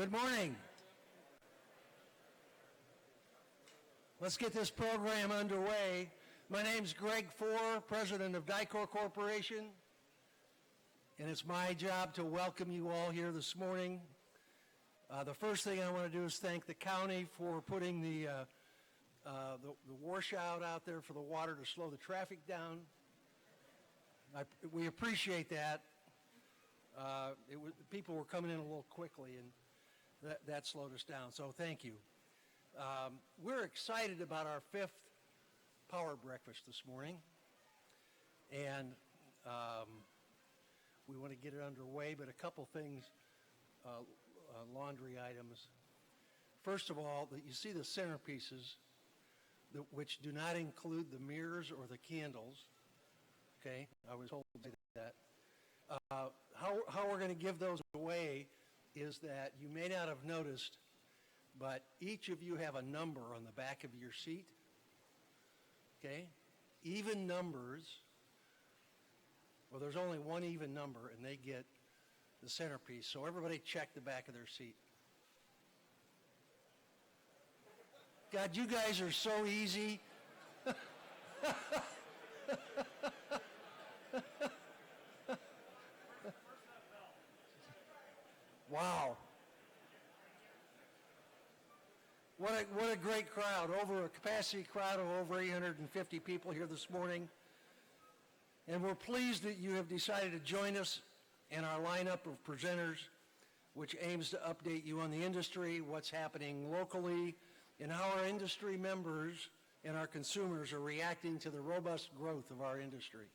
Good morning. Let's get this program underway. My name's Greg Four, president of Dicor Corporation, and it's my job to welcome you all here this morning. The first thing I want to do is thank the county for putting the washout out there for the water to slow the traffic down. We appreciate that. People were coming in a little quickly, and that slowed us down, so thank you. We're excited about our fifth power breakfast this morning, and we want to get it underway, but a couple things, laundry items. First of all, you see the centerpieces, which do not include the mirrors or the candles, okay? I was told to say that. How we're going to give those away is that you may not have noticed, but each of you have a number on the back of your seat, okay? Even numbers, well, there's only one even number, and they get the centerpiece. So everybody check the back of their seat. God, you guys are so easy. Wow. What a great crowd. Over a capacity crowd of over 850 people here this morning. And we're pleased that you have decided to join us in our lineup of presenters, which aims to update you on the industry, what's happening locally, and how our industry members and our consumers are reacting to the robust growth of our industry.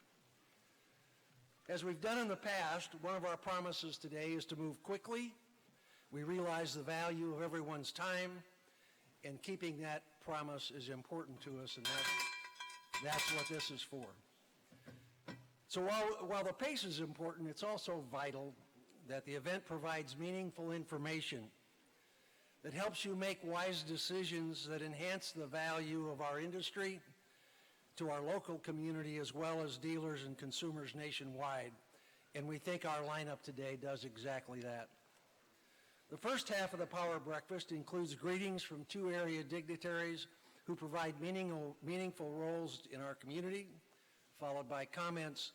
As we've done in the past, one of our promises today is to move quickly. We realize the value of everyone's time, and keeping that promise is important to us, and that's what this is for. So while the pace is important, it's also vital that the event provides meaningful information that helps you make wise decisions that enhance the value of our industry to our local community as well as dealers and consumers nationwide. And we think our lineup today does exactly that. The first half of the Power Breakfast includes greetings from two area dignitaries who provide meaningful roles in our community, followed by comments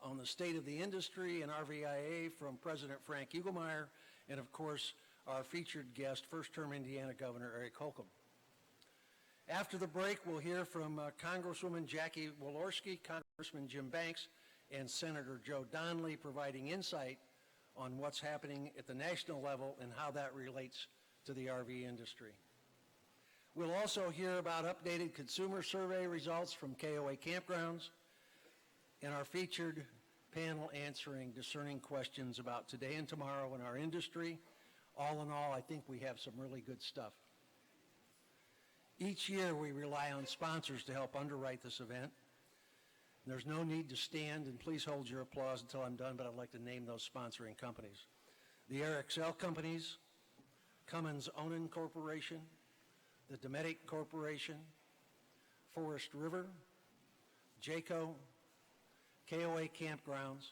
on the state of the industry and RVIA from President Frank Ugelmeyer, and of course, our featured guest, first-term Indiana Governor Eric Holcomb. After the break, we'll hear from Congresswoman Jackie Walorski, Congressman Jim Banks, and Senator Joe Donnelly providing insight on what's happening at the national level and how that relates to the RV industry. We'll also hear about updated consumer survey results from KOA Campgrounds and our featured panel answering discerning questions about today and tomorrow in our industry. All in all, I think we have some really good stuff. Each year, we rely on sponsors to help underwrite this event. There's no need to stand, and please hold your applause until I'm done, but I'd like to name those sponsoring companies. The RXL Companies, Cummins Onan Corporation, the Dometic Corporation, Forest River, Jayco, KOA Campgrounds,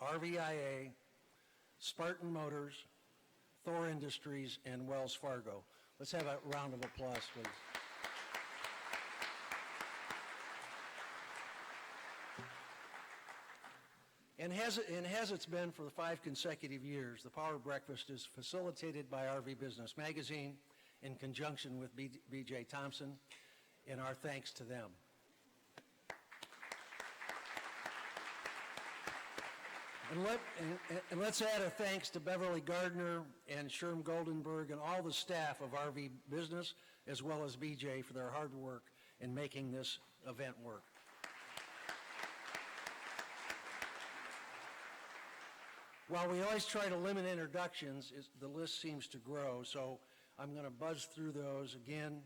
RVIA, Spartan Motors, Thor Industries, and Wells Fargo. Let's have a round of applause, please. And as it's been for the 5 consecutive years, the Power Breakfast is facilitated by RV Business Magazine in conjunction with B.J. Thompson, and our thanks to them. And let's add a thanks to Beverly Gardner and Sherm Goldenberg and all the staff of RV Business, as well as BJ, for their hard work in making this event work. While we always try to limit introductions, the list seems to grow, so I'm going to buzz through those again.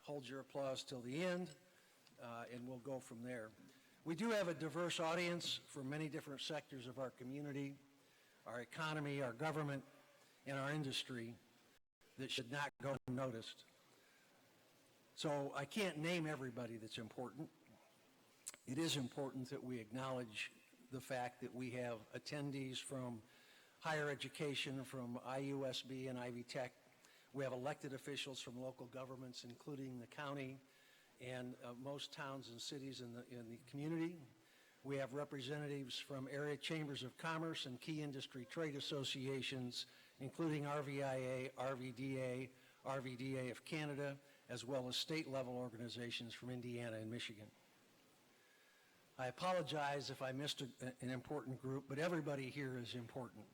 Hold your applause till the end, and we'll go from there. We do have a diverse audience from many different sectors of our community, our economy, our government, and our industry that should not go unnoticed. So I can't name everybody that's important. It is important that we acknowledge the fact that we have attendees from higher education from IUSB and Ivy Tech. We have elected officials from local governments, including the county and most towns and cities in the community. We have representatives from area chambers of commerce and key industry trade associations, including RVIA, RVDA, RVDA of Canada, as well as state-level organizations from Indiana and Michigan. I apologize if I missed an important group, but everybody here is important.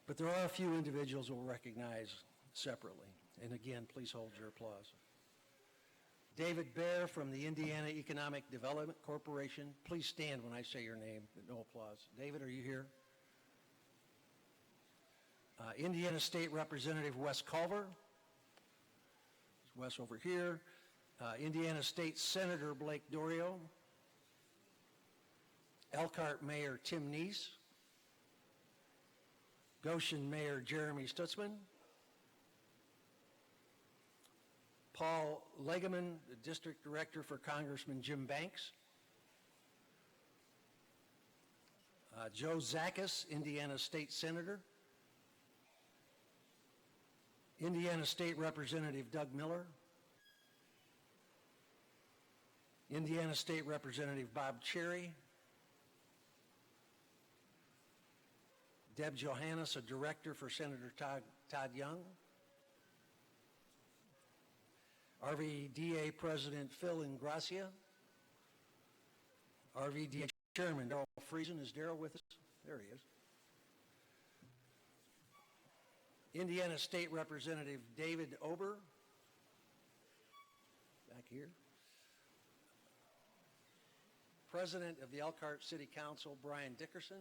But there are a few individuals we'll recognize separately. And again, please hold your applause. David Baer from the Indiana Economic Development Corporation. Please stand when I say your name, but no applause. David, are you here? Indiana State Representative Wes Culver. Wes over here. Indiana State Senator Blake Dorio. Elkhart Mayor Tim Neese. Goshen Mayor Jeremy Stutzman. Paul Legeman, the District Director for Congressman Jim Banks. Joe Zakis, Indiana State Senator. Indiana State Representative Doug Miller. Indiana State Representative Bob Cherry. Deb Johannes, a Director for Senator Todd Young. RVDA President Phil Ingracia. RVDA Chairman Darrell Friesen. Is Darrell with us? There he is. Indiana State Representative David Ober. Back here. President of the Elkhart City Council, Brian Dickerson.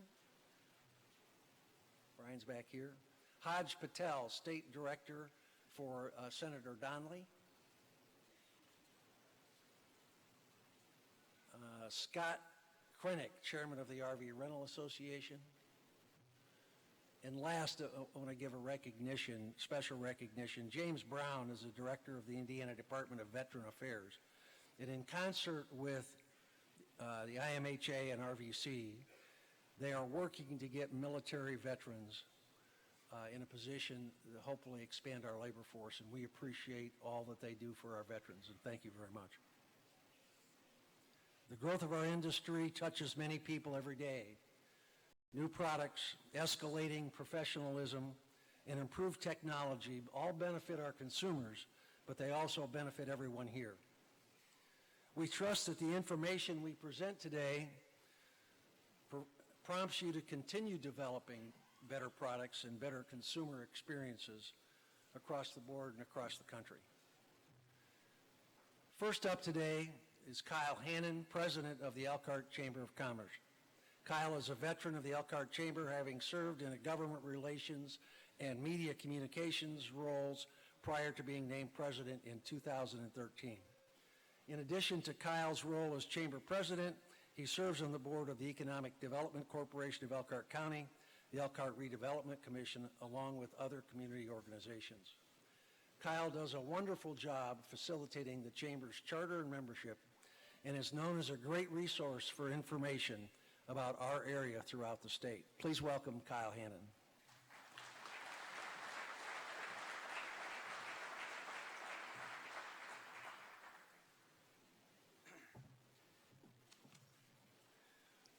Brian's back here. Haj Patel, State Director for Senator Donnelly. Scott Krennick, Chairman of the RV Rental Association. And last, I want to give a recognition, special recognition. James Brown is the Director of the Indiana Department of Veteran Affairs. And in concert with the IMHA and RVC, they are working to get military veterans in a position to hopefully expand our labor force. And we appreciate all that they do for our veterans. And thank you very much. The growth of our industry touches many people every day. New products, escalating professionalism, and improved technology all benefit our consumers, but they also benefit everyone here. We trust that the information we present today prompts you to continue developing better products and better consumer experiences across the board and across the country. First up today is Kyle Hannon, President of the Elkhart Chamber of Commerce. Kyle is a veteran of the Elkhart Chamber, having served in government relations and media communications roles prior to being named president in 2013. In addition to Kyle's role as Chamber President, he serves on the board of the Economic Development Corporation of Elkhart County, the Elkhart Redevelopment Commission, along with other community organizations. Kyle does a wonderful job facilitating the Chamber's charter and membership, and is known as a great resource for information about our area throughout the state. Please welcome Kyle Hannon.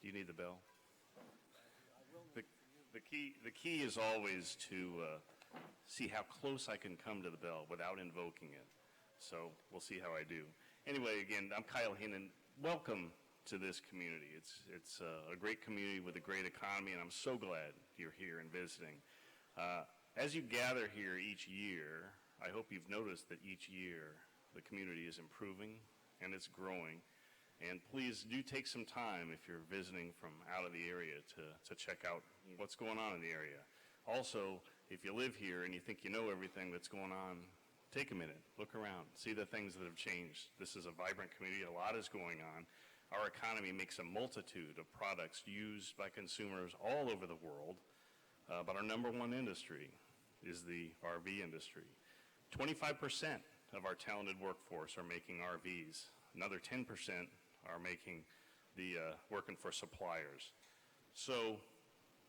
Do you need the bell? The key is always to see how close I can come to the bell without invoking it. So we'll see how I do. Anyway, again, I'm Kyle Hannon. Welcome to this community. It's a great community with a great economy, and I'm so glad you're here and visiting. As you gather here each year, I hope you've noticed that each year the community is improving and it's growing. And please do take some time if you're visiting from out of the area to check out what's going on in the area. Also, if you live here and you think you know everything that's going on, take a minute, look around, see the things that have changed. This is a vibrant community, a lot is going on. Our economy makes a multitude of products used by consumers all over the world, but our number one industry is the RV industry. 25% of our talented workforce are making RVs. Another 10% are making working for suppliers. So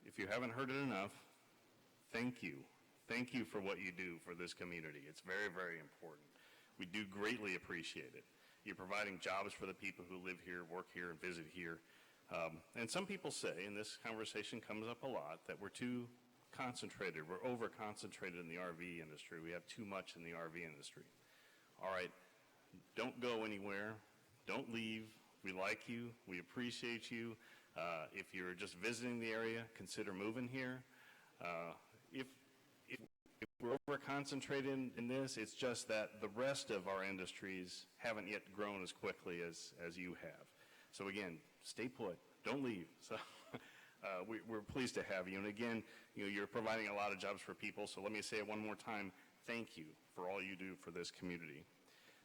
if you haven't heard it enough, thank you. Thank you for what you do for this community. It's very, very important. We do greatly appreciate it. You're providing jobs for the people who live here, work here, and visit here. And some people say, and this conversation comes up a lot, that we're too concentrated, we're over-concentrated in the RV industry. We have too much in the RV industry. All right, don't go anywhere. Don't leave. We like you. We appreciate you. If you're just visiting the area, consider moving here. If we're over-concentrated in this, it's just that the rest of our industries haven't yet grown as quickly as you have. So again, stay put. Don't leave. So we're pleased to have you. And again, you're providing a lot of jobs for people. So let me say it one more time. Thank you for all you do for this community.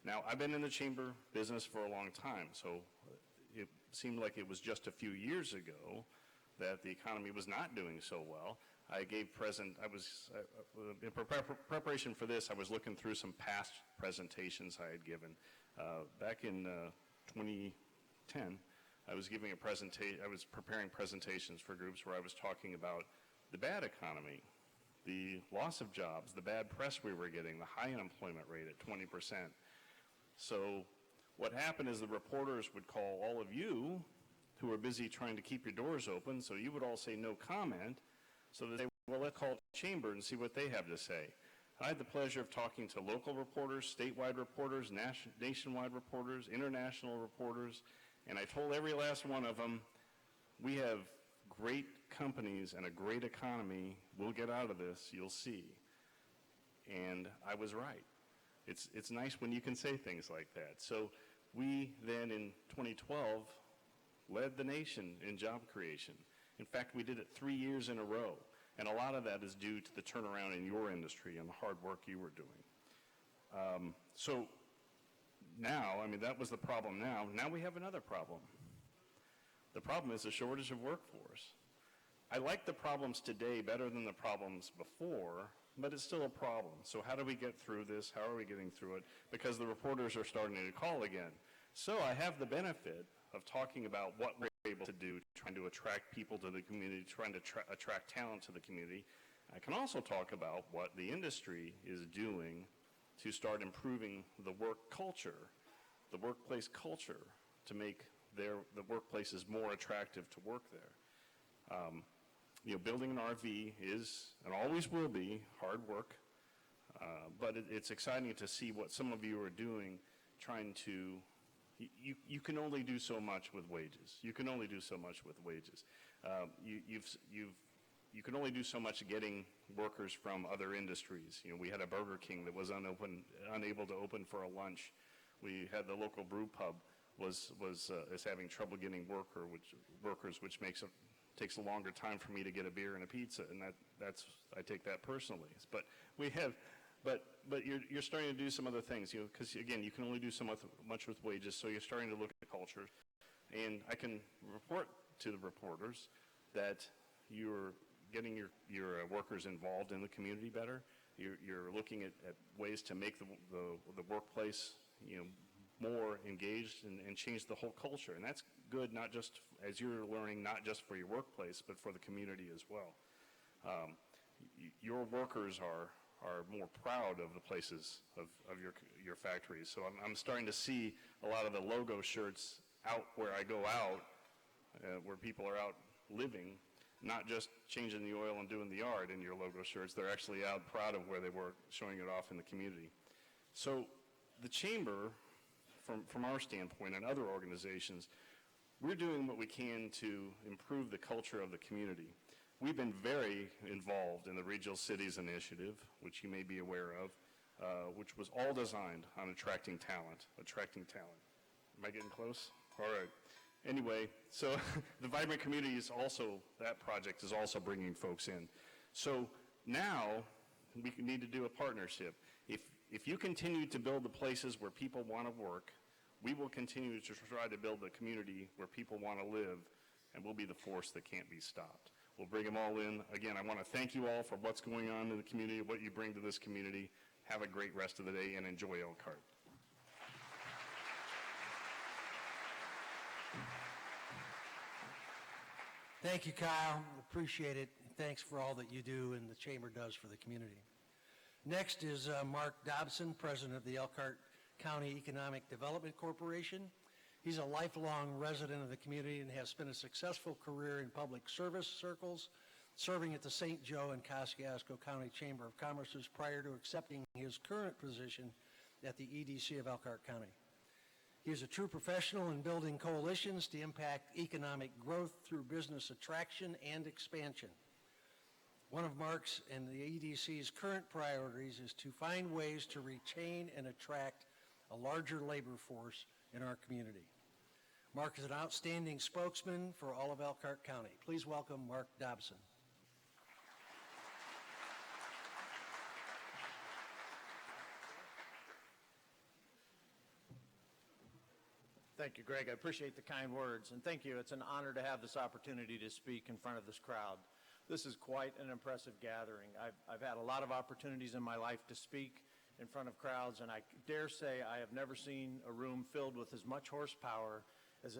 Now, I've been in the chamber business for a long time, so it seemed like it was just a few years ago that the economy was not doing so well. In preparation for this, I was looking through some past presentations I had given. Back in 2010, I was preparing presentations for groups where I was talking about the bad economy, the loss of jobs, the bad press we were getting, the high unemployment rate at 20%. So what happened is the reporters would call all of you who were busy trying to keep your doors open, so you would all say no comment, so they say, well, let's call the chamber and see what they have to say. I had the pleasure of talking to local reporters, statewide reporters, nationwide reporters, international reporters, and I told every last one of them, we have great companies and a great economy. We'll get out of this, you'll see. And I was right. It's nice when you can say things like that. So we then in 2012 led the nation in job creation. In fact, we did it 3 years in a row. And a lot of that is due to the turnaround in your industry and the hard work you were doing. So now, that was the problem now. Now we have another problem. The problem is the shortage of workforce. I like the problems today better than the problems before, but it's still a problem. So how do we get through this? How are we getting through it? Because the reporters are starting to call again. So I have the benefit of talking about what we're able to do, trying to attract people to the community, trying to attract talent to the community. I can also talk about what the industry is doing to start improving the work culture, the workplace culture, to make the workplaces more attractive to work there. Building an RV is, and always will be, hard work, but it's exciting to see what some of you are doing, trying to, you can only do so much with wages. You can only do so much with wages. You can only do so much getting workers from other industries. We had a Burger King that was unable to open for a lunch. We had the local brew pub is having trouble getting workers, which takes a longer time for me to get a beer and a pizza, and I take that personally. But you're starting to do some other things, because again, you can only do so much with wages. So you're starting to look at culture, and I can report to the reporters that you're getting your workers involved in the community better. You're looking at ways to make the workplace more engaged and change the whole culture, and that's good, not just as you're learning, not just for your workplace, but for the community as well. Your workers are more proud of the places of your factories. So I'm starting to see a lot of the logo shirts out where I go out, where people are out living, not just changing the oil and doing the yard in your logo shirts. They're actually out proud of where they work, showing it off in the community. So the chamber, from our standpoint and other organizations, we're doing what we can to improve the culture of the community. We've been very involved in the Regional Cities Initiative, which you may be aware of, which was all designed on attracting talent. Am I getting close? All right. Anyway, so the Vibrant Community is also, that project is also bringing folks in. So now we need to do a partnership. If you continue to build the places where people want to work, we will continue to try to build the community where people want to live, and we'll be the force that can't be stopped. We'll bring them all in. Again, I want to thank you all for what's going on in the community, what you bring to this community. Have a great rest of the day, and enjoy Elkhart. Thank you, Kyle. appreciate it. Thanks for all that you do and the Chamber does for the community. Next is Mark Dobson, President of the Elkhart County Economic Development Corporation. He's a lifelong resident of the community and has spent a successful career in public service circles, serving at the St. Joe and Kosciuszko County Chamber of Commerce's prior to accepting his current position at the EDC of Elkhart County. He is a true professional in building coalitions to impact economic growth through business attraction and expansion. One of Mark's and the EDC's current priorities is to find ways to retain and attract a larger labor force in our community. Mark is an outstanding spokesman for all of Elkhart County. Please welcome Mark Dobson. Thank you, Greg. I appreciate the kind words, and thank you. It's an honor to have this opportunity to speak in front of this crowd. This is quite an impressive gathering. I've had a lot of opportunities in my life to speak in front of crowds, and I dare say I have never seen a room filled with as much horsepower as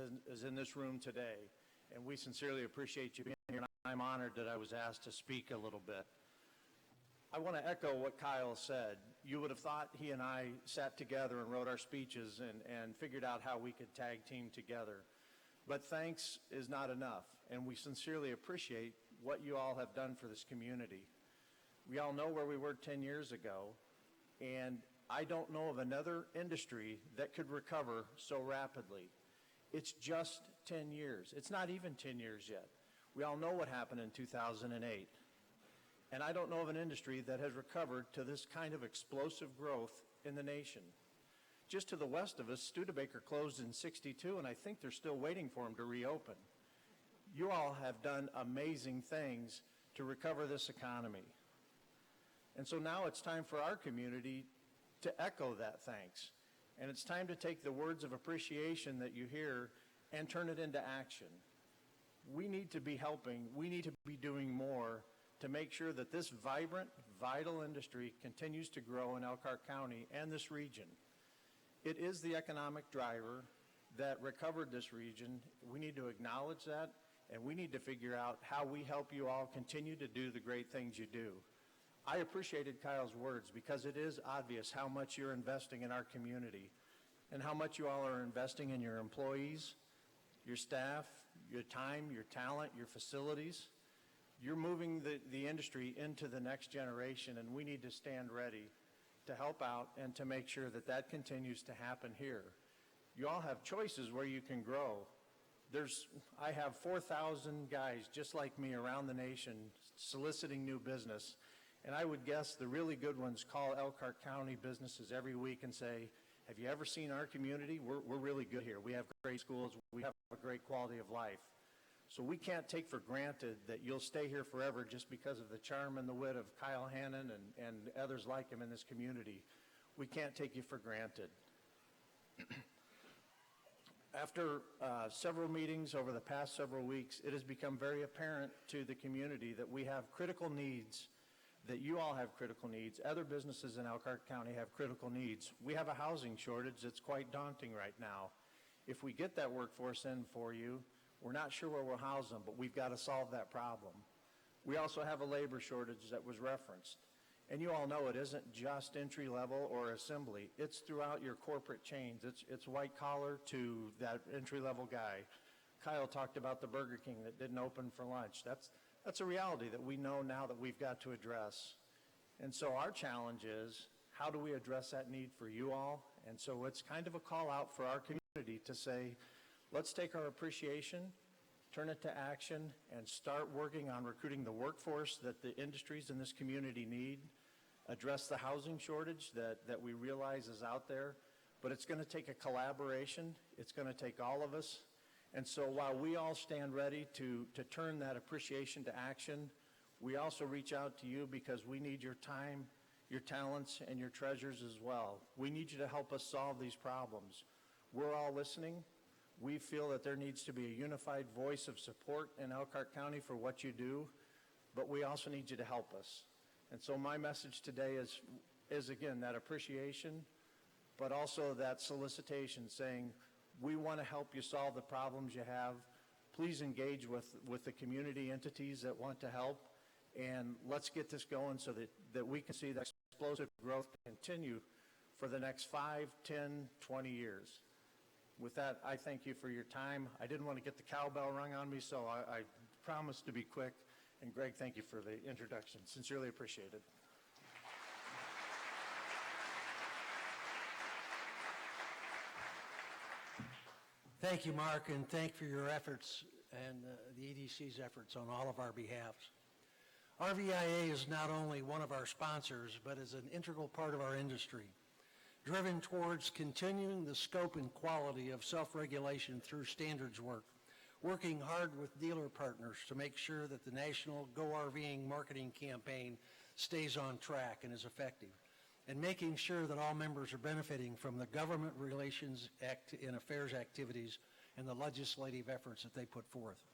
in this room today. And we sincerely appreciate you being here, and I'm honored that I was asked to speak a little bit. I want to echo what Kyle said. You would have thought he and I sat together and wrote our speeches and figured out how we could tag team together. But thanks is not enough, and we sincerely appreciate what you all have done for this community. We all know where we were 10 years ago, and I don't know of another industry that could recover so rapidly. It's just 10 years. It's not even 10 years yet. We all know what happened in 2008. And I don't know of an industry that has recovered to this kind of explosive growth in the nation. Just to the west of us, Studebaker closed in '62, and I think they're still waiting for them to reopen. You all have done amazing things to recover this economy. And so now it's time for our community to echo that thanks. And it's time to take the words of appreciation that you hear and turn it into action. We need to be helping. We need to be doing more to make sure that this vibrant, vital industry continues to grow in Elkhart County and this region. It is the economic driver that recovered this region. We need to acknowledge that, and we need to figure out how we help you all continue to do the great things you do. I appreciated Kyle's words because it is obvious how much you're investing in our community and how much you all are investing in your employees, your staff, your time, your talent, your facilities. You're moving the industry into the next generation, and we need to stand ready to help out and to make sure that that continues to happen here. You all have choices where you can grow. I have 4,000 guys just like me around the nation soliciting new business, and I would guess the really good ones call Elkhart County businesses every week and say, have you ever seen our community? We're really good here. We have great schools. We have a great quality of life. So we can't take for granted that you'll stay here forever just because of the charm and the wit of Kyle Hannon and others like him in this community. We can't take you for granted. After several meetings over the past several weeks, it has become very apparent to the community that we have critical needs, that you all have critical needs. Other businesses in Elkhart County have critical needs. We have a housing shortage that's quite daunting right now. If we get that workforce in for you, we're not sure where we'll house them, but we've got to solve that problem. We also have a labor shortage that was referenced. And you all know it isn't just entry level or assembly. It's throughout your corporate chains. It's white collar to that entry level guy. Kyle talked about the Burger King that didn't open for lunch. That's a reality that we know now that we've got to address. And so our challenge is, how do we address that need for you all? And so it's kind of a call out for our community to say, let's take our appreciation, turn it to action, and start working on recruiting the workforce that the industries in this community need, address the housing shortage that we realize is out there. But it's going to take a collaboration. It's going to take all of us. And so while we all stand ready to turn that appreciation to action, we also reach out to you because we need your time, your talents, and your treasures as well. We need you to help us solve these problems. We're all listening. We feel that there needs to be a unified voice of support in Elkhart County for what you do, but we also need you to help us. And so my message today is again, that appreciation, but also that solicitation saying, we want to help you solve the problems you have. please engage with the community entities that want to help, and let's get this going so that we can see that explosive growth continue for the next 5, 10, 20 years. With that, I thank you for your time. I didn't want to get the cowbell rung on me, so I promised to be quick. And Greg, thank you for the introduction. Sincerely appreciated. Thank you, Mark, and thank you for your efforts and the EDC's efforts on all of our behalves. RVIA is not only one of our sponsors, but is an integral part of our industry, driven towards continuing the scope and quality of self-regulation through standards work, working hard with dealer partners to make sure that the national Go RVing marketing campaign stays on track and is effective, and making sure that all members are benefiting from the government relations and affairs activities and the legislative efforts that they put forth.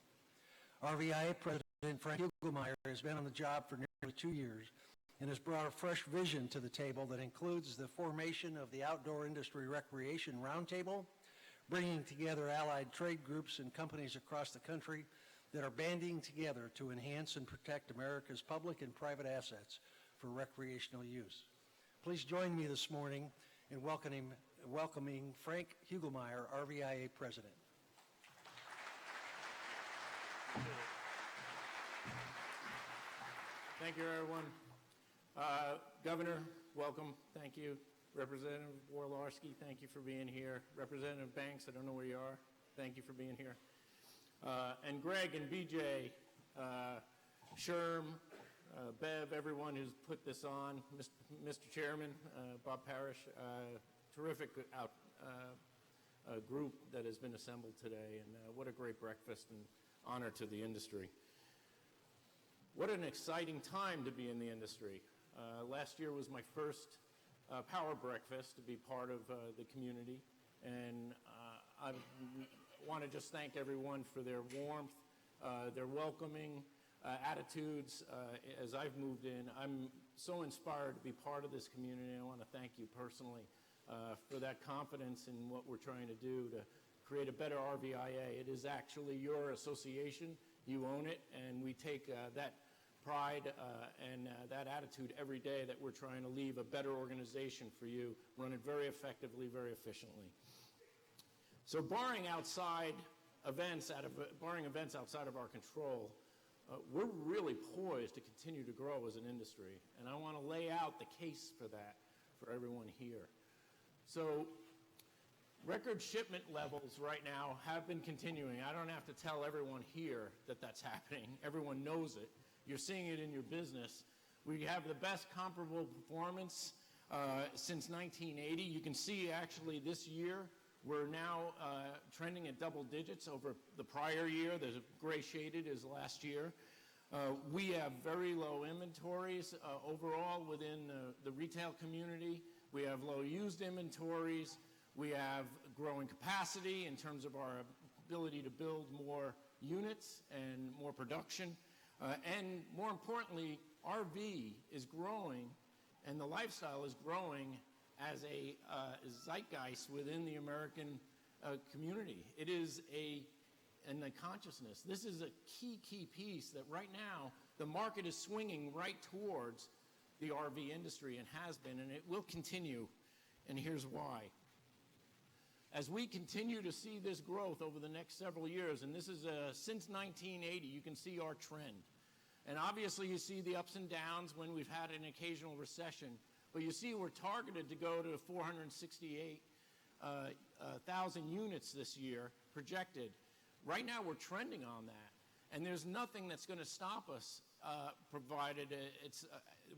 RVIA President Frank Hugelmeyer has been on the job for nearly 2 years and has brought a fresh vision to the table that includes the formation of the Outdoor Industry Recreation Roundtable, bringing together allied trade groups and companies across the country that are banding together to enhance and protect America's public and private assets for recreational use. Please join me this morning in welcoming Frank Hugelmeyer, RVIA President. Thank you, everyone. Governor, welcome. Thank you. Representative Worlarski, thank you for being here. Representative Banks, I don't know where you are. Thank you for being here. And Greg and BJ, Sherm, Bev, everyone who's put this on, Mr. Chairman, Bob Parrish, terrific group that has been assembled today, and what a great breakfast and honor to the industry. What an exciting time to be in the industry. Last year was my first power breakfast to be part of the community, and I want to just thank everyone for their warmth, their welcoming attitudes as I've moved in. I'm so inspired to be part of this community, and I want to thank you personally for that confidence in what we're trying to do to create a better RVIA. It is actually your association. You own it, and we take that pride and that attitude every day that we're trying to leave a better organization for you, run it very effectively, very efficiently. So barring events outside of our control, we're really poised to continue to grow as an industry, and I want to lay out the case for that for everyone here. So record shipment levels right now have been continuing. I don't have to tell everyone here that that's happening. Everyone knows it. You're seeing it in your business. We have the best comparable performance since 1980. You can see actually this year we're now trending at double digits over the prior year. The gray shaded is last year. We have very low inventories overall within the retail community. We have low used inventories. We have growing capacity in terms of our ability to build more units and more production. And more importantly, RV is growing, and the lifestyle is growing as a zeitgeist within the American community. It is in the consciousness. This is a key piece that right now the market is swinging right towards the RV industry and has been, and it will continue, and here's why. As we continue to see this growth over the next several years, and this is since 1980, you can see our trend. And obviously you see the ups and downs when we've had an occasional recession, but you see we're targeted to go to 468,000 units this year, projected. Right now we're trending on that, and there's nothing that's going to stop us, provided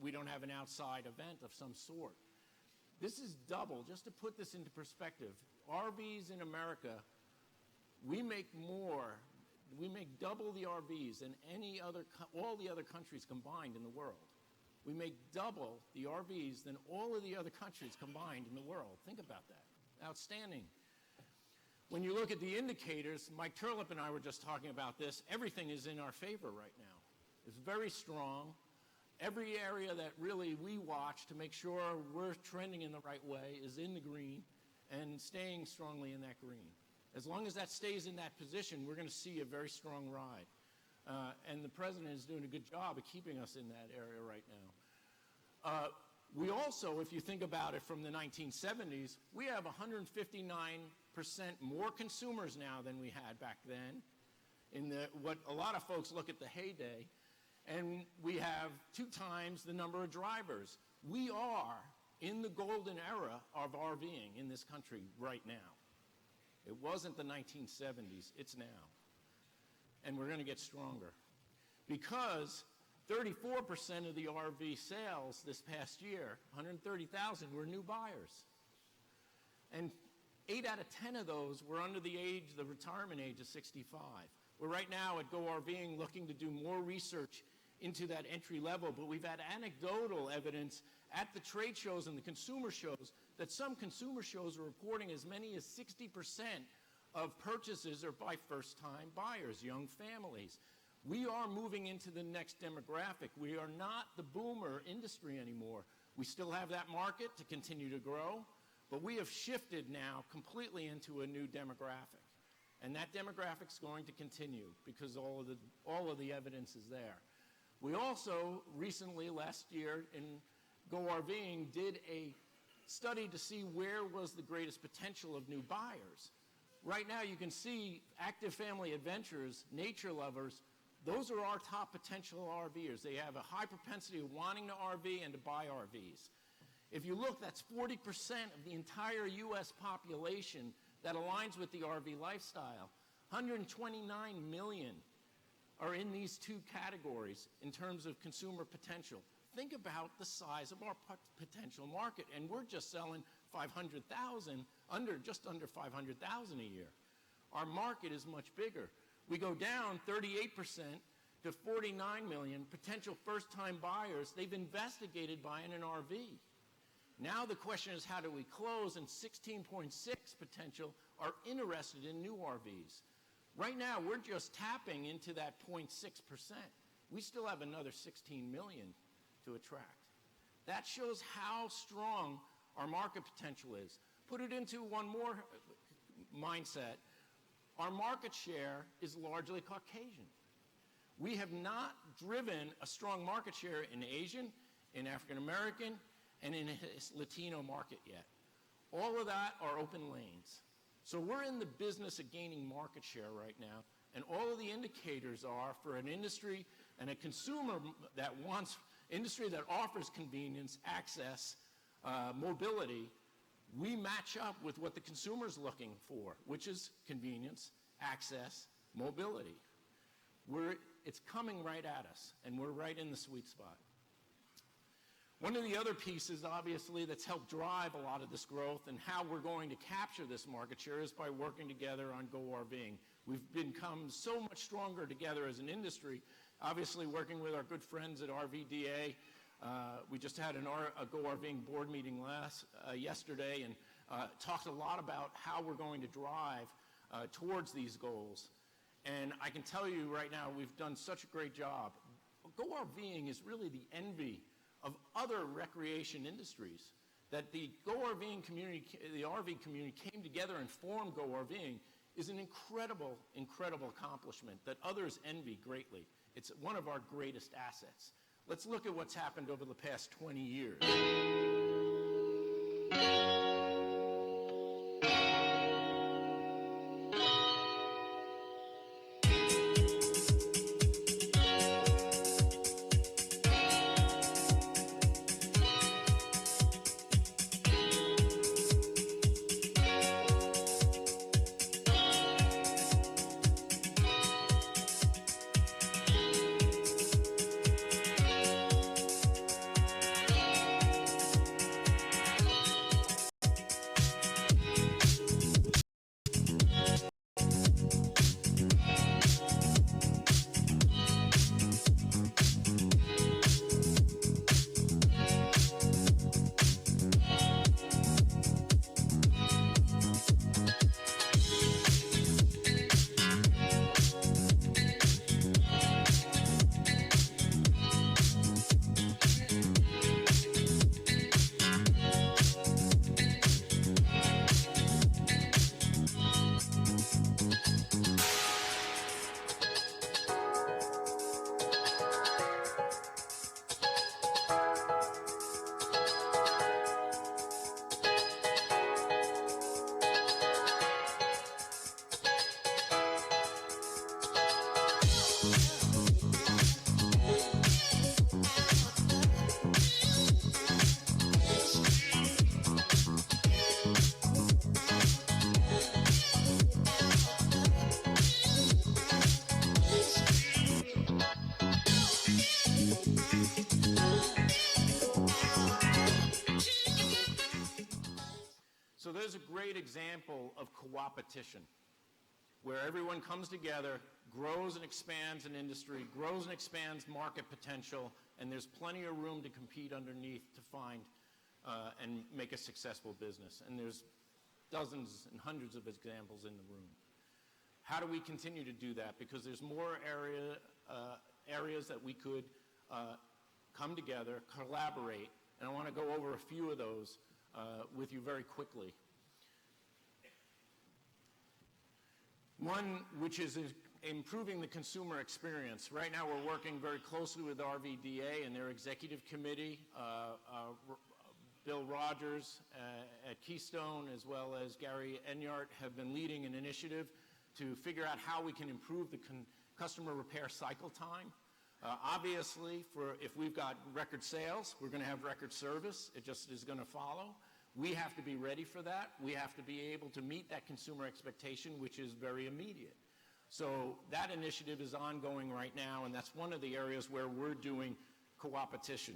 we don't have an outside event of some sort. This is double. Just to put this into perspective, RVs in America, we make double the RVs than all the other countries combined in the world. We make double the RVs than all of the other countries combined in the world. Think about that. Outstanding. When you look at the indicators, Mike Turlip and I were just talking about this, everything is in our favor right now. It's very strong. Every area that really we watch to make sure we're trending in the right way is in the green and staying strongly in that green. As long as that stays in that position, we're going to see a very strong ride. And the president is doing a good job of keeping us in that area right now. We also, if you think about it from the 1970s, we have 159% more consumers now than we had back then, in what a lot of folks look at the heyday, and we have 2 times the number of drivers. We are in the golden era of RVing in this country right now. It wasn't the 1970s, it's now. And we're going to get stronger. Because 34% of the RV sales this past year, 130,000, were new buyers. And 8 out of 10 of those were under the retirement age of 65. We're right now at Go RVing looking to do more research into that entry level, but we've had anecdotal evidence at the trade shows and the consumer shows that some consumer shows are reporting as many as 60% of purchases are by first-time buyers, young families. We are moving into the next demographic. We are not the boomer industry anymore. We still have that market to continue to grow, but we have shifted now completely into a new demographic. And that demographic is going to continue because all of the evidence is there. We also recently, last year, in Go RVing, did a study to see where was the greatest potential of new buyers. Right now, you can see active family adventurers, nature lovers, those are our top potential RVers. They have a high propensity of wanting to RV and to buy RVs. If you look, that's 40% of the entire U.S. population that aligns with the RV lifestyle. 129 million are in these 2 categories in terms of consumer potential. Think about the size of our potential market, and we're just selling 500,000, just under 500,000 a year. Our market is much bigger. We go down 38% to 49 million potential first-time buyers. They've investigated buying an RV. Now the question is, how do we close? And 16.6 potential are interested in new RVs. Right now, we're just tapping into that 0.6%. We still have another 16 million to attract. That shows how strong our market potential is. Put it into one more mindset. Our market share is largely Caucasian. We have not driven a strong market share in Asian, in African American, and in a Latino market yet. All of that are open lanes. So we're in the business of gaining market share right now, and all of the indicators are for an industry and a consumer that wants, industry that offers convenience, access, mobility. We match up with what the consumer's looking for, which is convenience, access, mobility. It's coming right at us, and we're right in the sweet spot. One of the other pieces, obviously, that's helped drive a lot of this growth and how we're going to capture this market share is by working together on Go RVing. We've become so much stronger together as an industry, obviously working with our good friends at RVDA. We just had a Go RVing board meeting yesterday and talked a lot about how we're going to drive towards these goals. And I can tell you right now, we've done such a great job. Go RVing is really the envy of other recreation industries. That the Go RVing community, the RV community came together and formed Go RVing is an incredible, incredible accomplishment that others envy greatly. It's one of our greatest assets. Let's look at what's happened over the past 20 years. great example of co-opetition, where everyone comes together, grows and expands an industry, grows and expands market potential, and there's plenty of room to compete underneath to find and make a successful business. And there's dozens and hundreds of examples in the room. How do we continue to do that? Because there's more areas that we could come together, collaborate, and I want to go over a few of those with you very quickly. One, which is improving the consumer experience. Right now, we're working very closely with RVDA and their executive committee. Bill Rogers at Keystone, as well as Gary Enyart, have been leading an initiative to figure out how we can improve the customer repair cycle time. Obviously, if we've got record sales, we're going to have record service. It just is going to follow. We have to be ready for that. We have to be able to meet that consumer expectation, which is very immediate. So that initiative is ongoing right now, and that's one of the areas where we're doing co-opetition,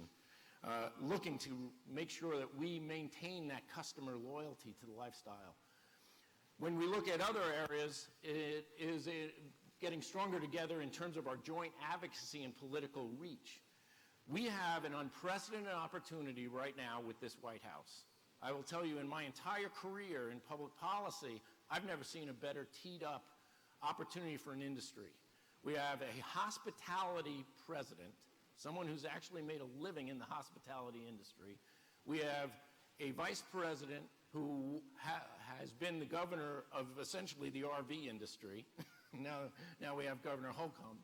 looking to make sure that we maintain that customer loyalty to the lifestyle. When we look at other areas, it is getting stronger together in terms of our joint advocacy and political reach. We have an unprecedented opportunity right now with this White House. I will tell you, in my entire career in public policy, I've never seen a better teed up opportunity for an industry. We have a hospitality president, someone who's actually made a living in the hospitality industry. We have a vice president who has been the governor of essentially the RV industry. now we have Governor Holcomb.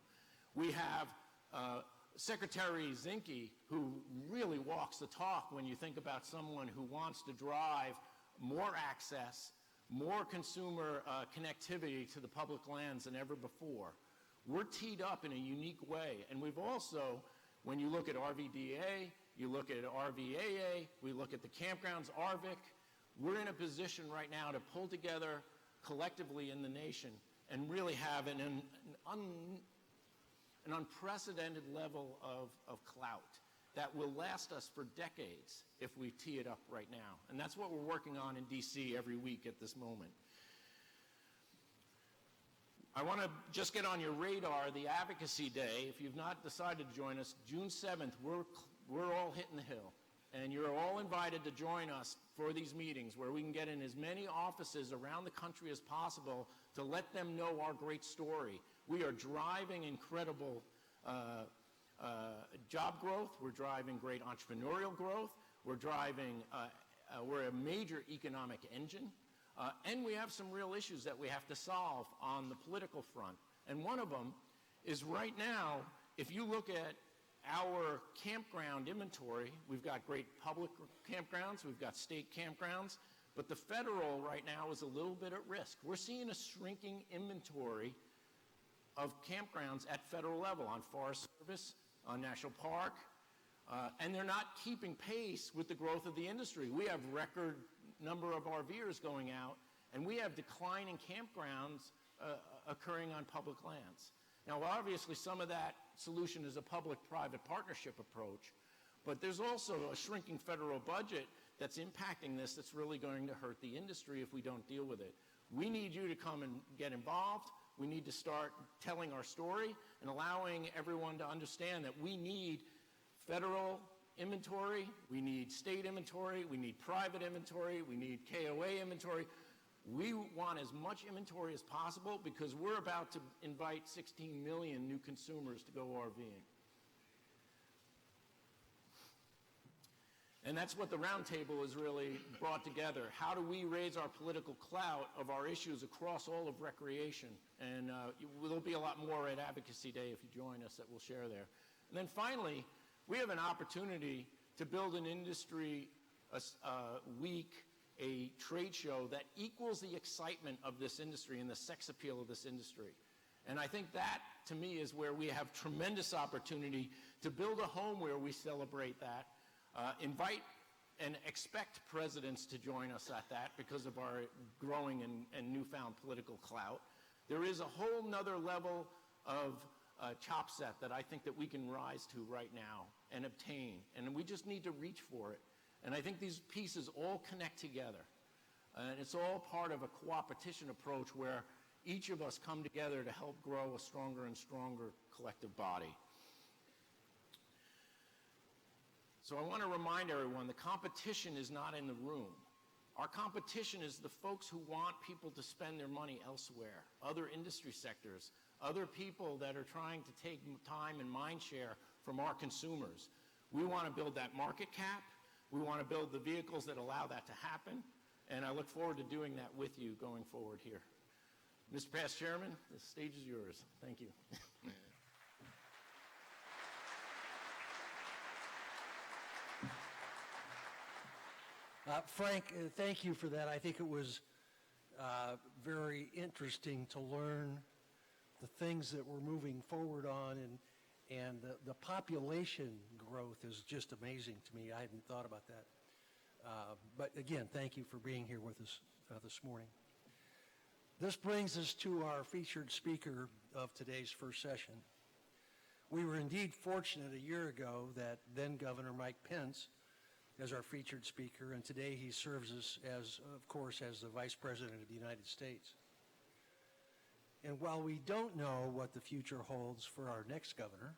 We have Secretary Zinke, who really walks the talk when you think about someone who wants to drive more access, more consumer connectivity to the public lands than ever before. We're teed up in a unique way, and we've also, when you look at RVDA, you look at RVAA, we look at the campgrounds, RVIC, we're in a position right now to pull together collectively in the nation and really have an unprecedented level of clout that will last us for decades if we tee it up right now. And that's what we're working on in DC every week at this moment. I want to just get on your radar the Advocacy Day. If you've not decided to join us, June 7th, we're all hitting the hill. And you're all invited to join us for these meetings where we can get in as many offices around the country as possible to let them know our great story. We are driving incredible job growth. We're driving great entrepreneurial growth. We're a major economic engine. And we have some real issues that we have to solve on the political front. And one of them is right now, if you look at our campground inventory, we've got great public campgrounds, we've got state campgrounds, but the federal right now is a little bit at risk. We're seeing a shrinking inventory of campgrounds at federal level on Forest Service, on National Park, and they're not keeping pace with the growth of the industry. We have record number of RVers going out, and we have declining campgrounds occurring on public lands. Now, obviously, some of that solution is a public-private partnership approach, but there's also a shrinking federal budget that's impacting this that's really going to hurt the industry if we don't deal with it. We need you to come and get involved. We need to start telling our story and allowing everyone to understand that we need federal inventory, we need state inventory, we need private inventory, we need KOA inventory. We want as much inventory as possible because we're about to invite 16 million new consumers to go RVing. And that's what the roundtable has really brought together. How do we raise our political clout of our issues across all of recreation? And there'll be a lot more at Advocacy Day if you join us that we'll share there. And then finally, we have an opportunity to build an industry week, a trade show that equals the excitement of this industry and the sex appeal of this industry. And I think that, to me, is where we have tremendous opportunity to build a home where we celebrate that, invite and expect presidents to join us at that because of our growing and newfound political clout. There is a whole nother level of chop set that I think that we can rise to right now and obtain, and we just need to reach for it. And I think these pieces all connect together. And it's all part of a co-opetition approach where each of us come together to help grow a stronger and stronger collective body. So I want to remind everyone, the competition is not in the room. Our competition is the folks who want people to spend their money elsewhere, other industry sectors, other people that are trying to take time and mind share from our consumers. We want to build that market cap. We want to build the vehicles that allow that to happen. And I look forward to doing that with you going forward here. Mr. Past Chairman, the stage is yours. Thank you. Frank, thank you for that. I think it was very interesting to learn the things that we're moving forward on, and the population growth is just amazing to me. I hadn't thought about that. But again, thank you for being here with us this morning. This brings us to our featured speaker of today's first session. We were indeed fortunate a year ago that then Governor Mike Pence as our featured speaker, and today he serves us as, of course, as the Vice President of the United States. And while we don't know what the future holds for our next governor,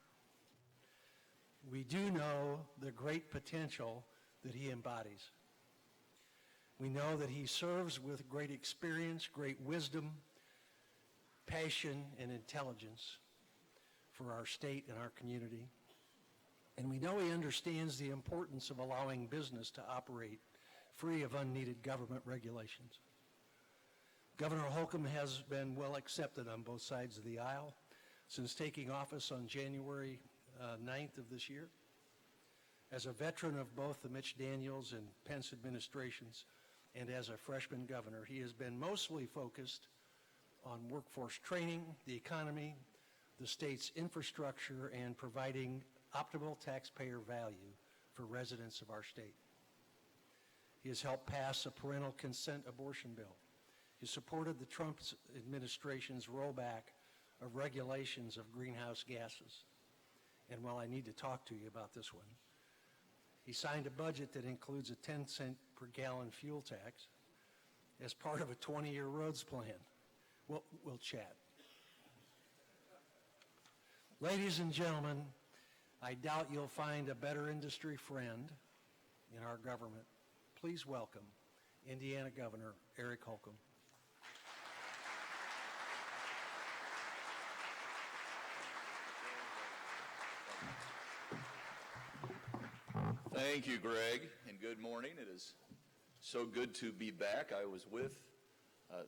we do know the great potential that he embodies. We know that he serves with great experience, great wisdom, passion, and intelligence for our state and our community. And we know he understands the importance of allowing business to operate free of unneeded government regulations. Governor Holcomb has been well accepted on both sides of the aisle since taking office on January 9th of this year. As a veteran of both the Mitch Daniels and Pence administrations, and as a freshman governor, he has been mostly focused on workforce training, the economy, the state's infrastructure, and providing optimal taxpayer value for residents of our state. He has helped pass a parental consent abortion bill. He supported the Trump administration's rollback of regulations of greenhouse gases. And while I need to talk to you about this one, he signed a budget that includes a 10-cent per gallon fuel tax as part of a 20-year roads plan. We'll chat. Ladies and gentlemen, I doubt you'll find a better industry friend in our government. Please welcome Indiana Governor Eric Holcomb. Thank you, Greg, and good morning. It is so good to be back. I was with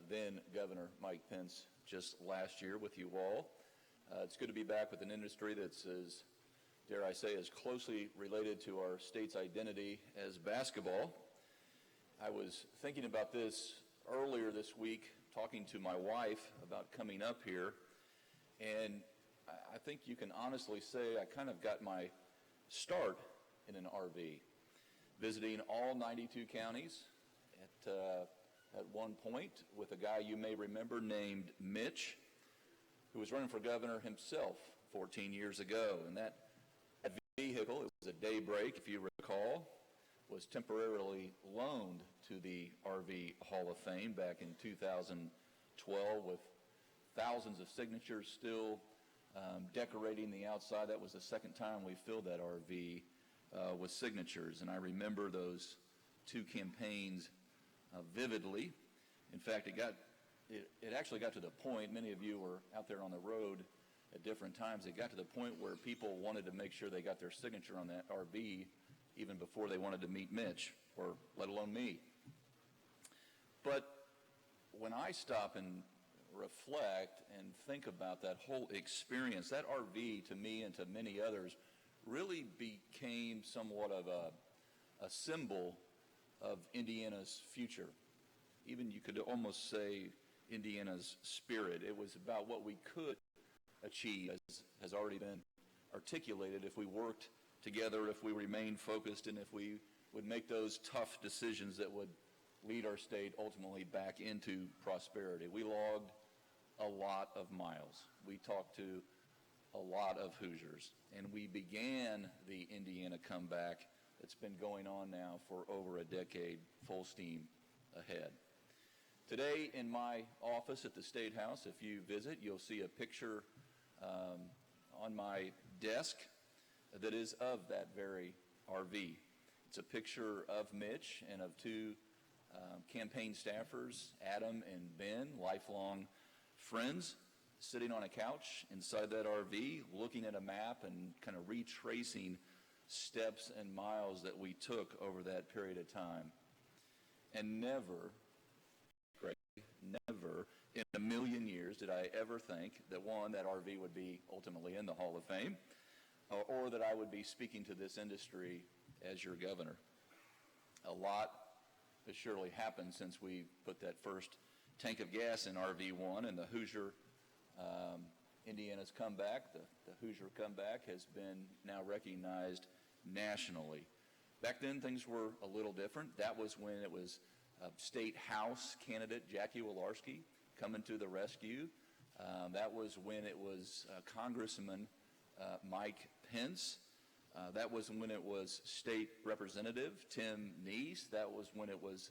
then Governor Mike Pence just last year with you all. It's good to be back with an industry that's as, dare I say, as closely related to our state's identity as basketball. I was thinking about this earlier this week, talking to my wife about coming up here, and I think you can honestly say I kind of got my start in an RV, visiting all 92 counties at one point with a guy you may remember named Mitch, who was running for governor himself 14 years ago. And that vehicle, it was a Daybreak, if you recall, was temporarily loaned to the RV Hall of Fame back in 2012 with thousands of signatures still decorating the outside. That was the second time we filled that RV with signatures, and I remember those two campaigns vividly. In fact, it actually got to the point, many of you were out there on the road at different times, it got to the point where people wanted to make sure they got their signature on that RV even before they wanted to meet Mitch, or let alone me. But when I stop and reflect and think about that whole experience, that RV to me and to many others really became somewhat of a symbol of Indiana's future. Even you could almost say Indiana's spirit. It was about what we could achieve, as has already been articulated, if we worked together, if we remained focused, and if we would make those tough decisions that would lead our state ultimately back into prosperity. We logged a lot of miles. We talked to a lot of Hoosiers, and we began the Indiana comeback that's been going on now for over a decade, full steam ahead. Today in my office at the State House, if you visit, you'll see a picture on my desk that is of that very RV. It's a picture of Mitch and of two campaign staffers, Adam and Ben, lifelong friends, sitting on a couch inside that RV, looking at a map and kind of retracing steps and miles that we took over that period of time. And never in a million years did I ever think that, one, that RV would be ultimately in the Hall of Fame, or that I would be speaking to this industry as your governor. A lot has surely happened since we put that first tank of gas in RV1, and the Hoosier, Indiana's comeback, the Hoosier comeback has been now recognized nationally. Back then, things were a little different. That was when it was State House candidate Jackie Walorski coming to the rescue. That was when it was Congressman Mike Pence. That was when it was State Representative Tim Neese. That was when it was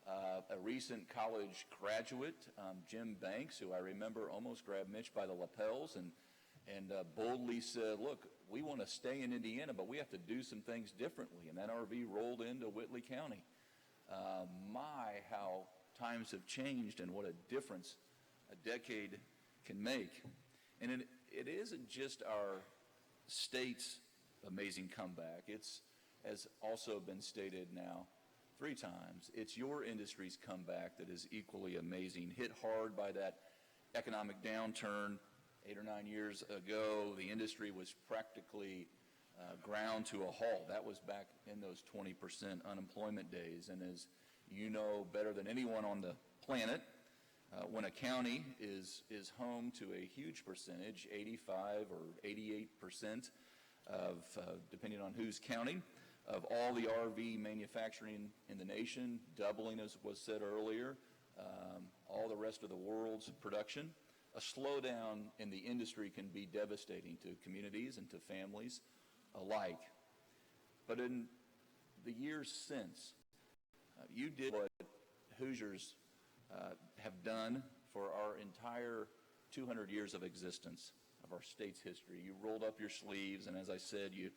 a recent college graduate, Jim Banks, who I remember almost grabbed Mitch by the lapels and boldly said, look, we want to stay in Indiana, but we have to do some things differently. And that RV rolled into Whitley County. How times have changed and what a difference a decade can make. And it isn't just our state's amazing comeback. It's, as also been stated now 3 times, it's your industry's comeback that is equally amazing. Hit hard by that economic downturn 8 or 9 years ago, the industry was practically ground to a halt. That was back in those 20% unemployment days. And as you know better than anyone on the planet, when a county is home to a huge percentage, 85 or 88% of, depending on who's counting, of all the RV manufacturing in the nation, doubling, as was said earlier, all the rest of the world's production, a slowdown in the industry can be devastating to communities and to families alike. But in the years since, you did what Hoosiers have done for our entire 200 years of existence of our state's history. You rolled up your sleeves, and as I said, you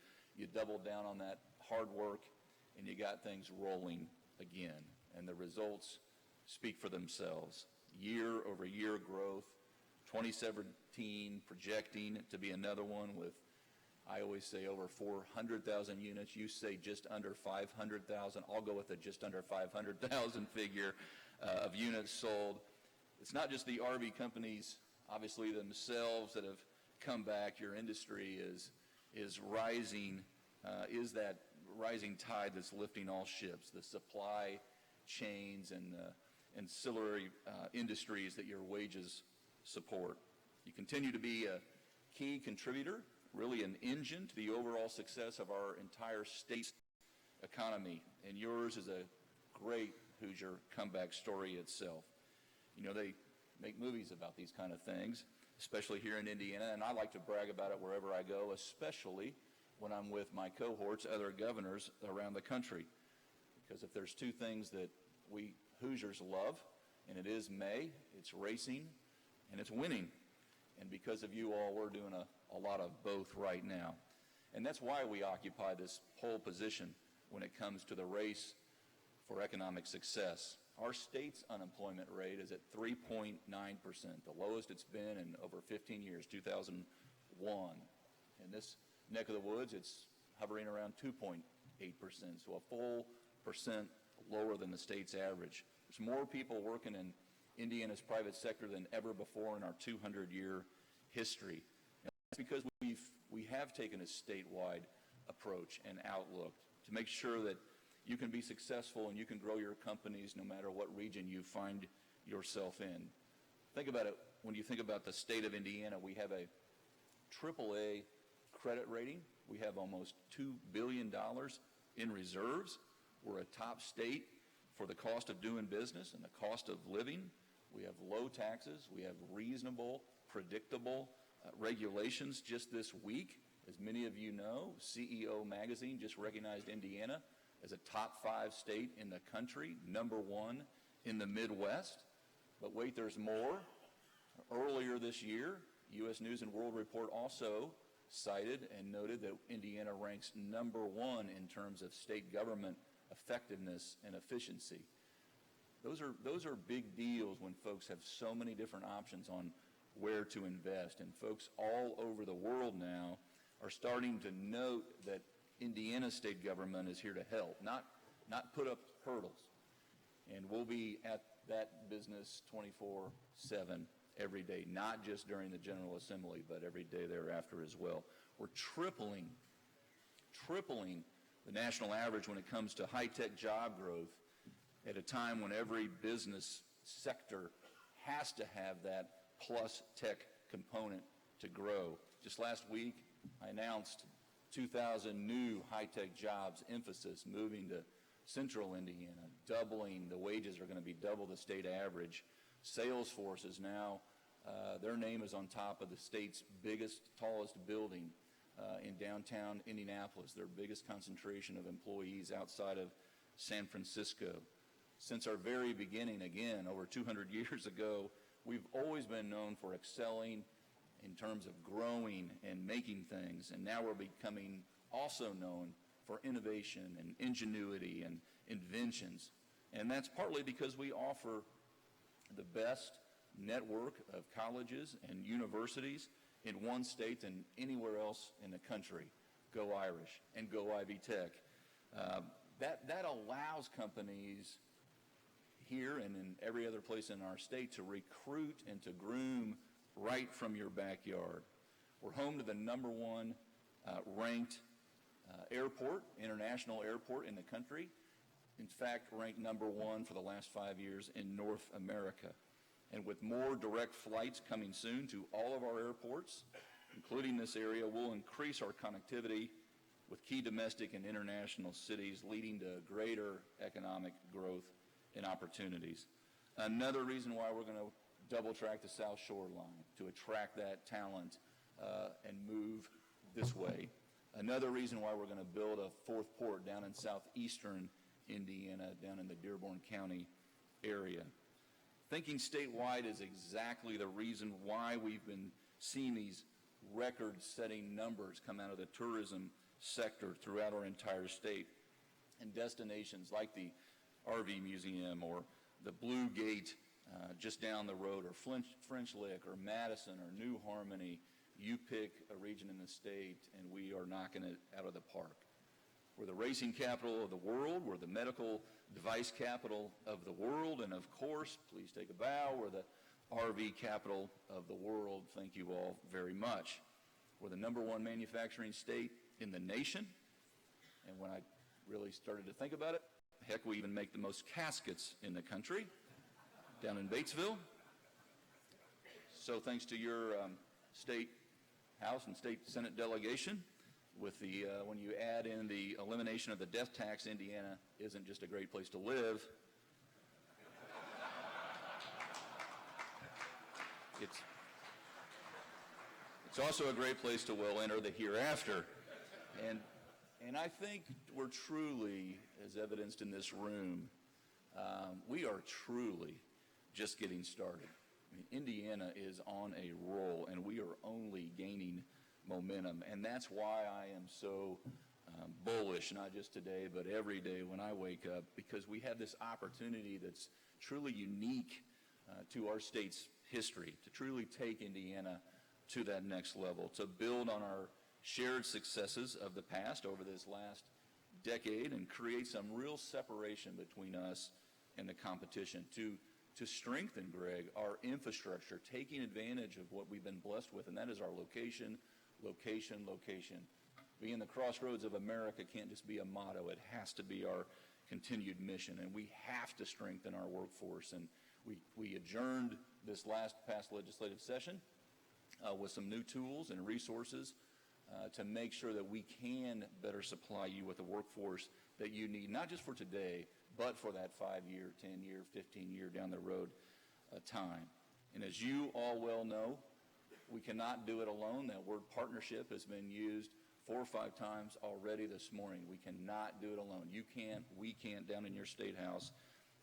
doubled down on that hard work, and you got things rolling again. And the results speak for themselves. Year-over-year growth, 2017 projecting to be another one with, I always say, over 400,000 units. You say just under 500,000. I'll go with the just under 500,000 figure of units sold. It's not just the RV companies, obviously themselves, that have come back. Your industry is rising, is that rising tide that's lifting all ships, the supply chains and ancillary industries that your wages support. You continue to be a key contributor, really an engine to the overall success of our entire state's economy, and yours is a great Hoosier comeback story itself. You know, they make movies about these kind of things, especially here in Indiana, and I like to brag about it wherever I go, especially when I'm with my cohorts, other governors around the country. Because if there's 2 things that we Hoosiers love, and it is May, it's racing, and it's winning. And because of you all, we're doing a lot of both right now. And that's why we occupy this pole position when it comes to the race for economic success. Our state's unemployment rate is at 3.9%, the lowest it's been in over 15 years, 2001. In this neck of the woods, it's hovering around 2.8%, so a full percent lower than the state's average. There's more people working in Indiana's private sector than ever before in our 200-year history. And that's because we have taken a statewide approach and outlook to make sure that you can be successful and you can grow your companies no matter what region you find yourself in. Think about it. When you think about the state of Indiana, we have a AAA credit rating. We have almost $2 billion in reserves. We're a top state for the cost of doing business and the cost of living. We have low taxes. We have reasonable, predictable regulations. Just this week, as many of you know, CEO Magazine just recognized Indiana as a top 5 state in the country, #1 in the Midwest. But wait, there's more. Earlier this year, U.S. News and World Report also cited and noted that Indiana ranks #1 in terms of state government effectiveness and efficiency. Those are big deals when folks have so many different options on where to invest. And folks all over the world now are starting to note that Indiana state government is here to help, not put up hurdles. And we'll be at that business 24/7 every day, not just during the General Assembly, but every day thereafter as well. We're tripling the national average when it comes to high-tech job growth at a time when every business sector has to have that plus tech component to grow. Just last week, I announced 2,000 new high-tech jobs, emphasis moving to central Indiana, doubling. The wages are going to be double the state average. Salesforce is now, their name is on top of the state's biggest, tallest building in downtown Indianapolis, their biggest concentration of employees outside of San Francisco. Since our very beginning, again, over 200 years ago, we've always been known for excelling in terms of growing and making things, and now we're becoming also known for innovation and ingenuity and inventions. And that's partly because we offer the best network of colleges and universities in one state than anywhere else in the country. Go Irish and go Ivy Tech. That allows companies here and in every other place in our state to recruit and to groom right from your backyard. We're home to the #1 ranked airport, international airport in the country. In fact, ranked #1 for the last 5 years in North America. And with more direct flights coming soon to all of our airports, including this area, we'll increase our connectivity with key domestic and international cities, leading to greater economic growth and opportunities. Another reason why we're going to double-track the South Shore line, to attract that talent and move this way. Another reason why we're going to build a fourth port down in southeastern Indiana, down in the Dearborn County area. Thinking statewide is exactly the reason why we've been seeing these record-setting numbers come out of the tourism sector throughout our entire state. And destinations like the RV Museum or the Blue Gate just down the road, or French Lick or Madison or New Harmony. You pick a region in the state and we are knocking it out of the park. We're the racing capital of the world. We're the medical device capital of the world. And of course, please take a bow, we're the RV capital of the world. Thank you all very much. We're the #1 manufacturing state in the nation. And when I really started to think about it, heck, we even make the most caskets in the country down in Batesville. So thanks to your state House and state Senate delegation, with the when you add in the elimination of the death tax, Indiana isn't just a great place to live. It's also a great place to well enter the hereafter. And I think we're truly, as evidenced in this room, we are truly just getting started. I mean, Indiana is on a roll, and we are only gaining momentum. And that's why I am so bullish, not just today, but every day when I wake up, because we have this opportunity that's truly unique to our state's history, to truly take Indiana to that next level, to build on our shared successes of the past over this last decade and create some real separation between us and the competition, to strengthen, Greg, our infrastructure, taking advantage of what we've been blessed with, and that is our location, location, location. Being the crossroads of America can't just be a motto. It has to be our continued mission, and we have to strengthen our workforce. And we adjourned this past legislative session with some new tools and resources to make sure that we can better supply you with the workforce that you need, not just for today, but for that 5-year, 10-year, 15-year down the road time. And as you all well know, we cannot do it alone. That word partnership has been used 4 or 5 times already this morning. We cannot do it alone. You can't, we can't down in your state house.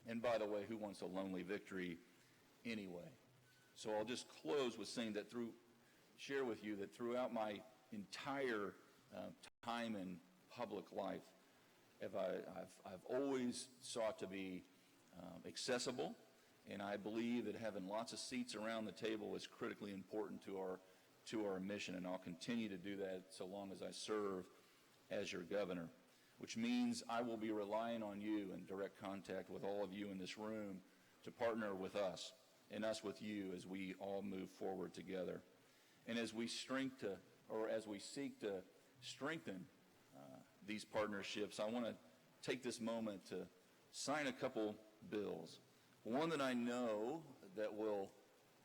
And by the way, who wants a lonely victory anyway. So I'll just close with saying that share with you that throughout my entire time in public life, I've always sought to be accessible, and I believe that having lots of seats around the table is critically important to our mission, and I'll continue to do that so long as I serve as your governor, which means I will be relying on you in direct contact with all of you in this room to partner with us and us with you as we all move forward together. And as we seek to strengthen these partnerships, I want to take this moment to sign a couple bills. One that I know that will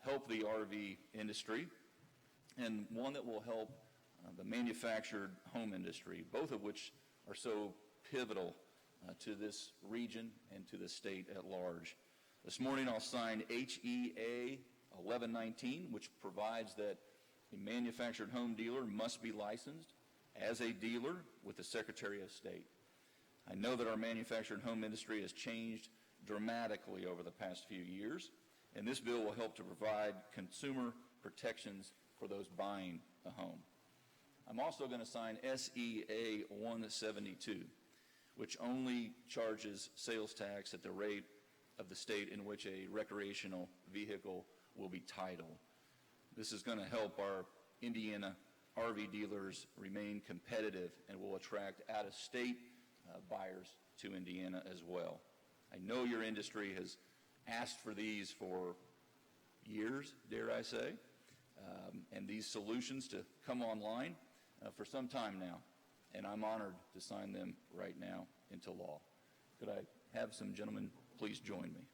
help the RV industry, and one that will help the manufactured home industry, both of which are so pivotal to this region and to the state at large. This morning I'll sign HEA 1119, which provides that a manufactured home dealer must be licensed as a dealer with the Secretary of State. I know that our manufactured home industry has changed dramatically over the past few years, and this bill will help to provide consumer protections for those buying a home. I'm also going to sign SEA 172, which only charges sales tax at the rate of the state in which a recreational vehicle will be titled. This is going to help our Indiana RV dealers remain competitive and will attract out-of-state buyers to Indiana as well. I know your industry has asked for these for years, dare I say, and these solutions to come online for some time now, and I'm honored to sign them right now into law. Could I have some gentlemen please join me?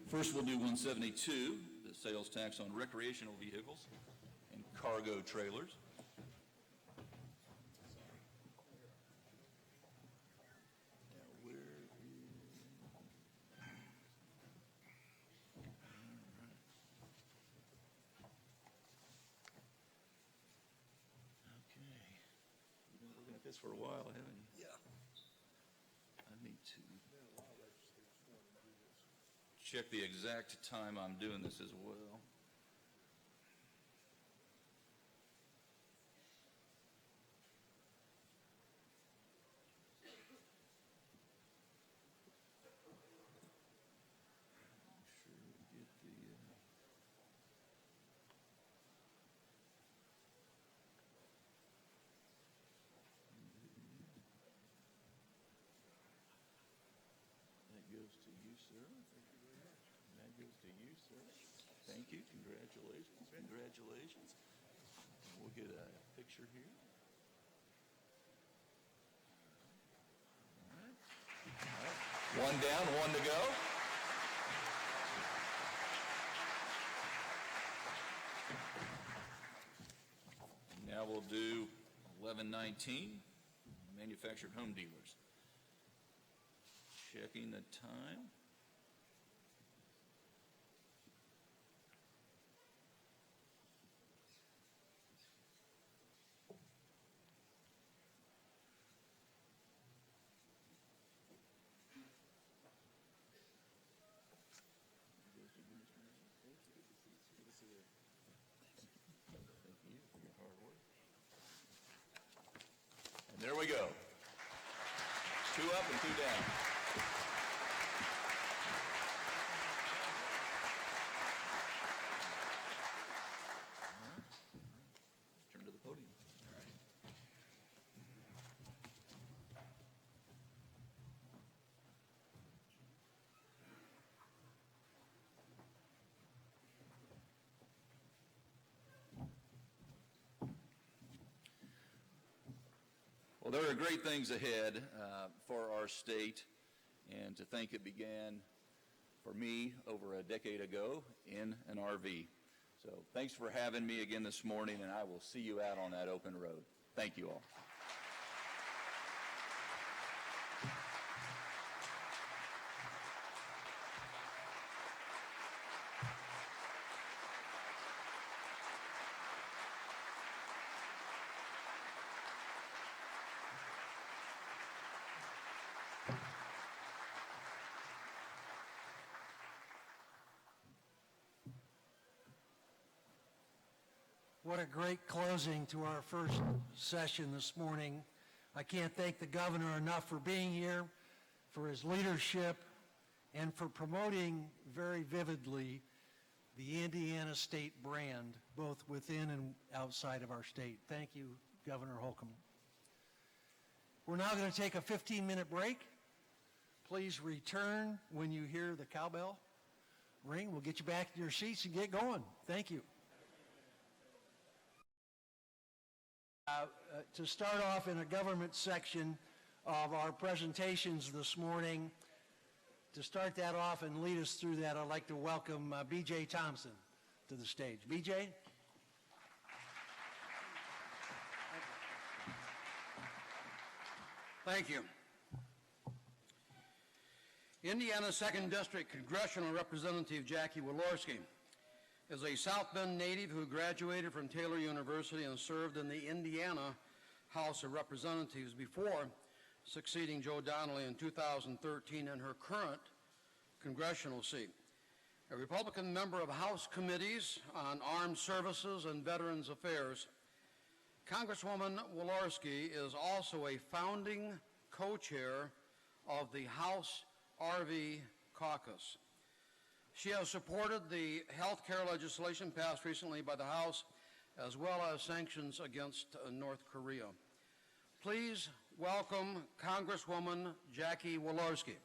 First, we'll do 172, the sales tax on recreational vehicles and cargo trailers. You've been looking at this for a while, haven't you? Yeah. I need to check the exact time I'm doing this as well. That goes to you, sir. That goes to you, sir. Thank you. Congratulations. Congratulations. We'll get a picture here. All right. All right. One down, one to go. Now we'll do 1119, manufactured home dealers. Checking the time. And there we go. 2 up and 2 down. Turn to the podium. All right. Well, there are great things ahead for our state, and to think it began for me over a decade ago in an RV. So thanks for having me again this morning, and I will see you out on that open road. Thank you all. What a great closing to our first session this morning. I can't thank the governor enough for being here, for his leadership, and for promoting very vividly the Indiana state brand, both within and outside of our state. Thank you, Governor Holcomb. We're now going to take a 15-minute break. Please return when you hear the cowbell ring. We'll get you back to your seats and get going. Thank you. To start off in a government section of our presentations this morning, to start that off and lead us through that, I'd like to welcome B.J. Thompson to the stage. B.J.? Thank you. Indiana 2nd District Congressional Representative Jackie Walorski is a South Bend native who graduated from Taylor University and served in the Indiana House of Representatives before succeeding Joe Donnelly in 2013 in her current congressional seat. A Republican member of House Committees on Armed Services and Veterans Affairs, Congresswoman Walorski is also a founding co-chair of the House RV Caucus. She has supported the health care legislation passed recently by the House, as well as sanctions against North Korea. Please welcome Congresswoman Jackie Walorski.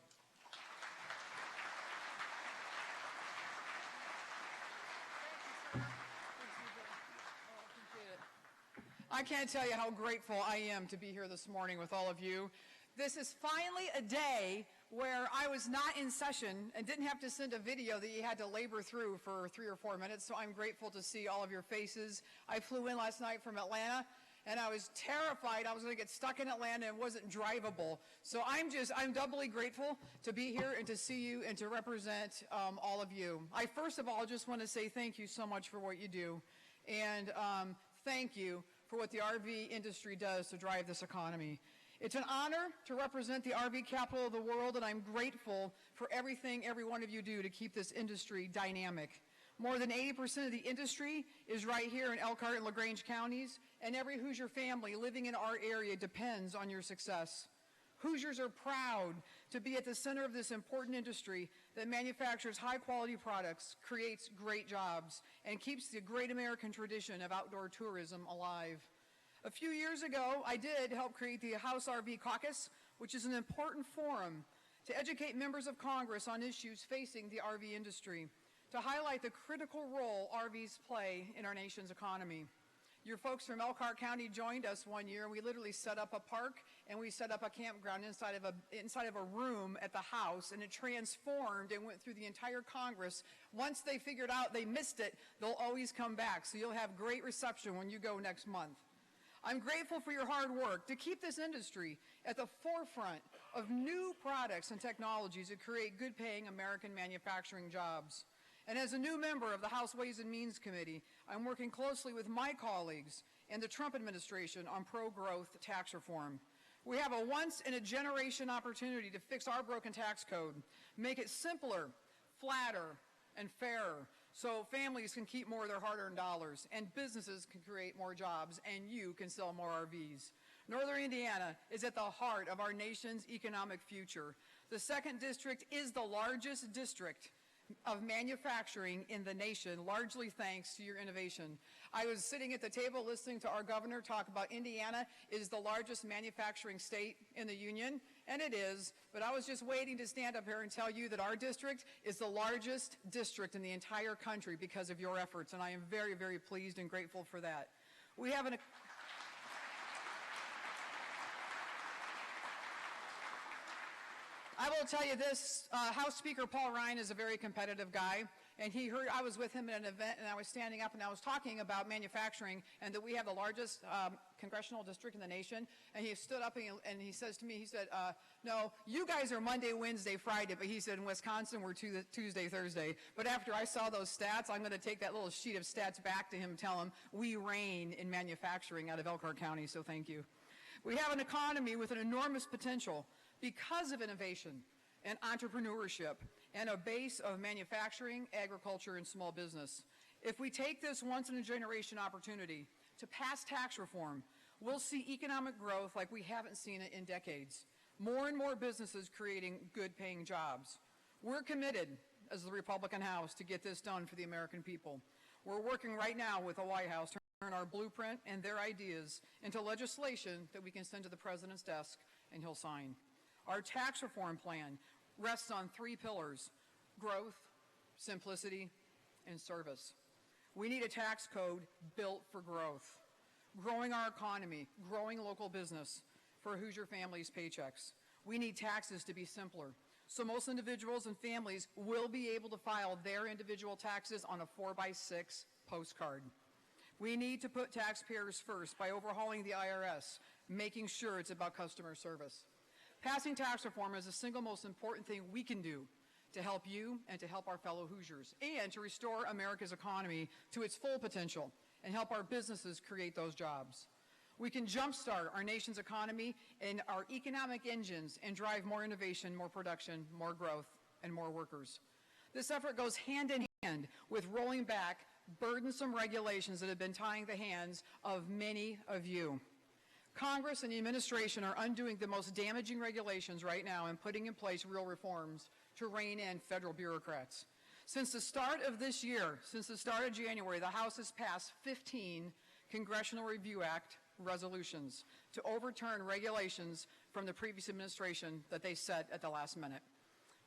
I can't tell you how grateful I am to be here this morning with all of you. This is finally a day where I was not in session and didn't have to send a video that you had to labor through for 3 or 4 minutes, so I'm grateful to see all of your faces. I flew in last night from Atlanta, and I was terrified I was going to get stuck in Atlanta and wasn't drivable. So I'm doubly grateful to be here and to see you and to represent all of you. I first of all just want to say thank you so much for what you do, and thank you for what the RV industry does to drive this economy. It's an honor to represent the RV capital of the world, and I'm grateful for everything every one of you do to keep this industry dynamic. More than 80% of the industry is right here in Elkhart and LaGrange counties, and every Hoosier family living in our area depends on your success. Hoosiers are proud to be at the center of this important industry that manufactures high-quality products, creates great jobs, and keeps the great American tradition of outdoor tourism alive. A few years ago, I did help create the House RV Caucus, which is an important forum to educate members of Congress on issues facing the RV industry, to highlight the critical role RVs play in our nation's economy. Your folks from Elkhart County joined us one year, and we literally set up a park and we set up a campground inside of a room at the house, and it transformed and went through the entire Congress. Once they figured out they missed it, they'll always come back, so you'll have great reception when you go next month. I'm grateful for your hard work to keep this industry at the forefront of new products and technologies that create good-paying American manufacturing jobs. And as a new member of the House Ways and Means Committee, I'm working closely with my colleagues and the Trump administration on pro-growth tax reform. We have a once-in-a-generation opportunity to fix our broken tax code, make it simpler, flatter, and fairer, so families can keep more of their hard-earned dollars, and businesses can create more jobs, and you can sell more RVs. Northern Indiana is at the heart of our nation's economic future. The 2nd District is the largest district of manufacturing in the nation, largely thanks to your innovation. I was sitting at the table listening to our governor talk about Indiana is the largest manufacturing state in the union, and it is, but I was just waiting to stand up here and tell you that our district is the largest district in the entire country because of your efforts, and I am very, very pleased and grateful for that. We have I will tell you this, House Speaker Paul Ryan is a very competitive guy, and I was with him at an event, and I was standing up and I was talking about manufacturing and that we have the largest congressional district in the nation, and he stood up and he says to me, he said, no, you guys are Monday, Wednesday, Friday, but he said in Wisconsin we're Tuesday, Thursday. But after I saw those stats, I'm going to take that little sheet of stats back to him and tell him we reign in manufacturing out of Elkhart County, so thank you. We have an economy with an enormous potential because of innovation and entrepreneurship and a base of manufacturing, agriculture, and small business. If we take this once-in-a-generation opportunity to pass tax reform, we'll see economic growth like we haven't seen it in decades. More and more businesses creating good-paying jobs. We're committed, as the Republican House, to get this done for the American people. We're working right now with the White House to turn our blueprint and their ideas into legislation that we can send to the President's desk and he'll sign. Our tax reform plan rests on 3 pillars: growth, simplicity, and service. We need a tax code built for growth, growing our economy, growing local business for Hoosier families' paychecks. We need taxes to be simpler, so most individuals and families will be able to file their individual taxes on a 4x6 postcard. We need to put taxpayers first by overhauling the IRS, making sure it's about customer service. Passing tax reform is the single most important thing we can do to help you and to help our fellow Hoosiers, and to restore America's economy to its full potential and help our businesses create those jobs. We can jumpstart our nation's economy and our economic engines and drive more innovation, more production, more growth, and more workers. This effort goes hand in hand with rolling back burdensome regulations that have been tying the hands of many of you. Congress and the administration are undoing the most damaging regulations right now and putting in place real reforms to rein in federal bureaucrats. Since the start of this year, since the start of January, the House has passed 15 Congressional Review Act resolutions to overturn regulations from the previous administration that they set at the last minute.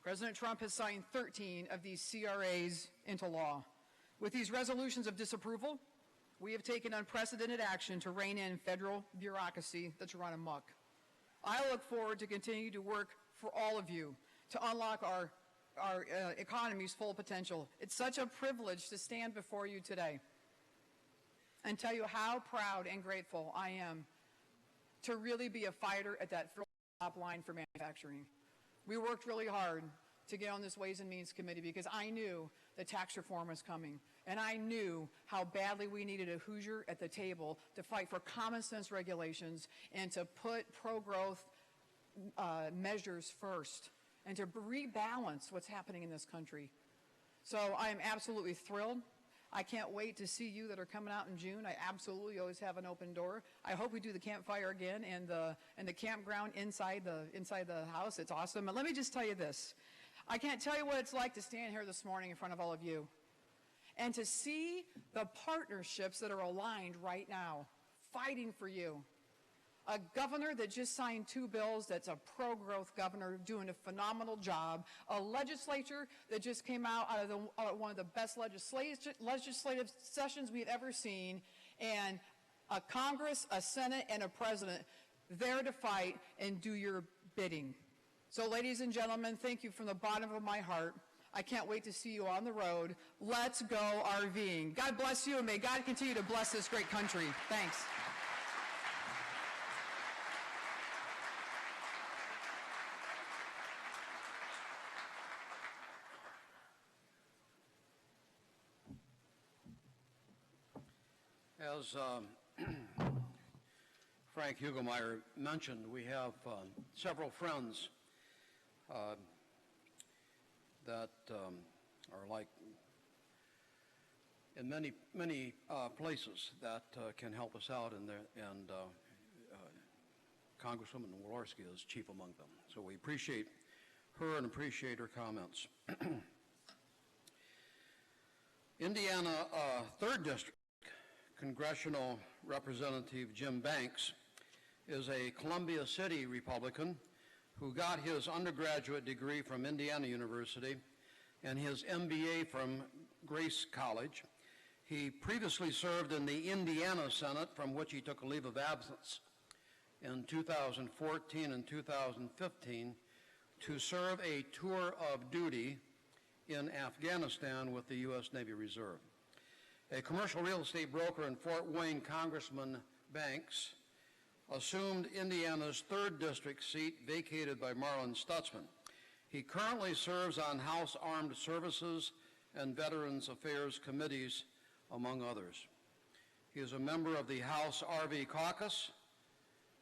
President Trump has signed 13 of these CRAs into law. With these resolutions of disapproval, we have taken unprecedented action to rein in federal bureaucracy that's run amok. I look forward to continue to work for all of you to unlock our economy's full potential. It's such a privilege to stand before you today and tell you how proud and grateful I am to really be a fighter at that top line for manufacturing. We worked really hard to get on this Ways and Means Committee because I knew that tax reform was coming, and I knew how badly we needed a Hoosier at the table to fight for common sense regulations and to put pro-growth measures first and to rebalance what's happening in this country. So I am absolutely thrilled. I can't wait to see you that are coming out in June. I absolutely always have an open door. I hope we do the campfire again and the campground inside the house. It's awesome. And let me just tell you this. I can't tell you what it's like to stand here this morning in front of all of you and to see the partnerships that are aligned right now, fighting for you. A governor that just signed 2 bills that's a pro-growth governor doing a phenomenal job. A legislature that just came out of one of the best legislative sessions we've ever seen. And a Congress, a Senate, and a president there to fight and do your bidding. So ladies and gentlemen, thank you from the bottom of my heart. I can't wait to see you on the road. Let's go RVing. God bless you, and may God continue to bless this great country. Thanks. As Frank Hugelmeyer mentioned, we have several friends that are like in many places that can help us out, and Congresswoman Walorski is chief among them. So we appreciate her and appreciate her comments. Indiana 3rd District Congressional Representative Jim Banks is a Columbia City Republican who got his undergraduate degree from Indiana University and his MBA from Grace College. He previously served in the Indiana Senate, from which he took a leave of absence in 2014 and 2015 to serve a tour of duty in Afghanistan with the U.S. Navy Reserve. A commercial real estate broker in Fort Wayne, Congressman Banks assumed Indiana's 3rd District seat vacated by Marlin Stutzman. He currently serves on House Armed Services and Veterans Affairs Committees, among others. He is a member of the House RV Caucus.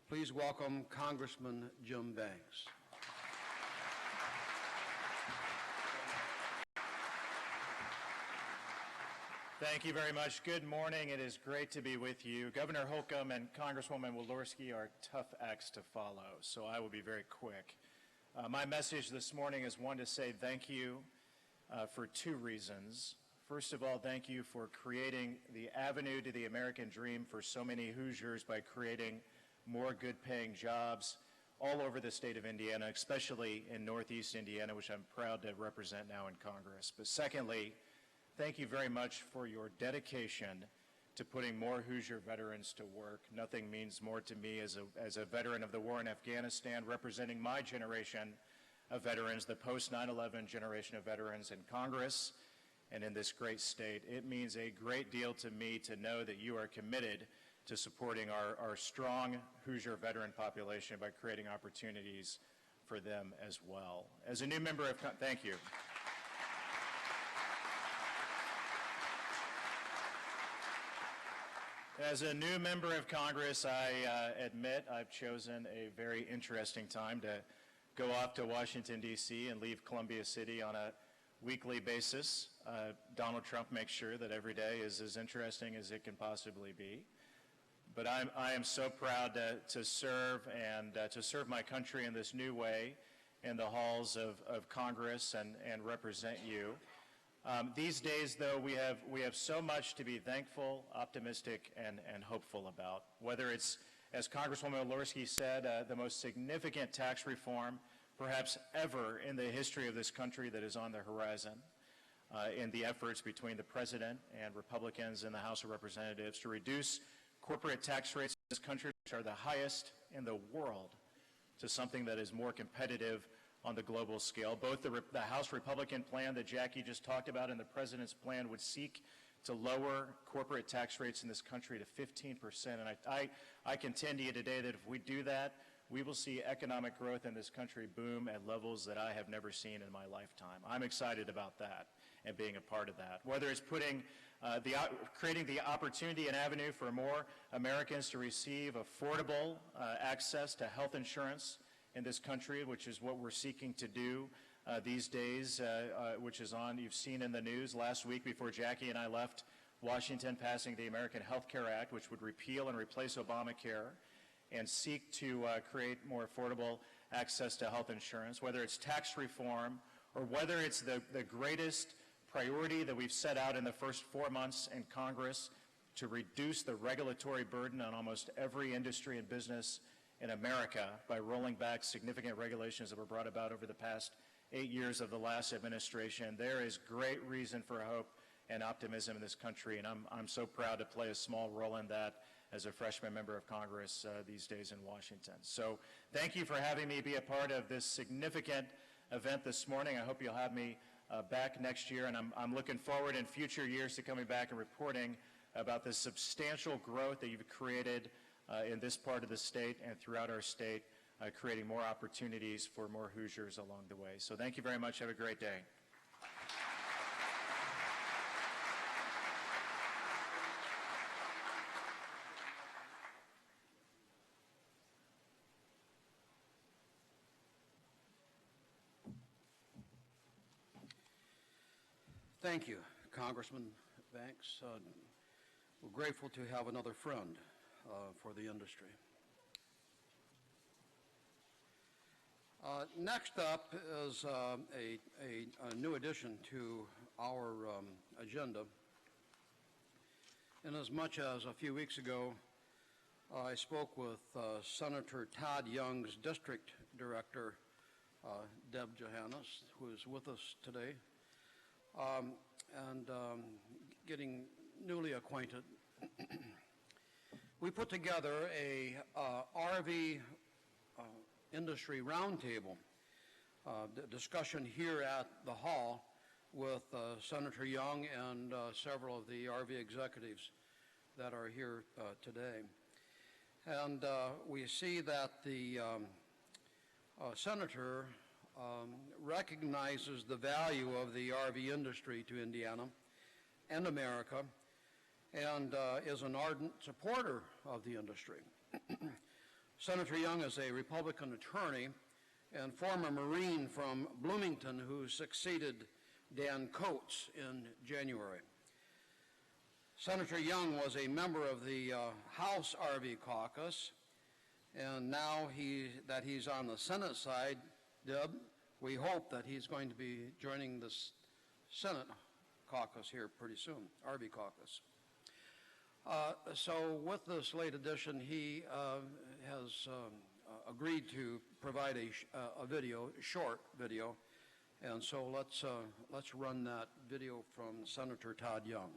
Please welcome Congressman Jim Banks. Thank you very much. Good morning. It is great to be with you. Governor Holcomb and Congresswoman Walorski are tough acts to follow, so I will be very quick. My message this morning is one to say thank you for two reasons. First of all, thank you for creating the avenue to the American dream for so many Hoosiers by creating more good-paying jobs all over the state of Indiana, especially in Northeast Indiana, which I'm proud to represent now in Congress. But secondly, thank you very much for your dedication to putting more Hoosier veterans to work. Nothing means more to me as a veteran of the war in Afghanistan, representing my generation of veterans, the post-9/11 generation of veterans in Congress and in this great state. It means a great deal to me to know that you are committed to supporting our strong Hoosier veteran population by creating opportunities for them as well. As a new member of, thank you. As a new member of Congress, I admit I've chosen a very interesting time to go off to Washington, D.C. and leave Columbia City on a weekly basis. Donald Trump makes sure that every day is as interesting as it can possibly be. But I am so proud to serve and to serve my country in this new way in the halls of Congress and represent you. These days, though, we have so much to be thankful, optimistic, and hopeful about. Whether it's, as Congresswoman Walorski said, the most significant tax reform perhaps ever in the history of this country that is on the horizon, in the efforts between the President and Republicans in the House of Representatives to reduce corporate tax rates in this country, which are the highest in the world, to something that is more competitive on the global scale. Both the House Republican plan that Jackie just talked about and the President's plan would seek to lower corporate tax rates in this country to 15%. And I contend to you today that if we do that, we will see economic growth in this country boom at levels that I have never seen in my lifetime. I'm excited about that and being a part of that. Whether it's creating the opportunity and avenue for more Americans to receive affordable access to health insurance in this country, which is what we're seeking to do these days, which is on, you've seen in the news last week before Jackie and I left Washington, passing the American Health Care Act, which would repeal and replace Obamacare and seek to create more affordable access to health insurance, whether it's tax reform or whether it's the greatest priority that we've set out in the first 4 months in Congress to reduce the regulatory burden on almost every industry and business in America by rolling back significant regulations that were brought about over the past 8 years of the last administration. There is great reason for hope and optimism in this country, and I'm so proud to play a small role in that as a freshman member of Congress these days in Washington. So thank you for having me be a part of this significant event this morning. I hope you'll have me back next year, and I'm looking forward in future years to coming back and reporting about the substantial growth that you've created in this part of the state and throughout our state, creating more opportunities for more Hoosiers along the way. So thank you very much. Have a great day. Thank you, Congressman Banks. We're grateful to have another friend for the industry. Next up is a new addition to our agenda. Inasmuch as a few weeks ago, I spoke with Senator Todd Young's district director, Deb Johannes, who is with us today, and getting newly acquainted. We put together a RV industry roundtable discussion here at the hall with Senator Young and several of the RV executives that are here today. And we see that the Senator recognizes the value of the RV industry to Indiana and America, and is an ardent supporter of the industry. Senator Young is a Republican attorney and former Marine from Bloomington who succeeded Dan Coates in January. Senator Young was a member of the House RV caucus, and now that he's on the Senate side, Deb, we hope that he's going to be joining the Senate caucus here pretty soon, RV caucus. So with this late addition, he has agreed to provide a video, a short video, and so let's run that video from Senator Todd Young.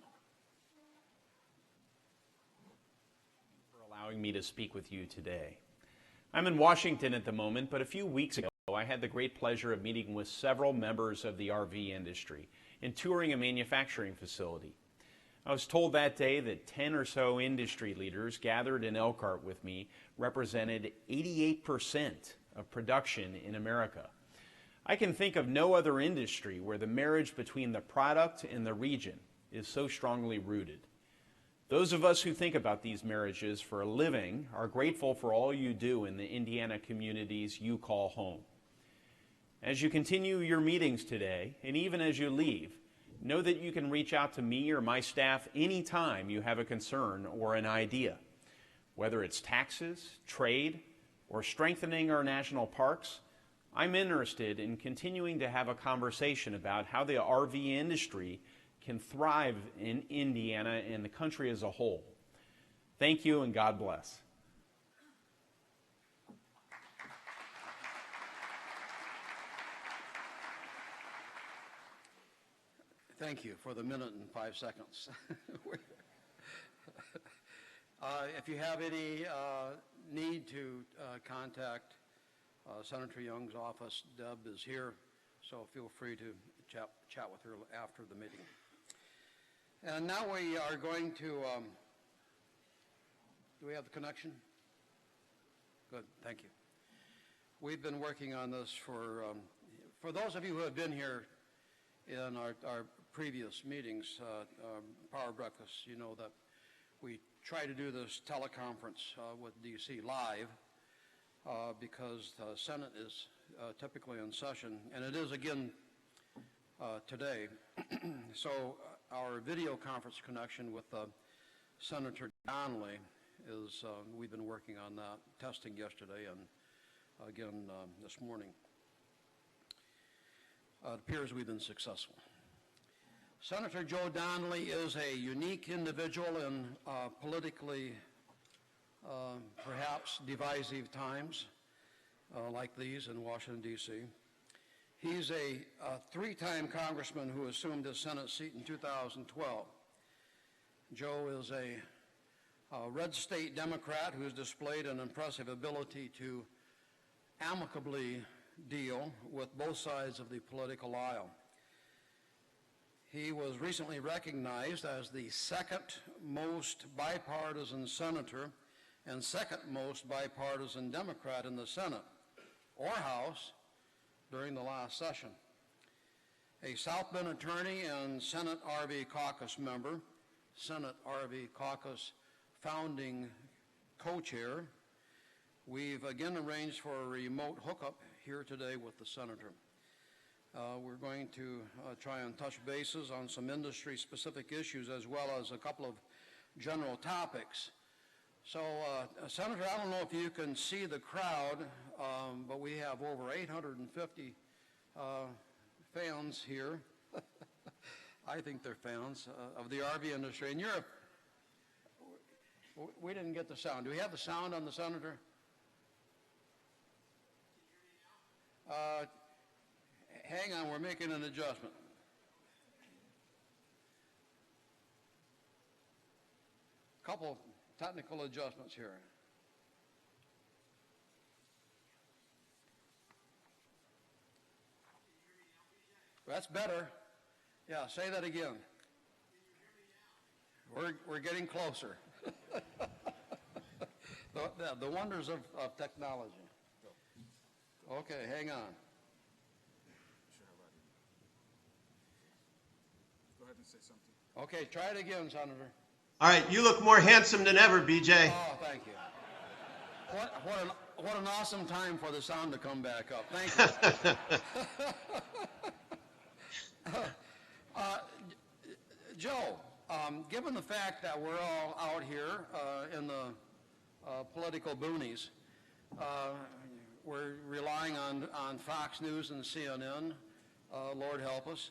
For allowing me to speak with you today. I'm in Washington at the moment, but a few weeks ago I had the great pleasure of meeting with several members of the RV industry and touring a manufacturing facility. I was told that day that 10 or so industry leaders gathered in Elkhart with me represented 88% of production in America. I can think of no other industry where the marriage between the product and the region is so strongly rooted. Those of us who think about these marriages for a living are grateful for all you do in the Indiana communities you call home. As you continue your meetings today, and even as you leave, know that you can reach out to me or my staff anytime you have a concern or an idea. Whether it's taxes, trade, or strengthening our national parks, I'm interested in continuing to have a conversation about how the RV industry can thrive in Indiana and the country as a whole. Thank you and God bless. Thank you for the minute and 5 seconds. If you have any need to contact Senator Young's office, Deb is here, so feel free to chat with her after the meeting. And now we are going to, do we have the connection? Good, thank you. We've been working on this for those of you who have been here in our previous meetings, Power Breakfast, you know that we try to do this teleconference with DC live because the Senate is typically in session, and it is again today. So our video conference connection with Senator Donnelly is, we've been working on that, testing yesterday and again this morning. It appears we've been successful. Senator Joe Donnelly is a unique individual in politically perhaps divisive times like these in Washington, D.C. He's a three-time congressman who assumed his Senate seat in 2012. Joe is a red state Democrat who's displayed an impressive ability to amicably deal with both sides of the political aisle. He was recently recognized as the second most bipartisan senator and second most bipartisan Democrat in the Senate or House during the last session. A South Bend attorney and Senate RV caucus member, Senate RV caucus founding co-chair, we've again arranged for a remote hookup here today with the senator. We're going to try and touch bases on some industry-specific issues as well as a couple of general topics. So, Senator, I don't know if you can see the crowd, but we have over 850 fans here. I think they're fans of the RV industry. And we didn't get the sound. Do we have the sound on the senator? Hang on, we're making an adjustment. Couple technical adjustments here. That's better. Yeah, say that again. We're getting closer. the wonders of technology. Okay, hang on. Go ahead and say something. Okay, try it again, Senator. All right, you look more handsome than ever, BJ. Oh, thank you. What an awesome time for the sound to come back up. Thank you. Joe, given the fact that we're all out here in the political boonies, we're relying on Fox News and CNN, Lord help us.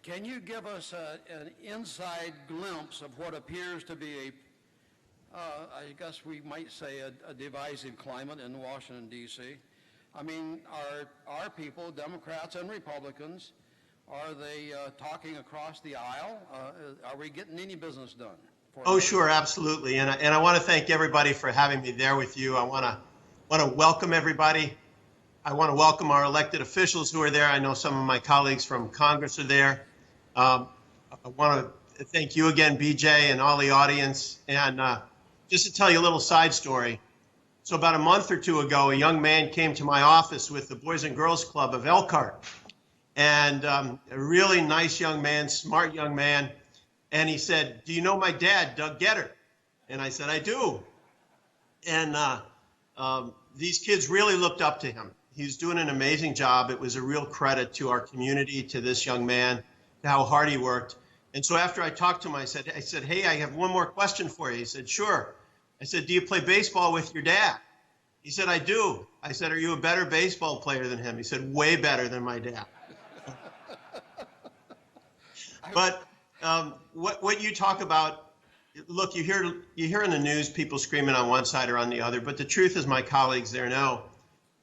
Can you give us an inside glimpse of what appears to be I guess we might say a divisive climate in Washington, D.C.? I mean, are people, Democrats and Republicans, are they talking across the aisle? Are we getting any business done? Oh, sure, absolutely. And I want to thank everybody for having me there with you. I want to welcome everybody. I want to welcome our elected officials who are there. I know some of my colleagues from Congress are there. I want to thank you again, BJ, and all the audience. And just to tell you a little side story. So about a month or two ago, a young man came to my office with the Boys and Girls Club of Elkhart. And a really nice young man, smart young man. And he said, "Do you know my dad, Doug Getter?" And I said, "I do." And these kids really looked up to him. He's doing an amazing job. It was a real credit to our community, to this young man, to how hard he worked. And so after I talked to him, I said, "Hey, I have one more question for you." He said, "Sure." I said, "Do you play baseball with your dad?" He said, "I do." I said, "Are you a better baseball player than him?" He said, "Way better than my dad." But what you talk about, look, you hear in the news people screaming on one side or on the other, but the truth is, my colleagues there know,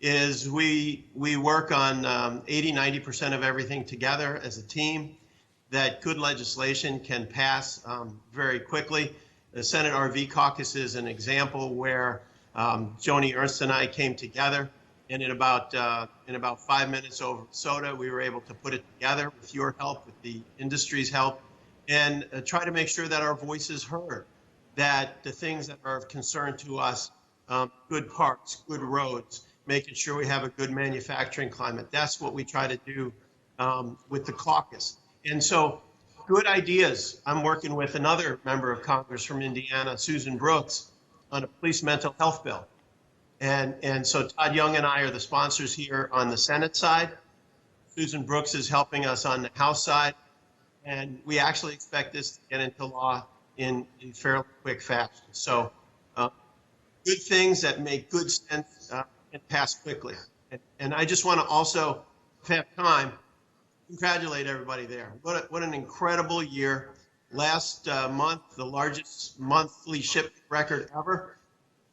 is we work on 80–90% of everything together as a team, that good legislation can pass very quickly. The Senate RV caucus is an example where Joni Ernst and I came together, and in about 5 minutes over soda, we were able to put it together with your help, with the industry's help, and try to make sure that our voice is heard, that the things that are of concern to us, good parks, good roads, making sure we have a good manufacturing climate. That's what we try to do with the caucus. And so good ideas. I'm working with another member of Congress from Indiana, Susan Brooks, on a police mental health bill. And so Todd Young and I are the sponsors here on the Senate side. Susan Brooks is helping us on the House side. And we actually expect this to get into law in fairly quick fashion. So good things that make good sense and pass quickly. And I just want to also, if I have time, congratulate everybody there. What an incredible year. Last month, the largest monthly shipment record ever.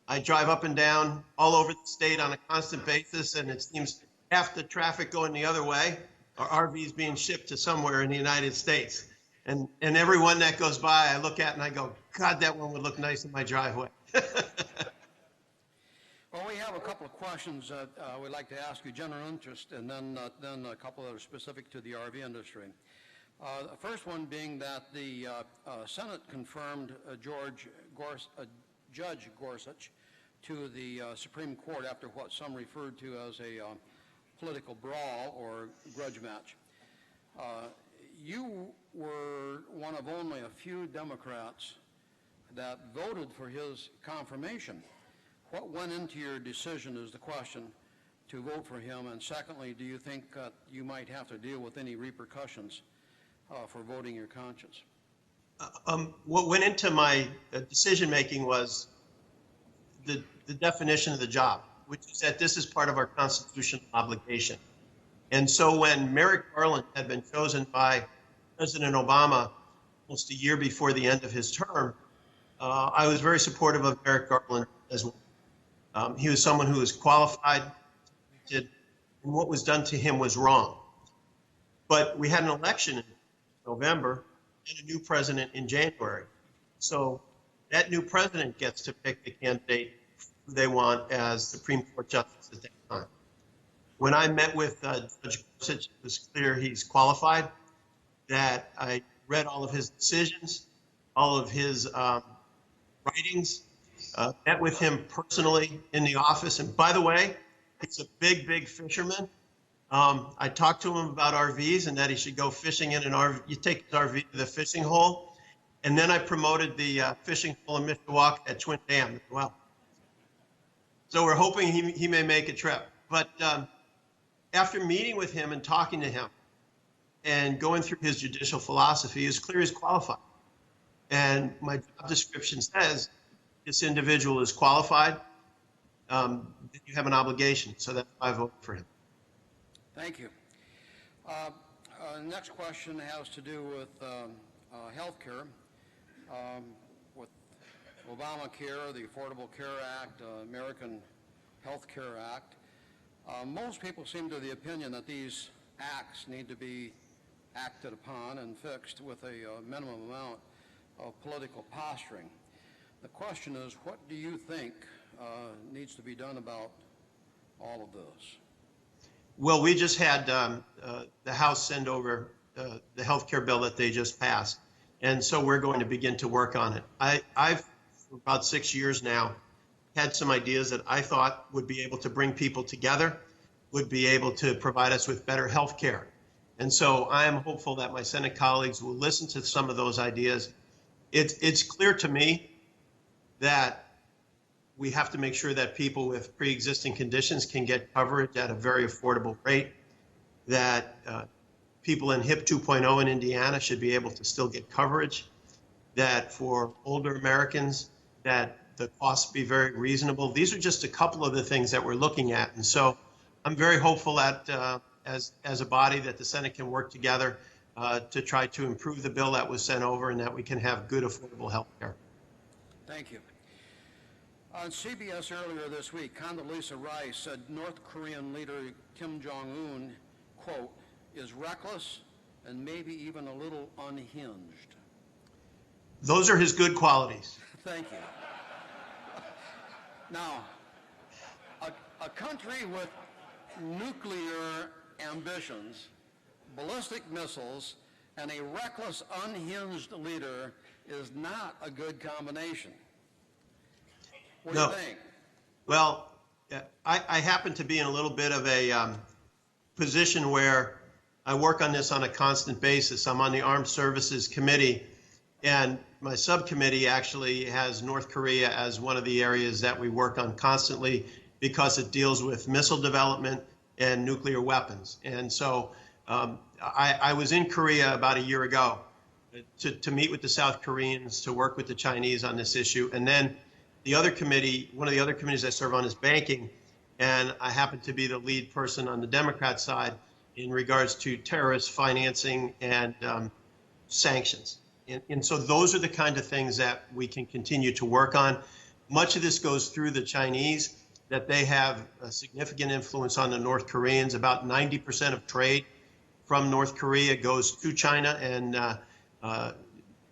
I drive up and down all over the state on a constant basis, and it seems half the traffic going the other way are RVs being shipped to somewhere in the United States. And every one that goes by, I look at and I go, God, that one would look nice in my driveway. Well, we have a couple of questions that we'd like to ask you, general interest, and then a couple that are specific to the RV industry. The first one being that the Senate confirmed Judge Gorsuch to the Supreme Court after what some referred to as a political brawl or grudge match. You were one of only a few Democrats that voted for his confirmation. What went into your decision is the question to vote for him, and secondly, do you think you might have to deal with any repercussions for voting your conscience? What went into my decision-making was the definition of the job, which is that this is part of our constitutional obligation. And so when Merrick Garland had been chosen by President Obama almost a year before the end of his term, I was very supportive of Merrick Garland as well. He was someone who was qualified, and what was done to him was wrong. But we had an election in November and a new president in January. So that new president gets to pick the candidate who they want as Supreme Court Justice at that time. When I met with Judge Gorsuch, it was clear he's qualified, that I read all of his decisions, all of his writings, met with him personally in the office. And by the way, he's a big, big fisherman. I talked to him about RVs and that he should go fishing in an RV. You take his RV to the fishing hole. And then I promoted the fishing hole in Mishawaka at Twin Dam as well. So we're hoping he may make a trip. But after meeting with him and talking to him, and going through his judicial philosophy is clear he's qualified. And my job description says this individual is qualified, you have an obligation. So that's why I voted for him. Thank you. Next question has to do with health care. With Obamacare, the Affordable Care Act, American Health Care Act, most people seem to the opinion that these acts need to be acted upon and fixed with a minimum amount of political posturing. The question is, what do you think needs to be done about all of this? Well, we just had the House send over the health care bill that they just passed. And so we're going to begin to work on it. I've, for about 6 years now, had some ideas that I thought would be able to bring people together, would be able to provide us with better health care. And so I am hopeful that my Senate colleagues will listen to some of those ideas. It's clear to me that we have to make sure that people with pre-existing conditions can get coverage at a very affordable rate, that people in HIP 2.0 in Indiana should be able to still get coverage, that for older Americans, that the costs be very reasonable. These are just a couple of the things that we're looking at. And so I'm very hopeful that as a body that the Senate can work together to try to improve the bill that was sent over and that we can have good, affordable health care. Thank you. On CBS earlier this week, Condoleezza Rice said North Korean leader Kim Jong-un, quote, is reckless and maybe even a little unhinged. Those are his good qualities. Thank you. Now, a country with nuclear ambitions, ballistic missiles, and a reckless, unhinged leader is not a good combination. What do you think? Well, I happen to be in a little bit of a position where I work on this on a constant basis. I'm on the Armed Services Committee, and my subcommittee actually has North Korea as one of the areas that we work on constantly because it deals with missile development and nuclear weapons. And so I was in Korea about a year ago to meet with the South Koreans, to work with the Chinese on this issue. And then the other committee, one of the other committees I serve on is banking, and I happen to be the lead person on the Democrat side in regards to terrorist financing and sanctions. And so those are the kind of things that we can continue to work on. Much of this goes through the Chinese, that they have a significant influence on the North Koreans. About 90% of trade from North Korea goes to China, and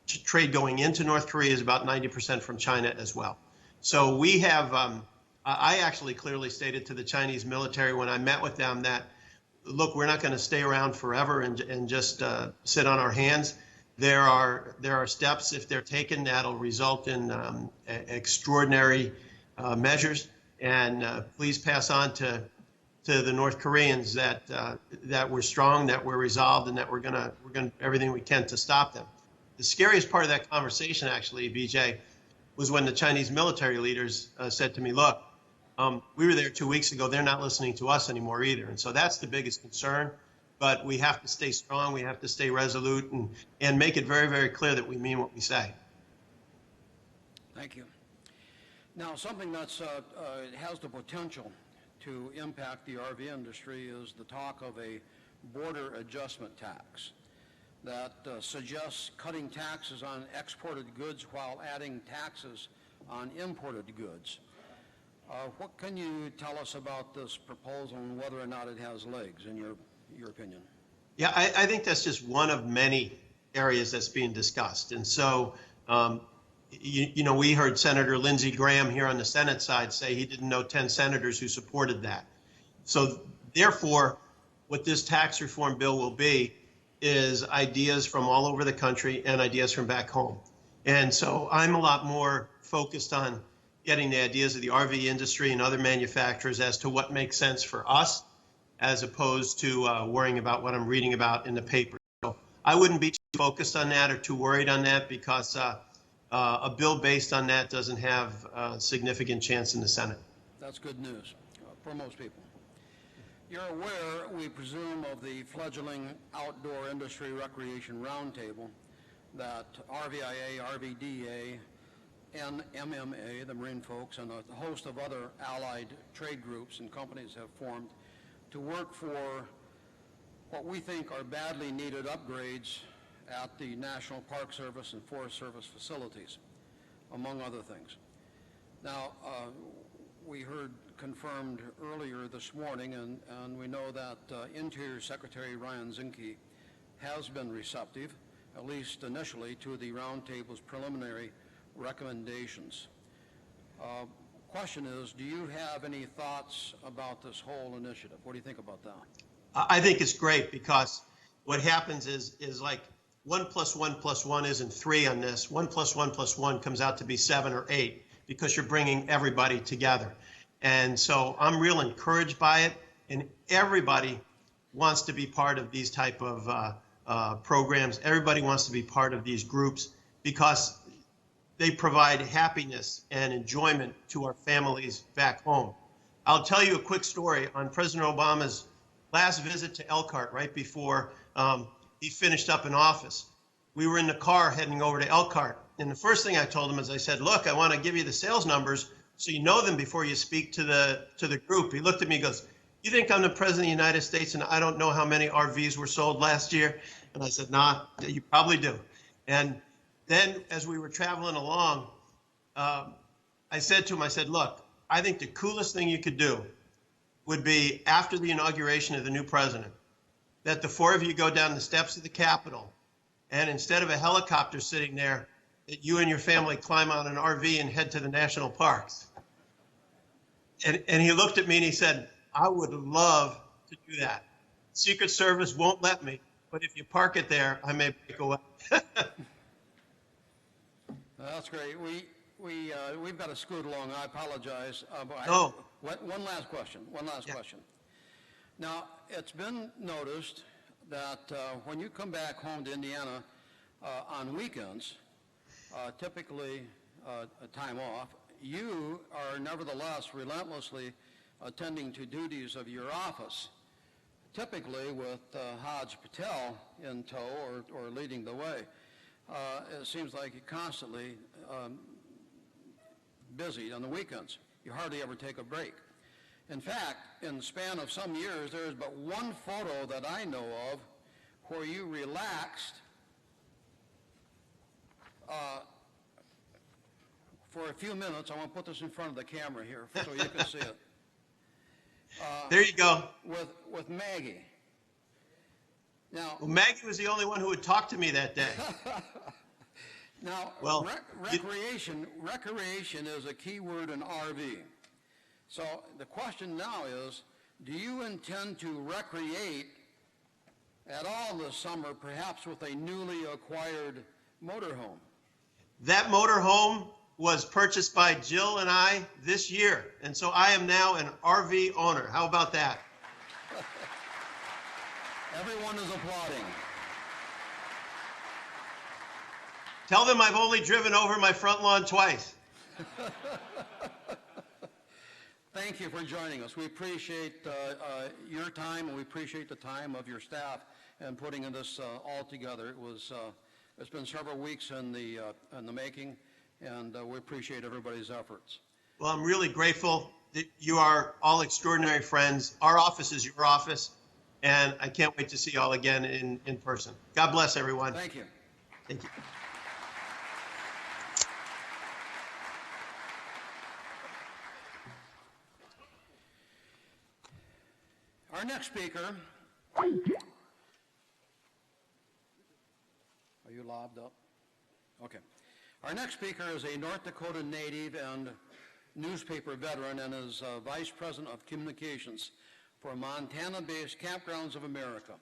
trade going into North Korea is about 90% from China as well. So we have, I actually clearly stated to the Chinese military when I met with them that, look, we're not going to stay around forever and just sit on our hands. There are steps, if they're taken, that'll result in extraordinary measures. And please pass on to the North Koreans that that we're strong, that we're resolved, and that we're gonna everything we can to stop them. The scariest part of that conversation, actually, BJ, was when the Chinese military leaders said to me, look, we were there 2 weeks ago, they're not listening to us anymore either. And so that's the biggest concern. But we have to stay strong, we have to stay resolute, and make it very, very clear that we mean what we say. Thank you. Now, something that's has the potential to impact the RV industry is the talk of a border adjustment tax that suggests cutting taxes on exported goods while adding taxes on imported goods. What can you tell us about this proposal and whether or not it has legs, in your opinion? Yeah, I think that's just one of many areas that's being discussed. And so, you know, we heard Senator Lindsey Graham here on the Senate side say he didn't know 10 senators who supported that. So therefore, what this tax reform bill will be is ideas from all over the country and ideas from back home. And so I'm a lot more focused on getting the ideas of the RV industry and other manufacturers as to what makes sense for us, as opposed to worrying about what I'm reading about in the paper. So I wouldn't be too focused on that or too worried on that, because a bill based on that doesn't have a significant chance in the Senate. That's good news for most people. You're aware, we presume, of the fledgling Outdoor Industry Recreation Roundtable that RVIA, RVDA, and MMA, the Marine folks, and a host of other allied trade groups and companies have formed to work for what we think are badly needed upgrades at the National Park Service and Forest Service facilities, among other things. Now, we heard confirmed earlier this morning, and we know that Interior Secretary Ryan Zinke has been receptive, at least initially, to the roundtable's preliminary recommendations. Question is, do you have any thoughts about this whole initiative? What do you think about that? I think it's great because what happens is like 1 + 1 + 1 isn't 3 on this. 1 + 1 + 1 comes out to be 7 or 8 because you're bringing everybody together. And so I'm real encouraged by it, and everybody wants to be part of these type of programs. Everybody wants to be part of these groups because they provide happiness and enjoyment to our families back home. I'll tell you a quick story on President Obama's last visit to Elkhart right before he finished up in office. We were in the car heading over to Elkhart, and the first thing I told him is I said, look, I want to give you the sales numbers so you know them before you speak to the group. He looked at me and goes, you think I'm the President of the United States and I don't know how many RVs were sold last year? And I said, nah, you probably do. And then as we were traveling along, I said to him, I said, look, I think the coolest thing you could do would be after the inauguration of the new president, that the 4 of you go down the steps of the Capitol, and instead of a helicopter sitting there, that you and your family climb on an RV and head to the national parks. And he looked at me and he said, I would love to do that. Secret Service won't let me, but if you park it there, I may break away. That's great. We've got to scoot along. I apologize. No. One last question. Question. Now, it's been noticed that when you come back home to Indiana on weekends, typically a time off, you are nevertheless relentlessly attending to duties of your office, typically with Hodge Patel in tow or leading the way. It seems like you're constantly busy on the weekends. You hardly ever take a break. In fact, in the span of some years, there is but one photo that I know of where you relaxed for a few minutes. I want to put this in front of the camera here so you can see it. There you go. With Maggie. Now, well, Maggie was the only one who would talk to me that day. Now, well, recreation is a key word in RV. So the question now is, do you intend to recreate at all this summer, perhaps with a newly acquired motorhome? That motorhome was purchased by Jill and I this year, and so I am now an RV owner. How about that? Everyone is applauding. Tell them I've only driven over my front lawn twice. Thank you for joining us. We appreciate your time, and we appreciate the time of your staff in putting this all together. It's been several weeks in the making, and we appreciate everybody's efforts. Well, I'm really grateful that you are all extraordinary friends. Our office is your office, and I can't wait to see you all again in person. God bless everyone. Thank you. Thank you. Our next speaker, are you lobbed up? Okay. Our next speaker is a North Dakota native and newspaper veteran and is Vice President of Communications for Montana-based Campgrounds of America.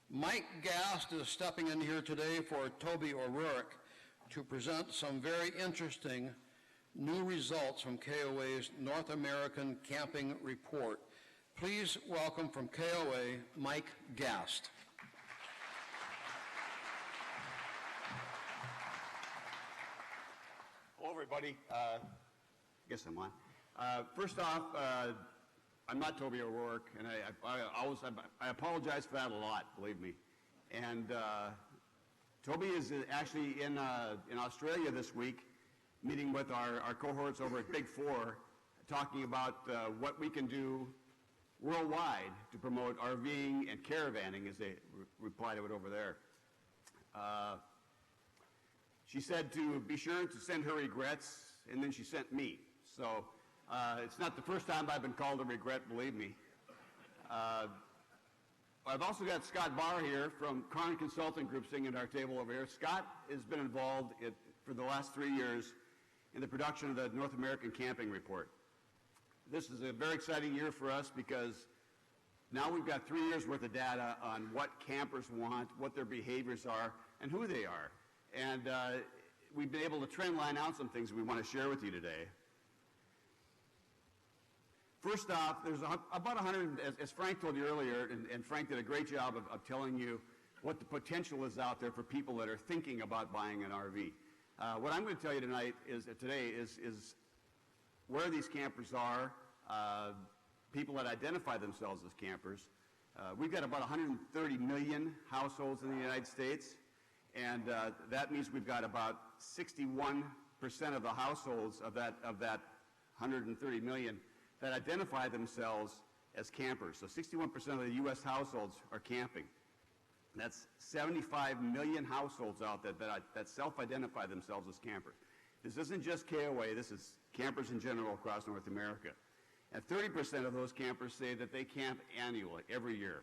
Mike Gast is stepping in here today for Toby O'Rourke to present some very interesting new results from KOA's North American Camping Report. Please welcome from KOA, Mike Gast. Hello, everybody. I guess I'm on. First off, I'm not Toby O'Rourke, and I apologize for that a lot, believe me. And Toby is actually in Australia this week, meeting with our cohorts over at Big Four, talking about what we can do worldwide to promote RVing and caravanning, as they reply to it over there. She said to be sure to send her regrets, and then she sent me. So it's not the first time I've been called a regret, believe me. I've also got Scott Barr here from Karn Consulting Group sitting at our table over here. Scott has been involved for the last 3 years in the production of the North American Camping Report. This is a very exciting year for us because now we've got 3 years worth of data on what campers want, what their behaviors are, and who they are. And we've been able to trend line out some things we want to share with you today. First off, there's about 100, as Frank told you earlier, and Frank did a great job of telling you what the potential is out there for people that are thinking about buying an RV. What I'm going to tell you today is where these campers are, people that identify themselves as campers. We've got about 130 million households in the United States, and that means we've got about 61% of the households of that 130 million that identify themselves as campers. So 61% of the U.S. households are camping. That's 75 million households out there that self-identify themselves as campers. This isn't just KOA, this is campers in general across North America. And 30% of those campers say that they camp annually, every year.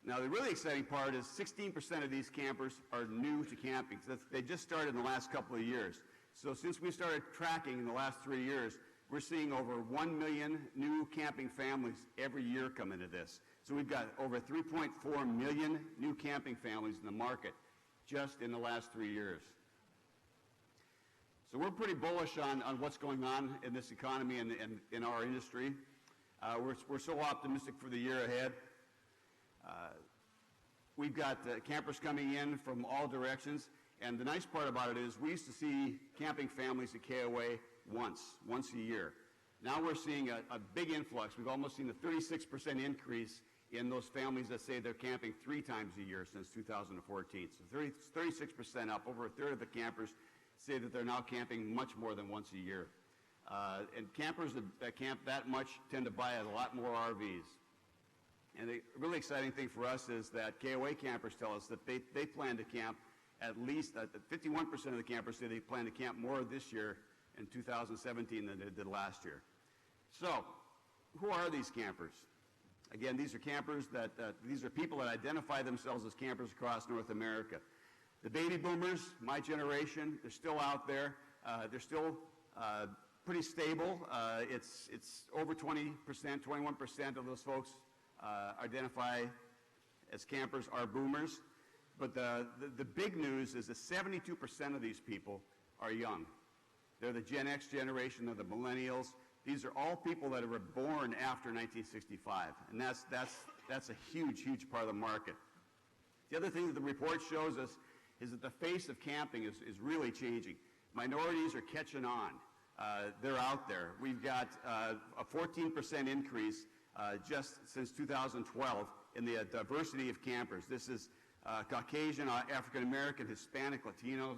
Now, the really exciting part is 16% of these campers are new to camping. They just started in the last couple of years. So since we started tracking in the last 3 years, we're seeing over 1 million new camping families every year come into this. So we've got over 3.4 million new camping families in the market just in the last 3 years. So we're pretty bullish on what's going on in this economy and in our industry. We're so optimistic for the year ahead. We've got campers coming in from all directions. And the nice part about it is we used to see camping families at KOA once a year. Now we're seeing a big influx. We've almost seen a 36% increase in those families that say they're camping 3 times a year since 2014. So 36% up. Over a third of the campers say that they're now camping much more than once a year. And campers that camp that much tend to buy a lot more RVs. And the really exciting thing for us is that KOA campers tell us that they plan to camp at least, 51% of the campers say they plan to camp more this year in 2017 than they did last year. So, who are these campers? Again, these are campers these are people that identify themselves as campers across North America. The baby boomers, my generation, they're still out there. They're still pretty stable. It's over 20%, 21% of those folks identify as campers are boomers. But the big news is that 72% of these people are young. They're the Gen X generation, they're the millennials. These are all people that were born after 1965, and that's a huge, huge part of the market. The other thing that the report shows us is that the face of camping is really changing. Minorities are catching on. They're out there. We've got a 14% increase just since 2012 in the diversity of campers. This is Caucasian, African American, Hispanic, Latinos.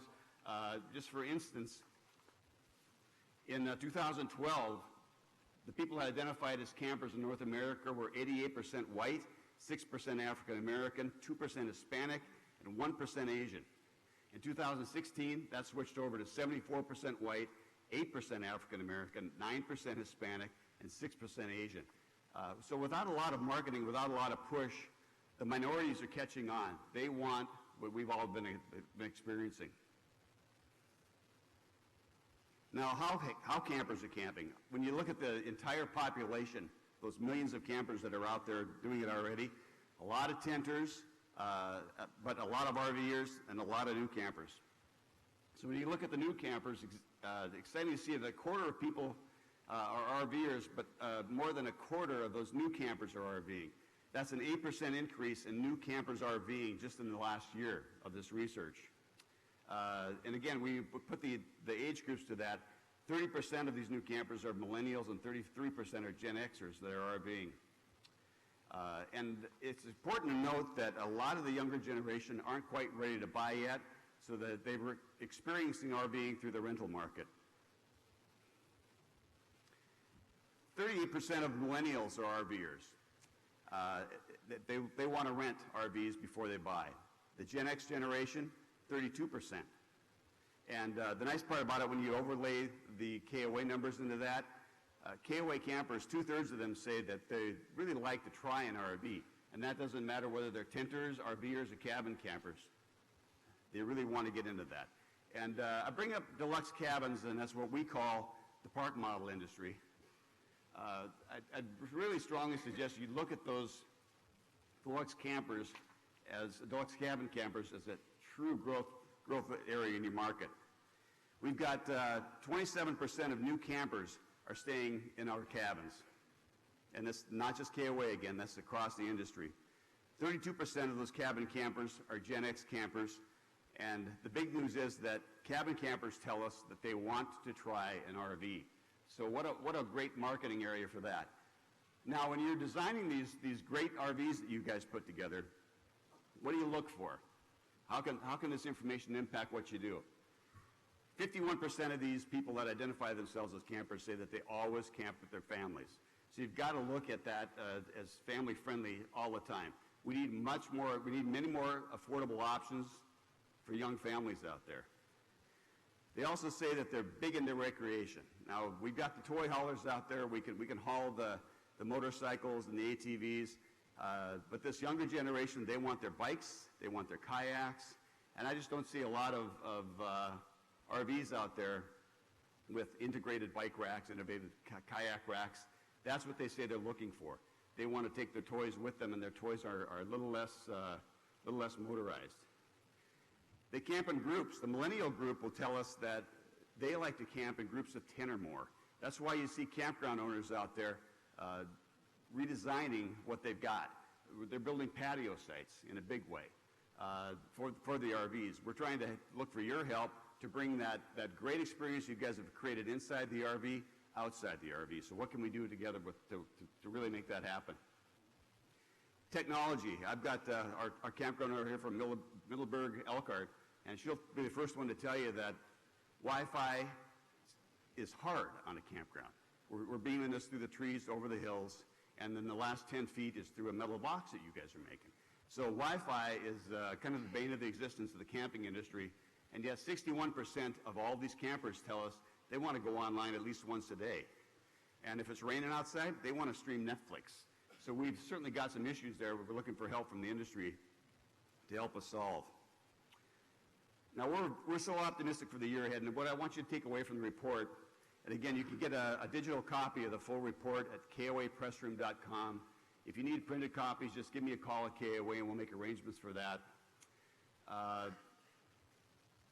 Just for instance, in 2012, the people that identified as campers in North America were 88% white, 6% African American, 2% Hispanic, and 1% Asian. In 2016, that switched over to 74% white, 8% African American, 9% Hispanic, and 6% Asian. So without a lot of marketing, without a lot of push, the minorities are catching on. They want what we've all been experiencing. Now, how campers are camping? When you look at the entire population, those millions of campers that are out there doing it already, a lot of tenters, but a lot of RVers and a lot of new campers. So when you look at the new campers, exciting to see that a quarter of people are RVers, but more than a quarter of those new campers are RVing. That's an 8% increase in new campers RVing just in the last year of this research. And again, we put the age groups to that. 30% of these new campers are millennials and 33% are Gen Xers that are RVing. And it's important to note that a lot of the younger generation aren't quite ready to buy yet, so that they were experiencing RVing through the rental market. 38% of millennials are RVers. They want to rent RVs before they buy. The Gen X generation, 32%. And the nice part about it, when you overlay the KOA numbers into that, KOA campers, 2/3 of them say that they really like to try an RV. And that doesn't matter whether they're tenters, RVers, or cabin campers. They really want to get into that. And I bring up deluxe cabins, and that's what we call the park model industry. I'd really strongly suggest you look at those deluxe campers deluxe cabin campers as a true growth area in your market. We've got 27% of new campers are staying in our cabins. And that's not just KOA again, that's across the industry. 32% of those cabin campers are Gen X campers. And the big news is that cabin campers tell us that they want to try an RV. So what a great marketing area for that. Now, when you're designing these great RVs that you guys put together, what do you look for? How can this information impact what you do? 51% of these people that identify themselves as campers say that they always camp with their families. So you've got to look at that as family friendly all the time. We need many more affordable options for young families out there. They also say that they're big into recreation. Now, we've got the toy haulers out there. We can haul the motorcycles and the ATVs. But this younger generation, they want their bikes, they want their kayaks, and I just don't see a lot of RVs out there with integrated bike racks, innovative kayak racks. That's what they say they're looking for. They want to take their toys with them, and their toys are a little less motorized. They camp in groups. The millennial group will tell us that they like to camp in groups of 10 or more. That's why you see campground owners out there redesigning what they've got. They're building patio sites in a big way for the RVs. We're trying to look for your help to bring that great experience you guys have created inside the RV outside the RV. So what can we do together to really make that happen? Technology. I've got our campground owner here from Middleburg, Elkhart, and she'll be the first one to tell you that Wi-Fi is hard on a campground. We're beaming this through the trees over the hills, and then the last 10 feet is through a metal box that you guys are making. So Wi-Fi is kind of the bane of the existence of the camping industry, and yet 61% of all these campers tell us they want to go online at least once a day. And if it's raining outside, they want to stream Netflix. So we've certainly got some issues there. We're looking for help from the industry to help us solve. Now, we're so optimistic for the year ahead, and what I want you to take away from the report, and again, you can get a digital copy of the full report at koapressroom.com. If you need printed copies, just give me a call at KOA, and we'll make arrangements for that.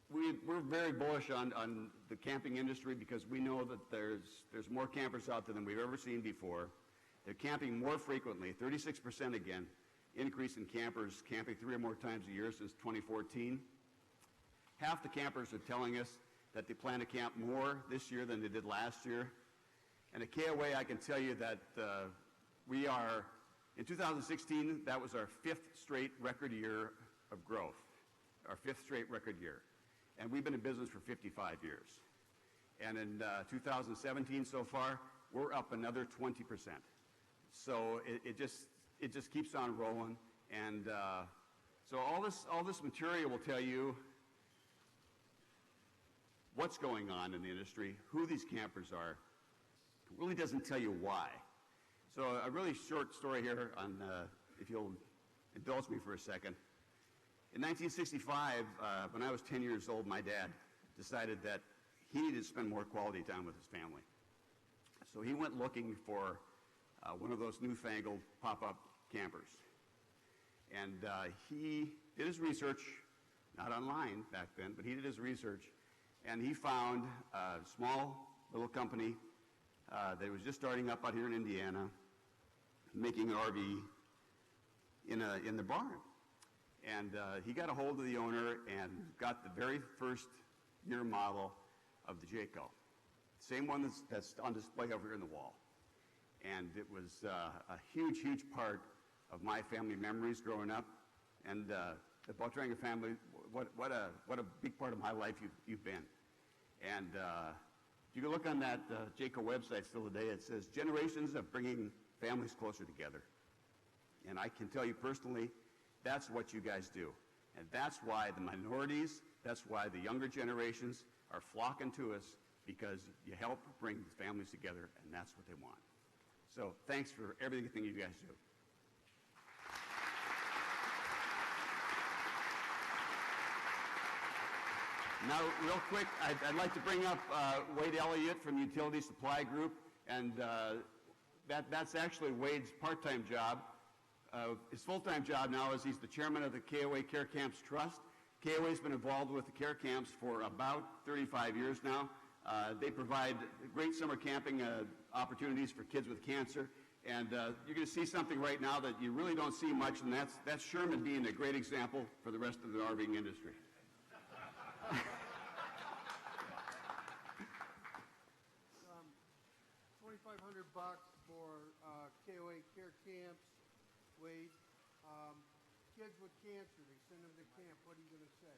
We're very bullish on the camping industry because we know that there's more campers out there than we've ever seen before. They're camping more frequently, 36% again, increase in campers camping 3 or more times a year since 2014. Half the campers are telling us that they plan to camp more this year than they did last year. And at KOA, I can tell you that we are, in 2016, that was our 5th straight record year of growth, our 5th straight record year. And we've been in business for 55 years. And in 2017 so far, we're up another 20%. So it just keeps on rolling. And so all this material will tell you what's going on in the industry, who these campers are. It really doesn't tell you why. So a really short story here on, if you'll indulge me for a second. In 1965, when I was 10 years old, my dad decided that he needed to spend more quality time with his family. So he went looking for one of those newfangled pop-up campers. And he did his research, not online back then, but he did his research, and he found a small little company that was just starting up out here in Indiana, making an RV in the barn. And he got a hold of the owner and got the very first year model of the Jayco. same one that's on display over here in the wall. And it was a huge, huge part of my family memories growing up. And the Beltranga family, what a big part of my life you've been. And you can look on that JACO website still today. It says, generations of bringing families closer together. And I can tell you personally, that's what you guys do. And that's why the minorities, that's why the younger generations are flocking to us, because you help bring families together, and that's what they want. So thanks for everything you guys do. Now, real quick, I'd like to bring up Wade Elliott from Utility Supply Group, and that's actually Wade's part-time job. His full-time job now is he's the chairman of the KOA Care Camps Trust. KOA's been involved with the care camps for about 35 years now. They provide great summer camping opportunities for kids with cancer. And you're going to see something right now that you really don't see much, and that's Sherman being a great example for the rest of the RVing industry. $2,500 for KOA Care Camps, Wade. Kids with cancer, they send them to camp. What are you going to say?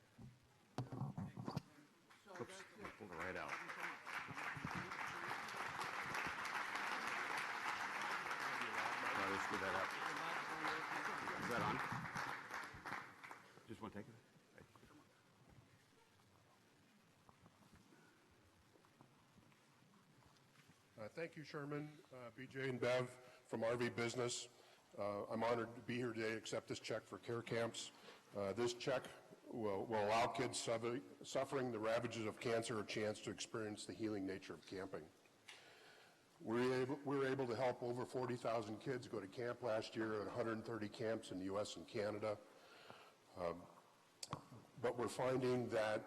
So Oops, that's it. pulled it right out. Let's screw that up. Is that on? Just want to take it? Thank you, Sherman, BJ, and Bev from RV Business. I'm honored to be here today to accept this check for care camps. This check will allow kids suffering the ravages of cancer a chance to experience the healing nature of camping. We were able to help over 40,000 kids go to camp last year at 130 camps in the U.S. and Canada. But we're finding that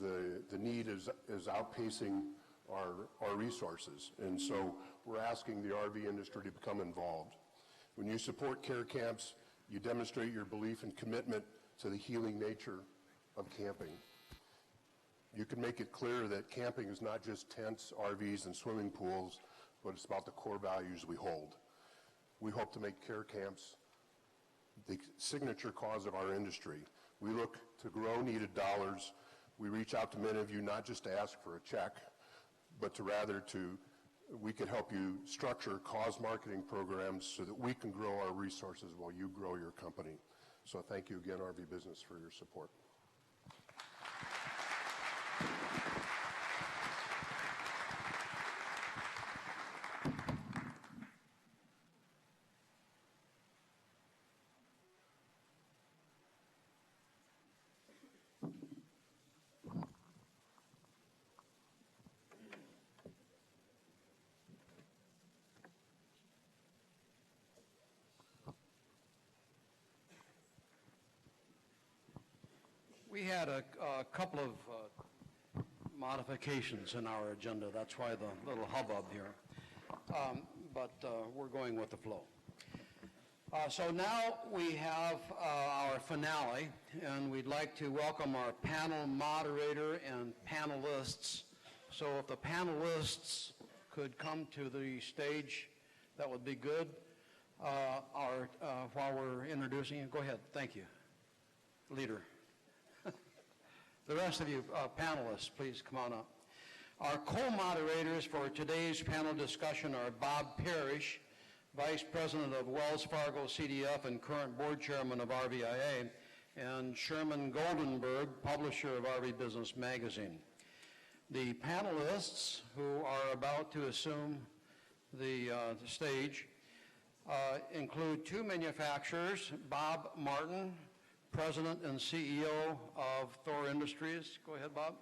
the need is outpacing our resources. And so we're asking the RV industry to become involved. When you support care camps, you demonstrate your belief and commitment to the healing nature of camping. You can make it clear that camping is not just tents, RVs, and swimming pools, but it's about the core values we hold. We hope to make care camps the signature cause of our industry. We look to grow needed dollars. We reach out to many of you not just to ask for a check, but to rather we can help you structure cause marketing programs so that we can grow our resources while you grow your company. So thank you again, RV Business, for your support. We had a couple of modifications in our agenda. That's why the little hubbub here. But we're going with the flow. So now we have our finale, and we'd like to welcome our panel moderator and panelists. So if the panelists could come to the stage, that would be good. While we're introducing you, go ahead. Thank you. Leader. The rest of you panelists, please come on up. Our co-moderators for today's panel discussion are Bob Parrish, Vice President of Wells Fargo CDF and current Board Chairman of RVIA, and Sherman Goldenberg, publisher of RV Business Magazine. The panelists who are about to assume the stage include two manufacturers, Bob Martin, President and CEO of Thor Industries. Go ahead, Bob.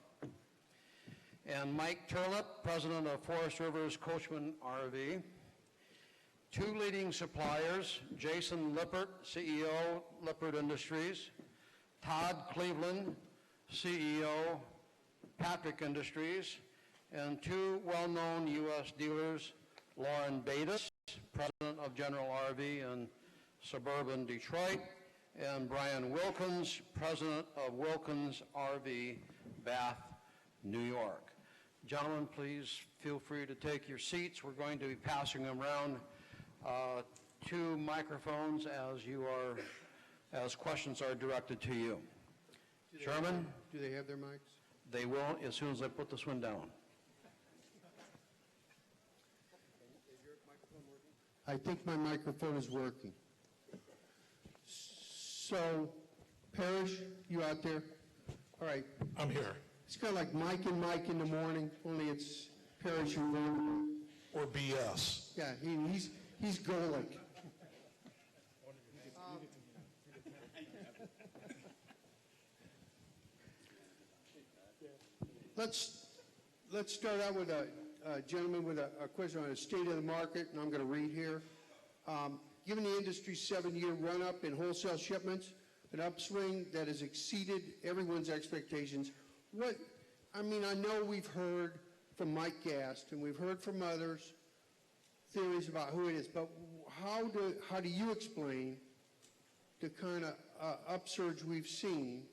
And Mike Turlett, President of Forest Rivers Coachman RV. Two leading suppliers, Jason Lippert, CEO, Lippert Industries. Todd Cleveland, CEO, Patrick Industries. And two well-known U.S. dealers, Lauren Batis, President of General RV in suburban Detroit, and Brian Wilkins, President of Wilkins RV, Bath, New York. Gentlemen, please feel free to take your seats. We're going to be passing them around 2 microphones as questions are directed to you. Sherman? Do they have their mics? They will as soon as I put this one down. I think my microphone is working. So, Parrish, you out there? All right. I'm here. It's kind of like Mike and Mike in the morning, only it's Parrish and Vanderbilt. Or BS. Yeah, he's Golic. Let's start out with a gentleman with a question on the state of the market, and I'm going to read here. Given the industry's 7-year run-up in wholesale shipments, an upswing that has exceeded everyone's expectations, I know we've heard from Mike Gast, and we've heard from others theories about who it is, but how do you explain the kind of upsurge we've seen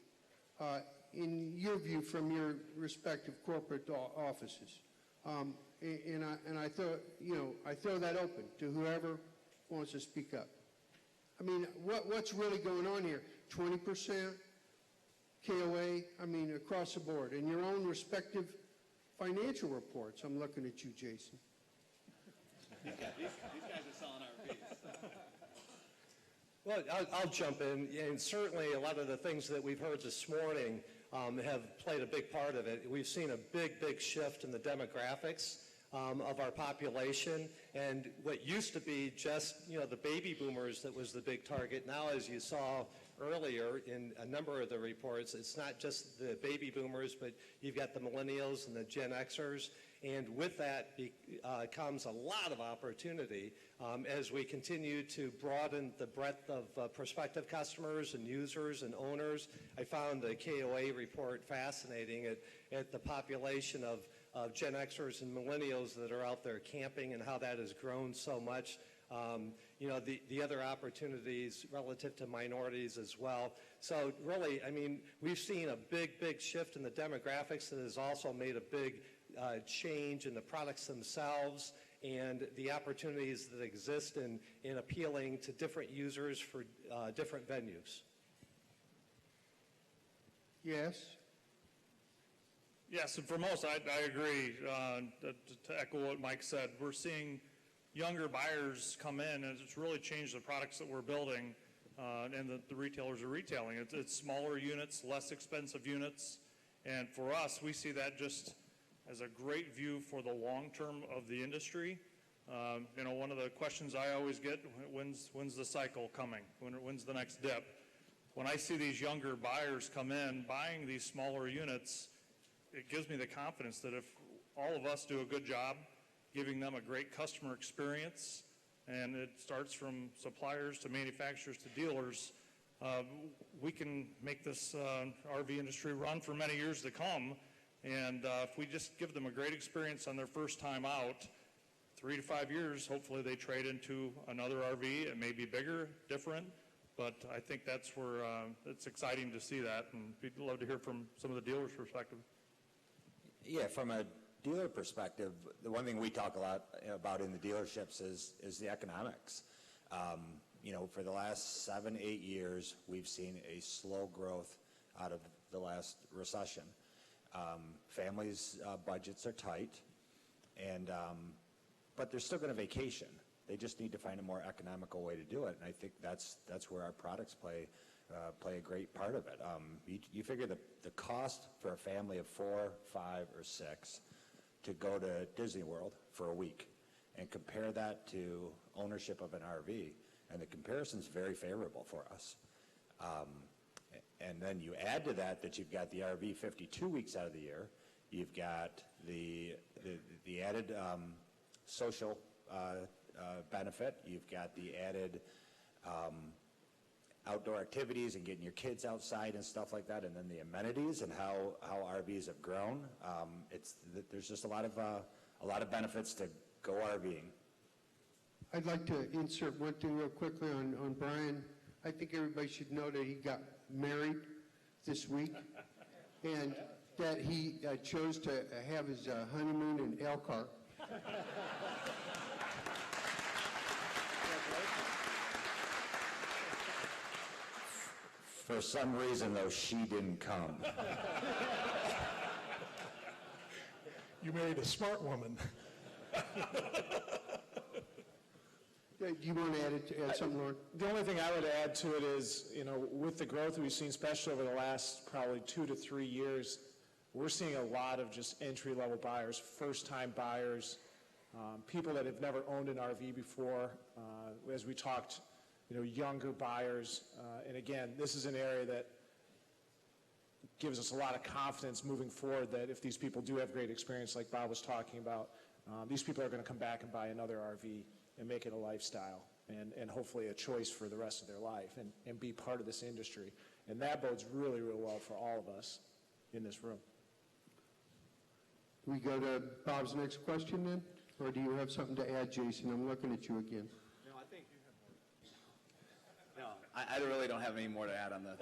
in your view from your respective corporate offices? And I throw that open to whoever wants to speak up. What's really going on here? 20% KOA, across the board. In your own respective financial reports, I'm looking at you, Jason. These guys are selling RVs. Well, I'll jump in, and certainly a lot of the things that we've heard this morning have played a big part of it. We've seen a big shift in the demographics of our population, and what used to be just, the baby boomers that was the big target. Now, as you saw earlier in a number of the reports, it's not just the baby boomers, but you've got the millennials and the Gen Xers, and with that comes a lot of opportunity as we continue to broaden the breadth of prospective customers and users and owners. I found the KOA report fascinating at the population of Gen Xers and millennials that are out there camping and how that has grown so much. The other opportunities relative to minorities as well. So really, we've seen a big shift in the demographics that has also made a big change in the products themselves and the opportunities that exist in appealing to different users for different venues. Yes? Yes, and for most, I agree. To echo what Mike said, we're seeing younger buyers come in, and it's really changed the products that we're building and the retailers are retailing. It's smaller units, less expensive units, and for us, we see that just as a great view for the long term of the industry. One of the questions I always get, when's the cycle coming? When's the next dip? When I see these younger buyers come in, buying these smaller units, it gives me the confidence that if all of us do a good job giving them a great customer experience, and it starts from suppliers to manufacturers to dealers, we can make this RV industry run for many years to come. And if we just give them a great experience on their first time out, 3 to 5 years, hopefully they trade into another RV. It may be bigger, different, but I think that's where it's exciting to see that, and we'd love to hear from some of the dealers' perspective. Yeah, from a dealer perspective, the one thing we talk a lot about in the dealerships is the economics. For the last 7-8 years, we've seen a slow growth out of the last recession. Families' budgets are tight, but they're still going to vacation. They just need to find a more economical way to do it, and I think that's where our products play a great part of it. You figure the cost for a family of 4, 5, or 6 to go to Disney World for a week and compare that to ownership of an RV, and the comparison's very favorable for us. And then you add to that you've got the RV 52 weeks out of the year, you've got the added social benefit, you've got the added outdoor activities and getting your kids outside and stuff like that, and then the amenities and how RVs have grown. There's just a lot of benefits to go RVing. I'd like to insert one thing real quickly on Brian. I think everybody should know that he got married this week, and that he chose to have his honeymoon in Elkhart. For some reason, though, she didn't come. You married a smart woman. Do you want to add something, Lauren? The only thing I would add to it is, with the growth we've seen, especially over the last probably 2 to 3 years, we're seeing a lot of just entry-level buyers, first-time buyers, people that have never owned an RV before. As we talked, younger buyers. And again, this is an area that gives us a lot of confidence moving forward that if these people do have great experience, like Bob was talking about, these people are going to come back and buy another RV and make it a lifestyle and hopefully a choice for the rest of their life and be part of this industry. And that bodes really, really well for all of us in this room. We go to Bob's next question then? Or do you have something to add, Jason? I'm looking at you again. No, I think you have more. No, I really don't have any more to add on the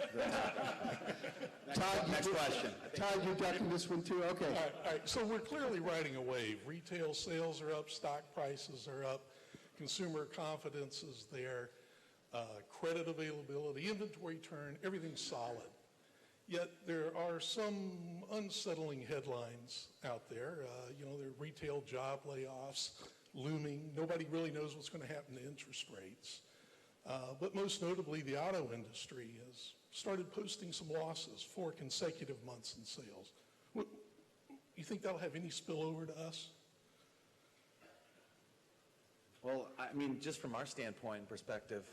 topic. Next question. Todd, you're ducking this one too? Okay. All right. So we're clearly riding a wave. Retail sales are up, stock prices are up, consumer confidence is there, credit availability, inventory turn, everything's solid. Yet there are some unsettling headlines out there. There are retail job layoffs looming. Nobody really knows what's going to happen to interest rates. But most notably, the auto industry has started posting some losses, 4 consecutive months in sales. You think that'll have any spillover to us? Well, I mean, just from our standpoint and perspective,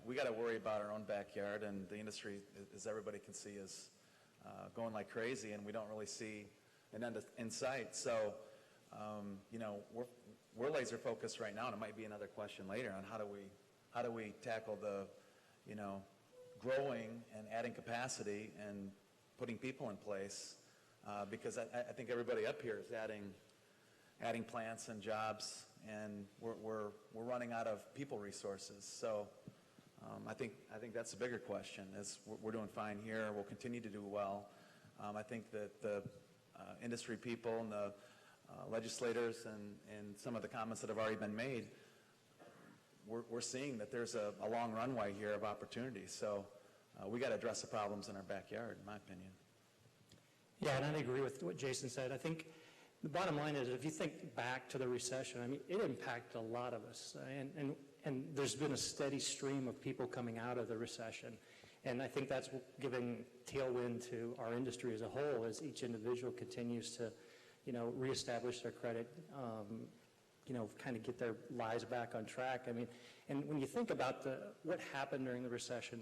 we got to worry about our own backyard, and the industry, as everybody can see, is going like crazy, and we don't really see an end in sight. So, we're laser focused right now, and it might be another question later on how do we tackle the, growing and adding capacity and putting people in place, because I think everybody up here is adding plants and jobs, and we're running out of people resources. So I think that's the bigger question. Is we're doing fine here. We'll continue to do well. I think that the industry people and the legislators and some of the comments that have already been made, we're seeing that there's a long runway here of opportunities. So we got to address the problems in our backyard, in my opinion. Yeah, and I agree with what Jason said. I think the bottom line is, if you think back to the recession, I mean, it impacted a lot of us, and there's been a steady stream of people coming out of the recession, and I think that's giving tailwind to our industry as a whole as each individual continues to, reestablish their credit, kind of get their lives back on track. I mean, and when you think about what happened during the recession,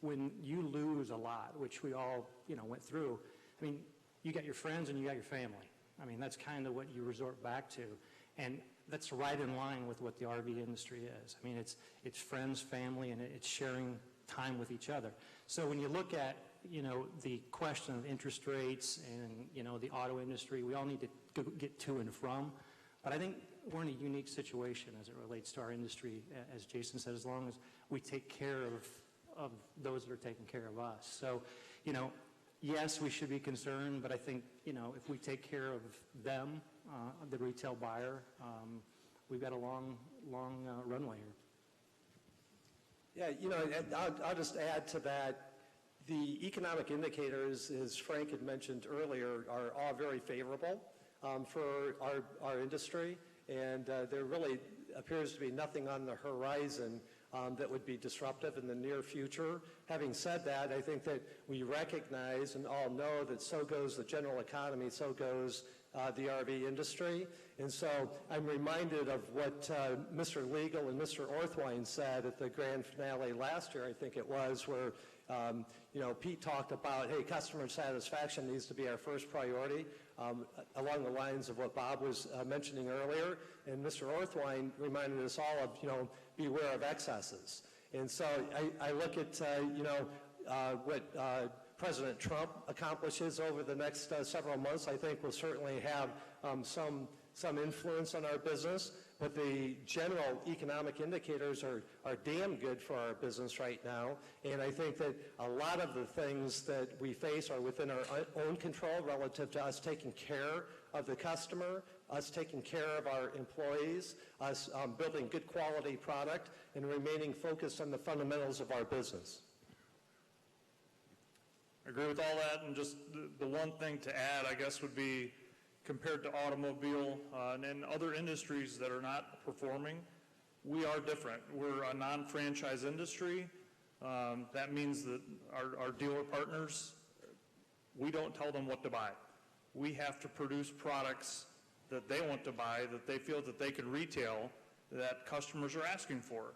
when you lose a lot, which we all, went through, I mean, you got your friends and you got your family. I mean, that's kind of what you resort back to. And that's right in line with what the RV industry is. I mean, it's friends, family, and it's sharing time with each other. So when you look at, the question of interest rates and, the auto industry, we all need to get to and from. But I think we're in a unique situation as it relates to our industry, as Jason said, as long as we take care of those that are taking care of us. So, yes, we should be concerned, but I think, if we take care of them, the retail buyer, we've got a long runway here. Yeah, I'll just add to that. The economic indicators, as Frank had mentioned earlier, are all very favorable for our industry, and there really appears to be nothing on the horizon that would be disruptive in the near future. Having said that, I think that we recognize and all know that so goes the general economy, so goes the RV industry. And so I'm reminded of what Mr. Legal and Mr. Orthwein said at the grand finale last year, I think it was, where Pete talked about, hey, customer satisfaction needs to be our first priority, along the lines of what Bob was mentioning earlier. And Mr. Orthwein reminded us all of, beware of excesses. And so I look at, what President Trump accomplishes over the next several months. I think will certainly have some influence on our business. but the general economic indicators are damn good for our business right now. And I think that a lot of the things that we face are within our own control relative to us taking care of the customer, us taking care of our employees, us building good quality product, and remaining focused on the fundamentals of our business. I agree with all that, and just the one thing to add, I guess, would be compared to automobile and other industries that are not performing, we are different. We're a non-franchise industry. That means that our dealer partners, we don't tell them what to buy. We have to produce products that they want to buy, that they feel that they can retail, that customers are asking for.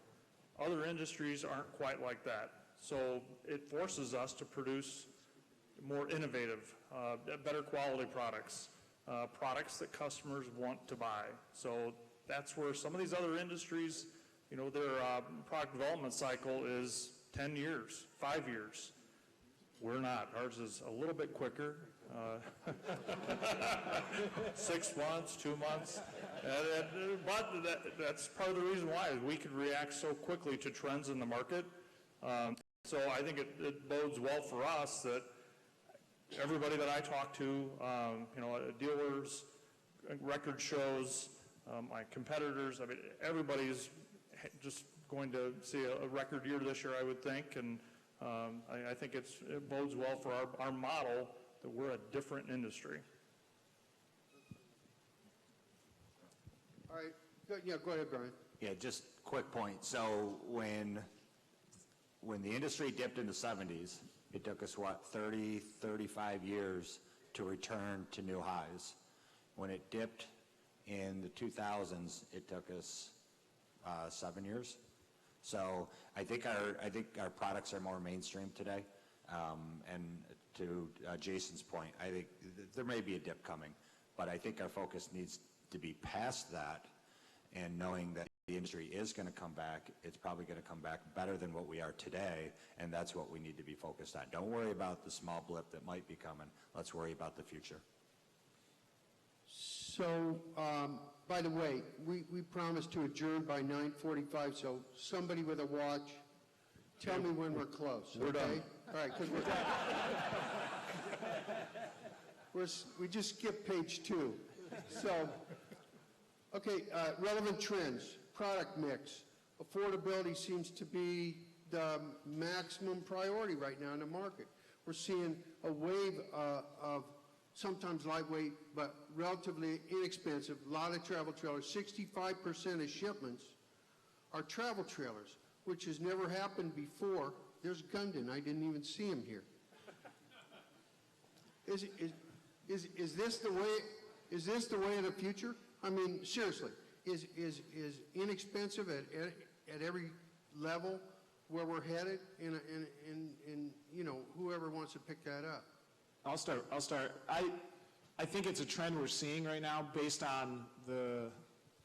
Other industries aren't quite like that. So it forces us to produce more innovative, better quality products, products that customers want to buy. So that's where some of these other industries, you know, their product development cycle is 10 years, 5 years. We're not. Ours is a little bit quicker. 6 months, 2 months. But that's part of the reason why we can react so quickly to trends in the market. So I think it bodes well for us that everybody that I talk to, you know, dealers, record shows, my competitors, I mean, everybody's just going to see a record year this year, I would think, and I think it bodes well for our model that we're a different industry. All right. Yeah, go ahead, Brian. Yeah, just quick point. So when the industry dipped in the 70s, it took us, 30, 35 years to return to new highs. When it dipped in the 2000s, it took us 7 years. So I think our products are more mainstream today. And to Jason's point, I think there may be a dip coming, but I think our focus needs to be past that and knowing that the industry is going to come back. It's probably going to come back better than what we are today, and that's what we need to be focused on. Don't worry about the small blip that might be coming. Let's worry about the future. So, by the way, we promised to adjourn by 9:45, so somebody with a watch, tell me when we're close. We're okay? done. All right, because we just skipped page 2. So, okay, relevant trends, product mix. Affordability seems to be the maximum priority right now in the market. We're seeing a wave of sometimes lightweight, but relatively inexpensive, a lot of travel trailers. 65% of shipments are travel trailers, which has never happened before. There's Gundon. I didn't even see him here. Is this the way? Is this the way of the future? I mean, seriously, is inexpensive at every level where we're headed? And you know, whoever wants to pick that up. I'll start. I think it's a trend we're seeing right now based on the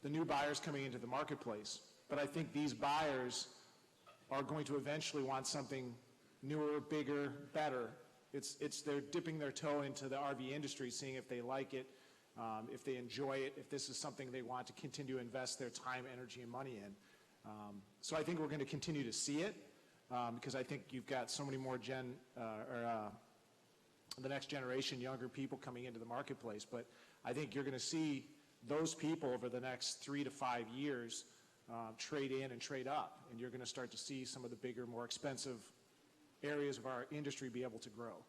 new buyers coming into the marketplace. But I think these buyers are going to eventually want something newer, bigger, better. They're dipping their toe into the RV industry, seeing if they like it, if they enjoy it, if this is something they want to continue to invest their time, energy, and money in. So I think we're going to continue to see it because I think you've got so many more the next generation, younger people coming into the marketplace. But I think you're going to see those people over the next 3 to 5 years trade in and trade up. And you're going to start to see some of the bigger, more expensive areas of our industry be able to grow.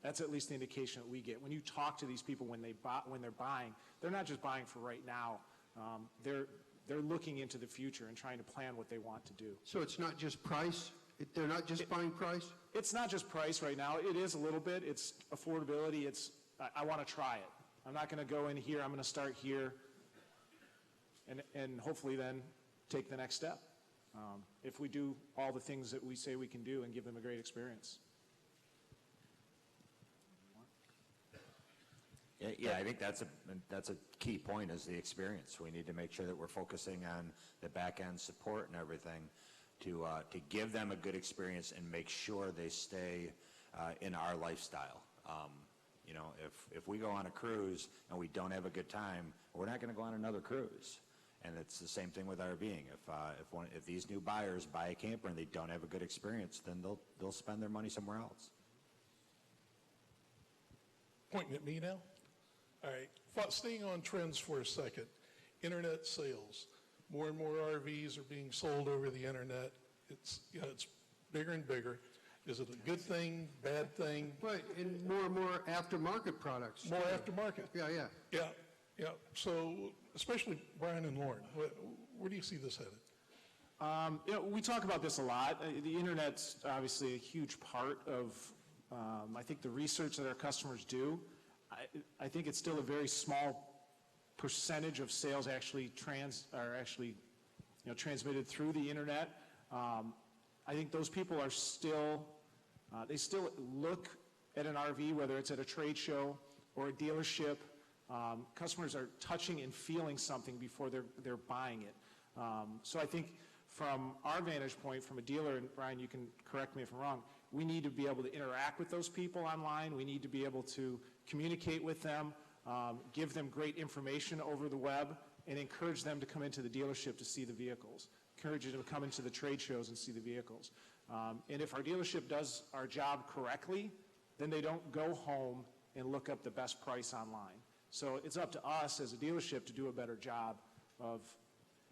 That's at least the indication that we get. When you talk to these people when they're buying, they're not just buying for right now. They're looking into the future and trying to plan what they want to do. So it's not just price? They're not just buying price? It's not just price right now. It is a little bit. It's affordability. I want to try it. I'm not going to go in here. I'm going to start here and hopefully then take the next step if we do all the things that we say we can do and give them a great experience. Yeah, I think that's a key point is the experience. We need to make sure that we're focusing on the back-end support and everything to give them a good experience and make sure they stay in our lifestyle. You know, if we go on a cruise and we don't have a good time, we're not going to go on another cruise. And it's the same thing with RVing. If these new buyers buy a camper and they don't have a good experience, then they'll spend their money somewhere else. Pointing at me now? All right. Staying on trends for a second. Internet sales. More and more RVs are being sold over the internet. It's bigger and bigger. Is it a good thing, bad thing? Right, and more aftermarket products. More aftermarket. Yeah. So, especially Brian and Lauren, where do you see this headed? We talk about this a lot. The internet's obviously a huge part of, I think, the research that our customers do. I think it's still a very small percentage of sales actually transmitted through the internet. I think those people are still, they still look at an RV, whether it's at a trade show or a dealership. Customers are touching and feeling something before they're buying it. So I think from our vantage point, from a dealer, and Brian, you can correct me if I'm wrong, we need to be able to interact with those people online. We need to be able to communicate with them, give them great information over the web, and encourage them to come into the dealership to see the vehicles. Encourage them to come into the trade shows and see the vehicles. And if our dealership does our job correctly, then they don't go home and look up the best price online. So it's up to us as a dealership to do a better job of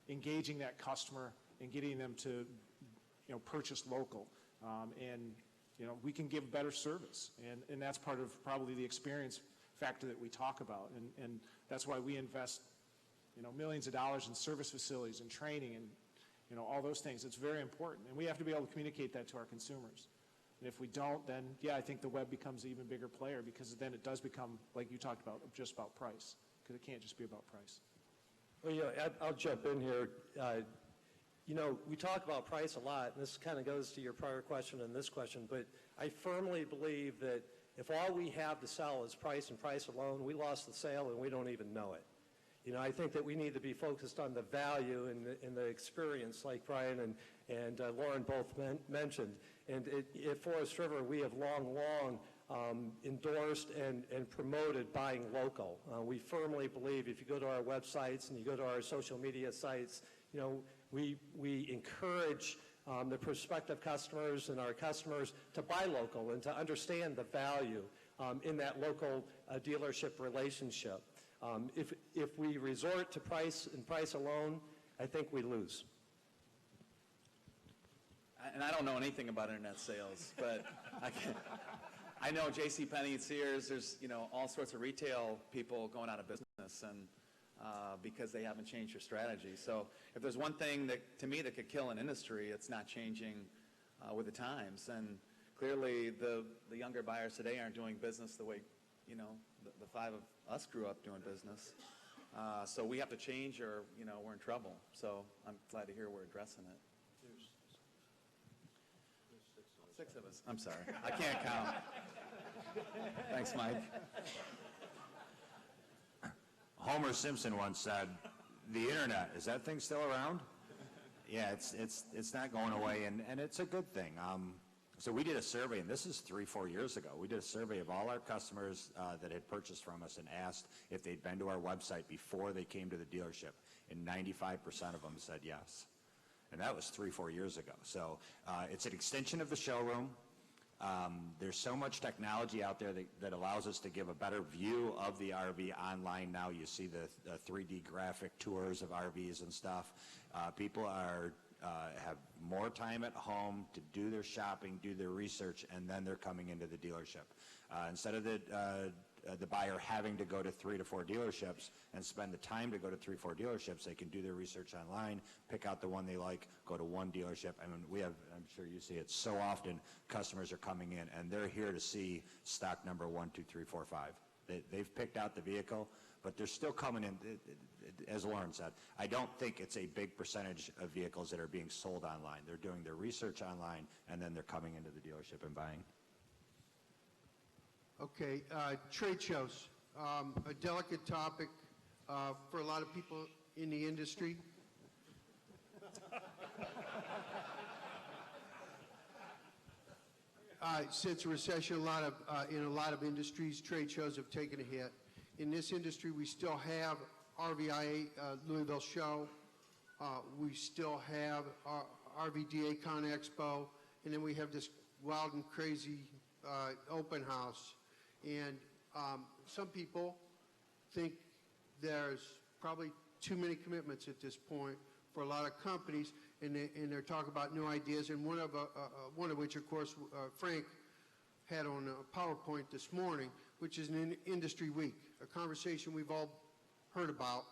engaging that customer and getting them to, purchase local. And we can give better service, and that's part of probably the experience factor that we talk about. And that's why we invest, millions of dollars in service facilities and training and all those things. It's very important, and we have to be able to communicate that to our consumers. And if we don't, then, I think the web becomes an even bigger player, because then it does become, like you talked about, just about price, because it can't just be about price. Well, I'll jump in here. We talk about price a lot, and this kind of goes to your prior question and this question, but I firmly believe that if all we have to sell is price and price alone, we lost the sale and we don't even know it. I think that we need to be focused on the value and the experience, like Brian and Lauren both mentioned. And at Forest River, we have long endorsed and promoted buying local. We firmly believe, if you go to our websites and you go to our social media sites, we encourage the prospective customers and our customers to buy local and to understand the value in that local dealership relationship. If we resort to price and price alone, I think we lose. And I don't know anything about internet sales, but I know JCPenney, Sears, there's all sorts of retail people going out of business, and because they haven't changed their strategy. So if there's one thing that, to me, that could kill an industry, it's not changing with the times. And clearly, the younger buyers today aren't doing business the way the five of us grew up doing business. So we have to change, or we're in trouble. So I'm glad to hear we're addressing it. Six of us. I'm sorry. I can't count. Thanks, Mike. Homer Simpson once said, "The internet, is that thing still around?" Yeah, it's not going away, and it's a good thing. So we did a survey, and this is 3-4 years ago. We did a survey of all our customers that had purchased from us and asked if they'd been to our website before they came to the dealership, and 95% of them said yes. And that was 3-4 years ago. So it's an extension of the showroom. There's so much technology out there that allows us to give a better view of the RV online now. You see the 3D graphic tours of RVs and stuff. People have more time at home to do their shopping, do their research, and then they're coming into the dealership. Instead of the buyer having to go to 3 to 4 dealerships and spend the time to go to 3-4 dealerships, they can do their research online, pick out the one they like, go to one dealership. I mean, we have, I'm sure you see it so often, customers are coming in and they're here to see stock number 1, 2, 3, 4, 5. They've picked out the vehicle, but they're still coming in. As Lauren said, I don't think it's a big percentage of vehicles that are being sold online. They're doing their research online, and then they're coming into the dealership and buying. Okay, trade shows, a delicate topic for a lot of people in the industry. Since the recession, in a lot of industries, trade shows have taken a hit. In this industry, we still have RVIA Louisville show. We still have our RVDA Con Expo, and then we have this wild and crazy open house. And some people think there's probably too many commitments at this point for a lot of companies, and they're talking about new ideas, and one of which, of course, Frank had on a PowerPoint this morning, which is an industry week, a conversation we've all heard about.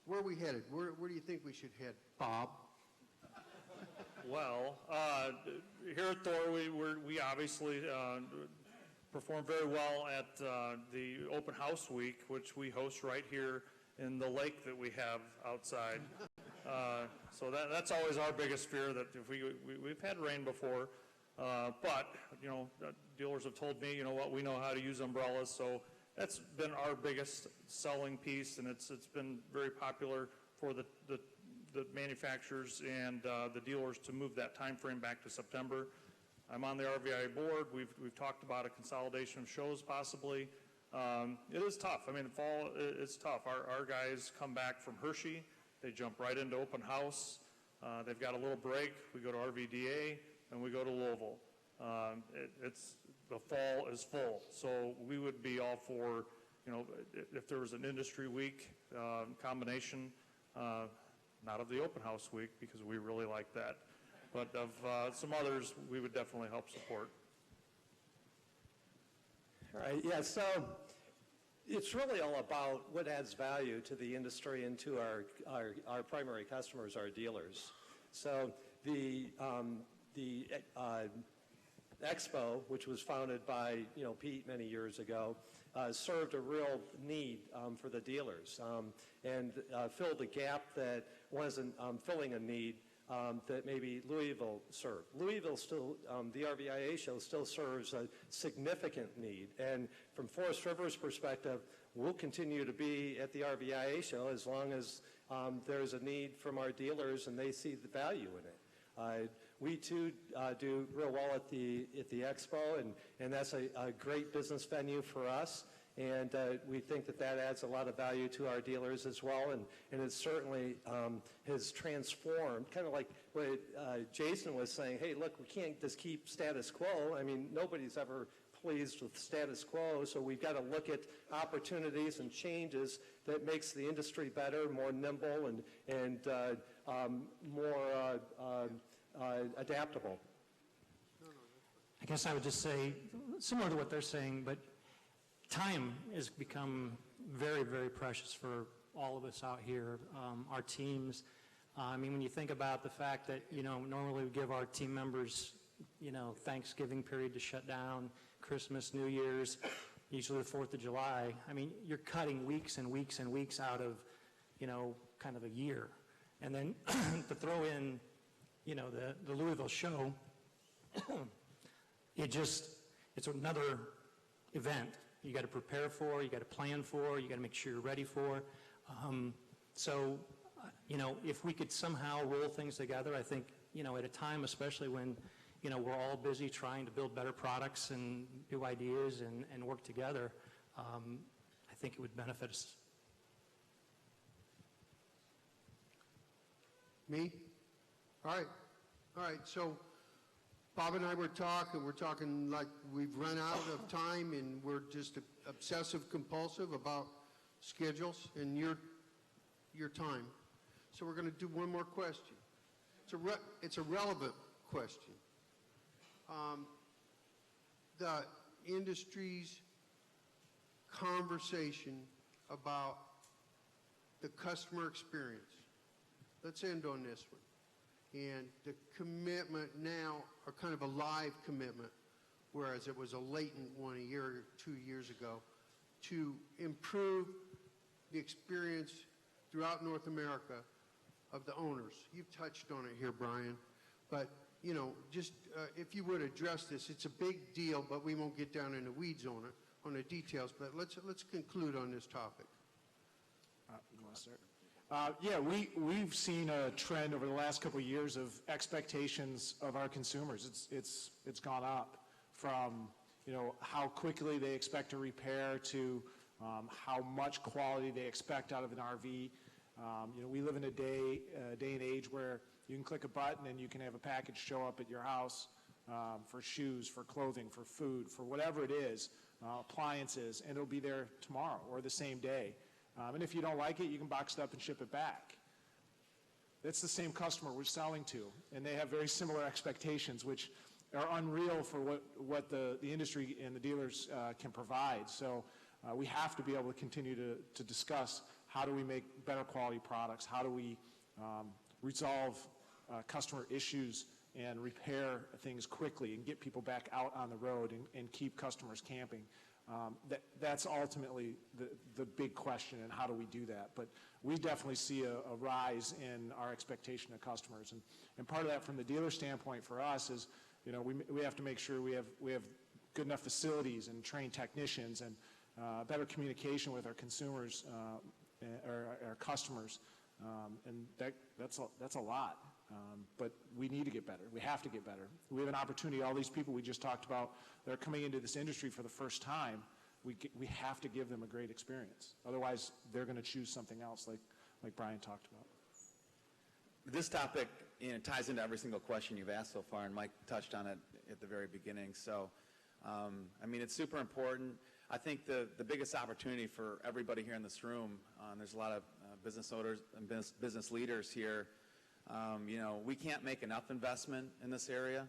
Where are we headed? Where do you think we should head, Bob? Well, here at Thor, we obviously perform very well at the Open House Week, which we host right here in the lake that we have outside. So that's always our biggest fear, that if we've had rain before, but, dealers have told me, we know how to use umbrellas, so that's been our biggest selling piece, and it's been very popular for the manufacturers and the dealers to move that time frame back to September. I'm on the RVIA board. We've talked about a consolidation of shows possibly. It is tough. I mean, fall is tough. Our guys come back from Hershey. They jump right into open house. They've got a little break. We go to RVDA, and we go to Louisville. The fall is full. So we would be all for, if there was an industry week combination, not of the open house week, because we really like that, but of some others, we would definitely help support. All right, yeah, so it's really all about what adds value to the industry and to our primary customers, our dealers. So the Expo, which was founded by Pete many years ago, served a real need for the dealers and filled a gap that wasn't filling a need that maybe Louisville served. Louisville still, the RVIA show still serves a significant need, and from Forest River's perspective, we'll continue to be at the RVIA show as long as there's a need from our dealers and they see the value in it. We too do real well at the Expo, and that's a great business venue for us. And we think that adds a lot of value to our dealers as well, and it certainly has transformed, kind of like what Jason was saying, hey, look, we can't just keep status quo. I mean, nobody's ever pleased with status quo, so we've got to look at opportunities and changes that makes the industry better, more nimble, and more adaptable. I guess I would just say, similar to what they're saying, but time has become very, very precious for all of us out here, our teams. I mean, when you think about the fact that, normally we give our team members, Thanksgiving period to shut down, Christmas, New Year's, usually the 4th of July. I mean, you're cutting weeks and weeks and weeks out of, kind of a year. And then to throw in, the Louisville show, it's another event you got to prepare for, you got to plan for, you got to make sure you're ready for. So, if we could somehow roll things together, I think, at a time, especially when, we're all busy trying to build better products and new ideas and work together, I think it would benefit us. Me? All right, so Bob and I were talking like we've run out of time, and we're just obsessive compulsive about schedules and your time. So we're going to do one more question. It's a relevant question. The industry's conversation about the customer experience. Let's end on this one. And the commitment now, or kind of a live commitment, whereas it was a latent one a year or 2 years ago, to improve the experience throughout North America of the owners. You've touched on it here, Brian, but just if you would address this, it's a big deal, but we won't get down in the weeds on it, on the details. But let's conclude on this topic. You want to start? Yeah, we've seen a trend over the last couple of years of expectations of our consumers. It's gone up from how quickly they expect a repair to how much quality they expect out of an RV. We live in a day and age where you can click a button and you can have a package show up at your house for shoes, for clothing, for food, for whatever it is, appliances, and it'll be there tomorrow or the same day. And if you don't like it, you can box it up and ship it back. That's the same customer we're selling to, and they have very similar expectations, which are unreal for what the industry and the dealers can provide. So we have to be able to continue to discuss how do we make better quality products, how do we resolve customer issues and repair things quickly and get people back out on the road and keep customers camping. That's ultimately the big question, and how do we do that? But we definitely see a rise in our expectation of customers. And part of that from the dealer standpoint for us is, we have to make sure we have good enough facilities and trained technicians and better communication with our consumers, our customers. And that's a lot. But we need to get better. We have to get better. We have an opportunity. All these people we just talked about that are coming into this industry for the first time, we have to give them a great experience. Otherwise, they're going to choose something else, like Brian talked about. This topic ties into every single question you've asked so far, and Mike touched on it at the very beginning. So, it's super important. I think the biggest opportunity for everybody here in this room, there's a lot of business owners and business leaders here. We can't make enough investment in this area.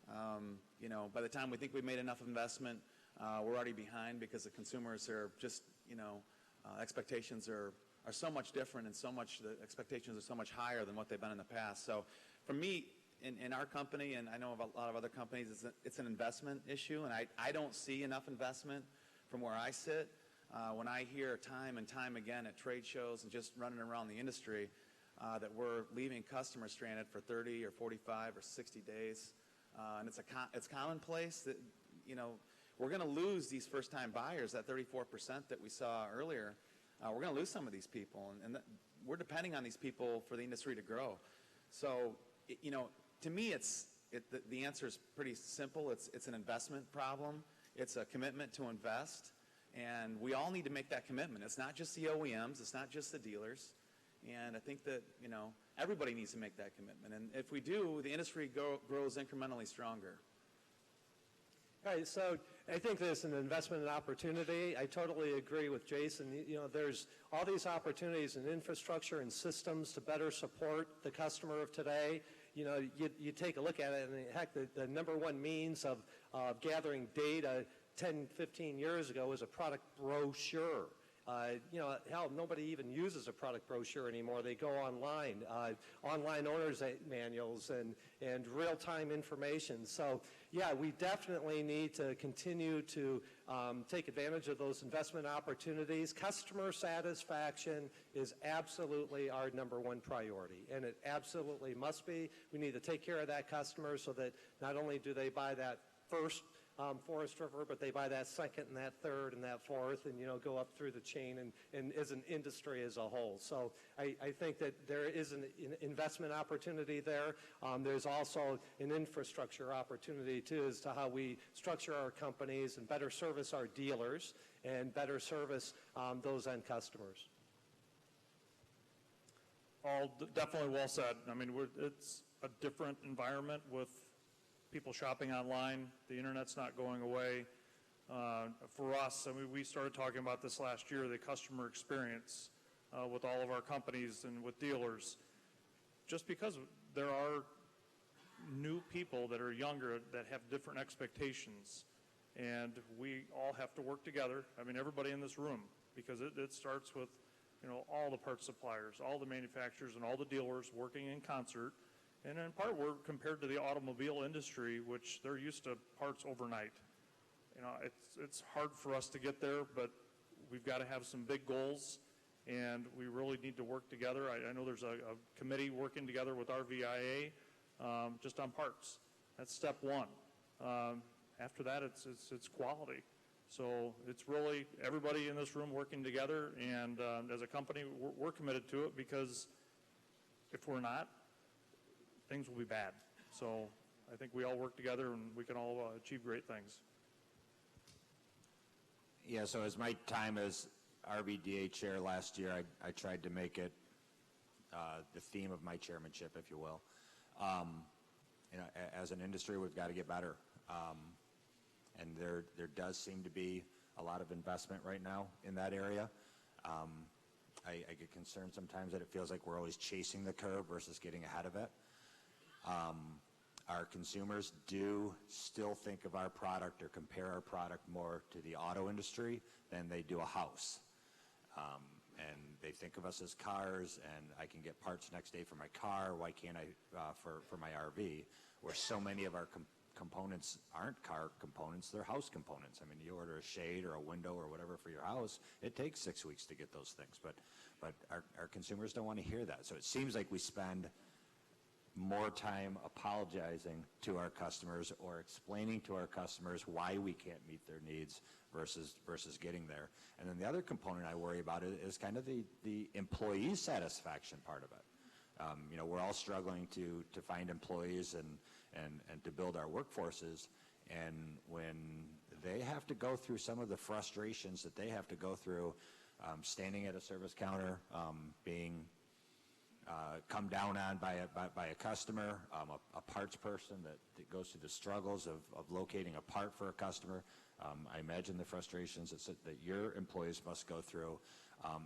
By the time we think we've made enough investment, we're already behind because the consumers are just, expectations are so much different, and the expectations are so much higher than what they've been in the past. So for me, in our company, and I know of a lot of other companies, it's an investment issue, and I don't see enough investment from where I sit. When I hear time and time again at trade shows and just running around the industry, that we're leaving customers stranded for 30 or 45 or 60 days. And it's commonplace that, we're going to lose these first-time buyers, that 34% that we saw earlier. We're going to lose some of these people, and we're depending on these people for the industry to grow. So, to me, the answer is pretty simple. It's an investment problem. It's a commitment to invest, and we all need to make that commitment. It's not just the OEMs. It's not just the dealers. And I think that, everybody needs to make that commitment. And if we do, the industry grows incrementally stronger. All right, so I think there's an investment and opportunity. I totally agree with Jason. There's all these opportunities in infrastructure and systems to better support the customer of today. You take a look at it, and heck, the number one means of gathering data 10, 15 years ago was a product brochure. Hell, nobody even uses a product brochure anymore. They go online, online owner's manuals and real-time information. So, yeah, we definitely need to continue to take advantage of those investment opportunities. Customer satisfaction is absolutely our number one priority, and it absolutely must be. We need to take care of that customer so that not only do they buy that first Forest River, but they buy that second and that third and that fourth, and go up through the chain and as an industry as a whole. So I think that there is an investment opportunity there. There's also an infrastructure opportunity too, as to how we structure our companies and better service our dealers and better service those end customers. All definitely well said. It's a different environment with people shopping online. The internet's not going away. For us, we started talking about this last year, the customer experience with all of our companies and with dealers. Just because there are new people that are younger that have different expectations, and we all have to work together. Everybody in this room, because it starts with, all the parts suppliers, all the manufacturers, and all the dealers working in concert. And in part, we're compared to the automobile industry, which they're used to parts overnight. It's hard for us to get there, but we've got to have some big goals, and we really need to work together. I know there's a committee working together with RVIA just on parts. That's step one. After that, it's quality. So it's really everybody in this room working together, and as a company, we're committed to it, because if we're not, things will be bad. So I think we all work together, and we can all achieve great things. Yeah, so as my time as RVDA chair last year, I tried to make it the theme of my chairmanship, if you will. As an industry, we've got to get better. And there does seem to be a lot of investment right now in that area. I get concerned sometimes that it feels like we're always chasing the curve versus getting ahead of it. Our consumers do still think of our product or compare our product more to the auto industry than they do a house. And they think of us as cars, and I can get parts next day for my car. Why can't I for my RV? Where so many of our components aren't car components, they're house components. I mean, you order a shade or a window or whatever for your house, it takes 6 weeks to get those things. But our consumers don't want to hear that. So it seems like we spend more time apologizing to our customers or explaining to our customers why we can't meet their needs versus getting there. And then the other component I worry about is kind of the employee satisfaction part of it. We're all struggling to find employees and to build our workforces. And when they have to go through some of the frustrations that they have to go through, standing at a service counter, being come down on by a customer, a parts person that goes through the struggles of locating a part for a customer. I imagine the frustrations that your employees must go through.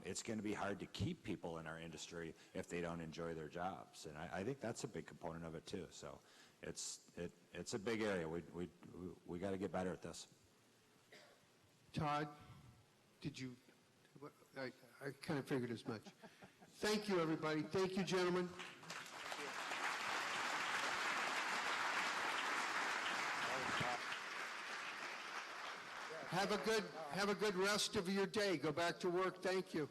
It's going to be hard to keep people in our industry if they don't enjoy their jobs, and I think that's a big component of it too. So it's a big area. We got to get better at this. Todd, did you? I kind of figured as much. Thank you, everybody. Thank you, gentlemen. Have a good rest of your day. Go back to work. Thank you.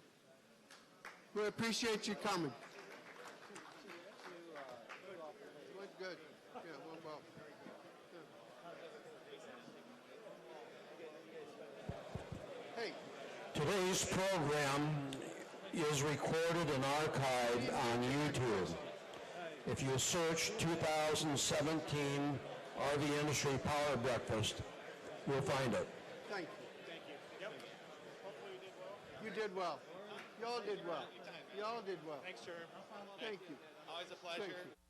We appreciate you coming. Went good. Yeah, went well. Hey. Today's program is recorded and archived on YouTube. If you search 2017 RV Industry Power Breakfast, you'll find it. Thank you. Thank you. Yep. Hopefully we did well. You did well. Y'all did well. Y'all did well. Thanks, Sherm. Thank you. Always a pleasure. Thank you.